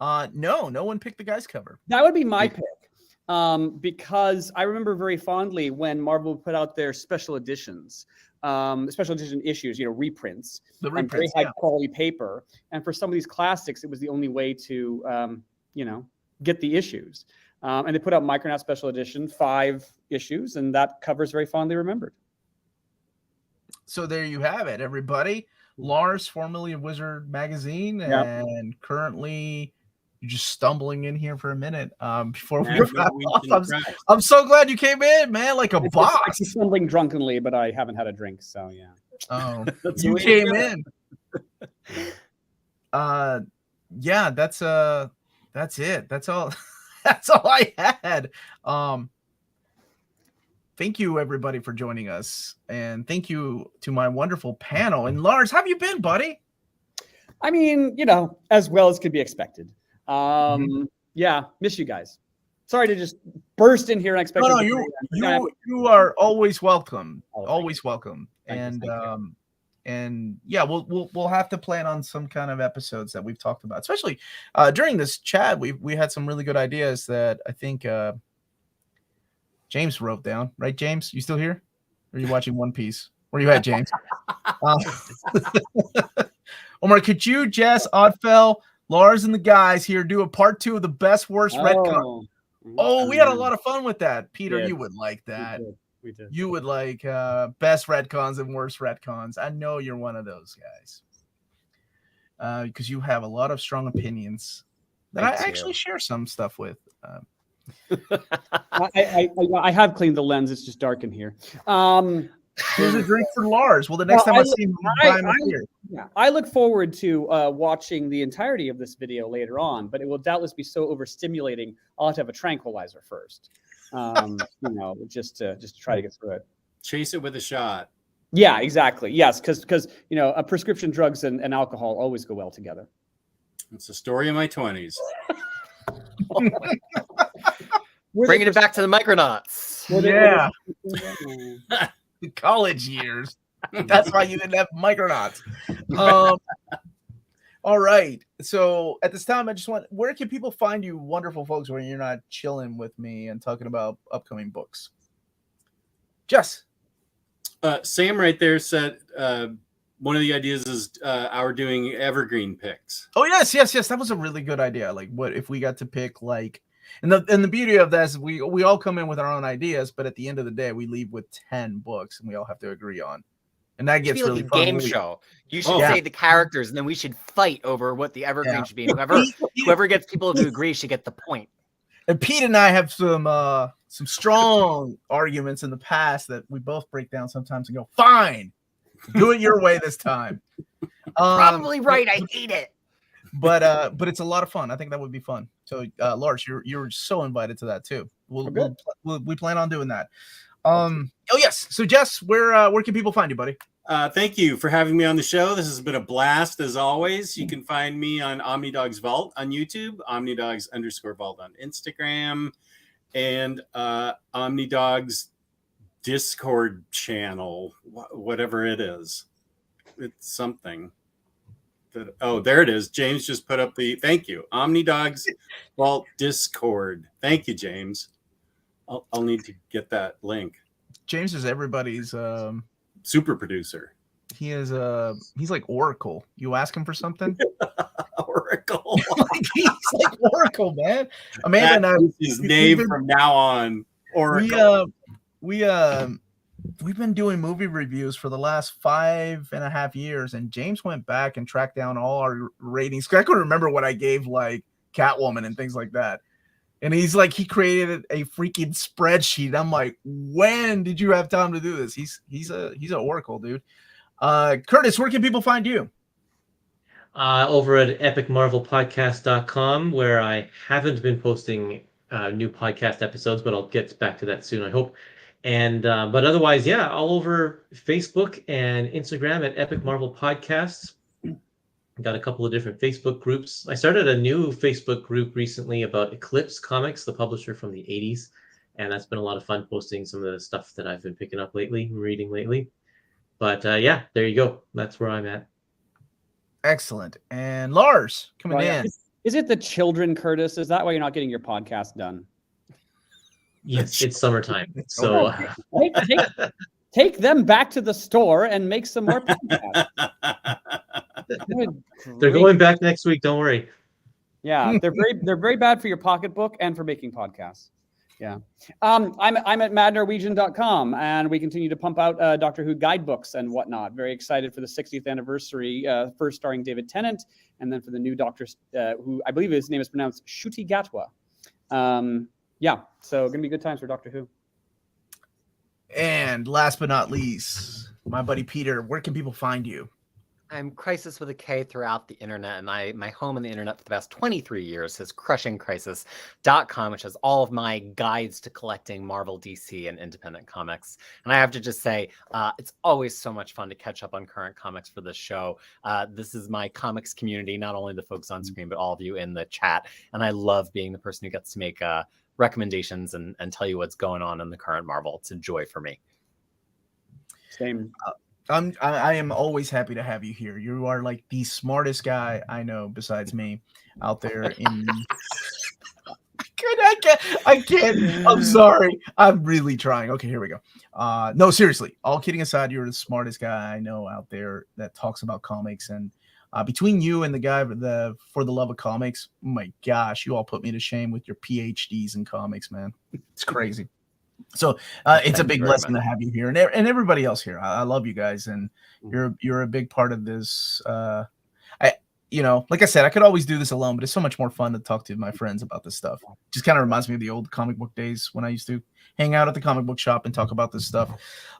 A: No one picked the Geist cover.
F: That would be my pick. Because I remember very fondly when Marvel put out their special editions, special edition issues, reprints, on very high quality paper. And for some of these classics, it was the only way to, get the issues. And they put out Micronauts special edition, 5 issues, and that cover is very fondly remembered. So
A: there you have it, everybody. Lars, formerly of Wizard Magazine, and currently you're just stumbling in here for a minute before we wrap off. I'm so glad you came in, man, like a boss.
F: I'm stumbling drunkenly, but I haven't had a drink, so yeah.
A: Oh, you came in. Yeah, that's it. That's all. That's all I had. Thank you, everybody, for joining us, and thank you to my wonderful panel. And Lars, how have you been, buddy?
F: I mean, as well as could be expected. Yeah, miss you guys. Sorry to just burst in here and expect.
A: No, you are always welcome. Always welcome. And yeah, we'll have to plan on some kind of episodes that we've talked about, especially during this chat. We had some really good ideas that I think James wrote down. Right, James? You still here? Or are you watching One Piece? Where you at, James? Omar, could you, Jess, Oddfell, Lars, and the guys here do a part 2 of the best worst retcon? Oh, we had a lot of fun with that. Peter, you would like that.
F: We did.
A: You would like best retcons and worst retcons. I know you're one of those guys. Because you have a lot of strong opinions that I actually share some stuff with.
F: I have cleaned the lens. It's just dark in here.
A: Here's a drink for Lars. Well, the next time I see him, buy him a beer.
F: Yeah, I look forward to watching the entirety of this video later on, but it will doubtless be so overstimulating. I'll have to have a tranquilizer first. Just to try to get through it.
C: Chase it with a shot.
F: Yeah, exactly. Yes, because prescription drugs and alcohol always go well together.
C: It's the story of my 20s.
E: Bringing it back to the Micronauts.
A: Yeah. The college years. That's why you didn't have Micronauts. All right. So at this time, I just where can people find you, wonderful folks, when you're not chilling with me and talking about upcoming books? Jess.
C: Sam right there said one of the ideas is our doing evergreen picks.
A: Oh, yes. That was a really good idea. Like, what if we got to pick, like, and the beauty of that is we all come in with our own ideas, but at the end of the day, we leave with 10 books and we all have to agree on. And that gets really
E: like
A: fun.
E: A game show. You should say the characters, and then we should fight over what the evergreen should be. Whoever gets people to agree should get the point.
A: And Pete and I have some strong arguments in the past that we both break down sometimes and go, fine, do it your way this time.
E: Probably right. I hate it.
A: But it's a lot of fun. I think that would be fun. So Lars, you're so invited to that too. We plan on doing that. Oh yes. So Jess, where can people find you, buddy?
C: Thank you for having me on the show. This has been a blast as always. You can find me on OmniDogs Vault on YouTube, OmniDogs_Vault on Instagram, and OmniDogs Discord channel, whatever it is. It's something. There it is. James just put up thank you. OmniDogs Vault Discord. Thank you, James. I'll need to get that link.
A: James is everybody's
C: super producer.
A: He is he's like Oracle. You ask him for something.
C: Oracle.
A: He's like Oracle, man. Amanda and I,
C: his name from now on. Oracle.
A: We've been doing movie reviews for the last 5.5 years, and James went back and tracked down all our ratings. I couldn't remember what I gave like Catwoman and things like that. And he's like, he created a freaking spreadsheet. I'm like, when did you have time to do this? He's an oracle, dude. Curtis, where can people find you?
D: Over at epicmarvelpodcast.com, where I haven't been posting new podcast episodes, but I'll get back to that soon, I hope. And but otherwise, yeah, all over Facebook and Instagram at Epic Marvel Podcasts. Got a couple of different Facebook groups. I started a new Facebook group recently about Eclipse Comics, the publisher from the 80s. And that's been a lot of fun posting some of the stuff that I've been picking up lately, reading lately. But yeah, there you go. That's where I'm at.
A: Excellent. And Lars, coming in.
F: Is it the children, Curtis? Is that why you're not getting your podcast done?
D: Yes, it's summertime. So
F: take them back to the store and make some more podcasts.
D: They're going back next week. Don't worry.
F: Yeah, they're very bad for your pocketbook and for making podcasts. Yeah, I'm at madnorwegian.com, and we continue to pump out Doctor Who guidebooks and whatnot. Very excited for the 60th anniversary, first starring David Tennant, and then for the new Doctor, who I believe his name is pronounced Ncuti Gatwa. Yeah, so gonna be good times for Doctor Who.
A: And last but not least, my buddy Peter, where can people find you?
E: I'm Crisis with a K throughout the internet, and my home on the internet for the past 23 years is crushingcrisis.com, which has all of my guides to collecting Marvel, DC, and independent comics. And I have to just say, it's always so much fun to catch up on current comics for this show. This is my comics community, not only the folks on screen, but all of you in the chat. And I love being the person who gets to make recommendations and tell you what's going on in the current Marvel. It's a joy for me.
F: Same.
A: I am always happy to have you here. You are like the smartest guy I know besides me out there in I can't. I'm sorry. I'm really trying. Okay, here we go. No, seriously. All kidding aside, you're the smartest guy I know out there that talks about comics. And between you and the guy for the love of comics, oh my gosh, you all put me to shame with your PhDs in comics, man. It's crazy. So it's a big blessing to have you here and everybody else here. I love you guys, and you're a big part of this. Like I said, I could always do this alone, but it's so much more fun to talk to my friends about this stuff. Just kind of reminds me of the old comic book days when I used to hang out at the comic book shop and talk about this stuff.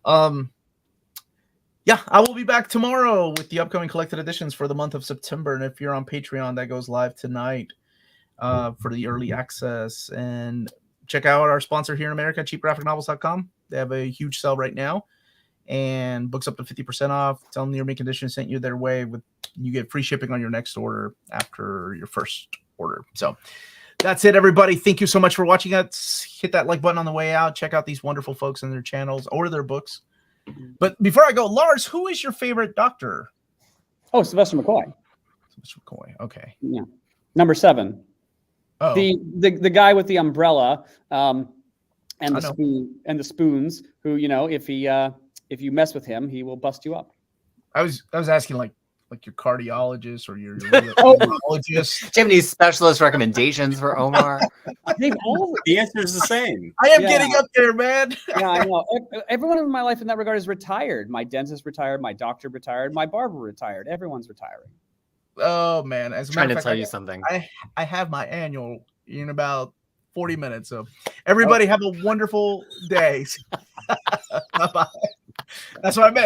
A: Yeah, I will be back tomorrow with the upcoming collected editions for the month of September. And if you're on Patreon, that goes live tonight for the early access. And check out our sponsor here in America, cheapgraphicnovels.com. They have a huge sale right now, and books up to 50% off. Tell them your mint condition sent you their way. You get free shipping on your next order after your first order. So that's it, everybody. Thank you so much for watching us. Hit that like button on the way out. Check out these wonderful folks and their channels or their books. But before I go, Lars, who is your favorite Doctor?
F: Oh, Sylvester McCoy.
A: Sylvester McCoy. Okay.
F: Yeah. Number 7.
A: Oh.
F: The guy with the umbrella and the spoons, who, if you mess with him, he will bust you up.
A: I was asking like your cardiologist or your radiologist.
E: Do you have any specialist recommendations for Omar?
C: The answer is the same.
A: I am getting up there, man.
F: Yeah, I know. Everyone in my life in that regard is retired. My dentist retired, my doctor retired, my barber retired. Everyone's retiring.
A: Oh man, as a
E: trying
A: matter
E: to
A: of fact,
E: tell you something.
A: I have my annual in about 40 minutes. So everybody have a wonderful day. Bye-bye. That's what I meant.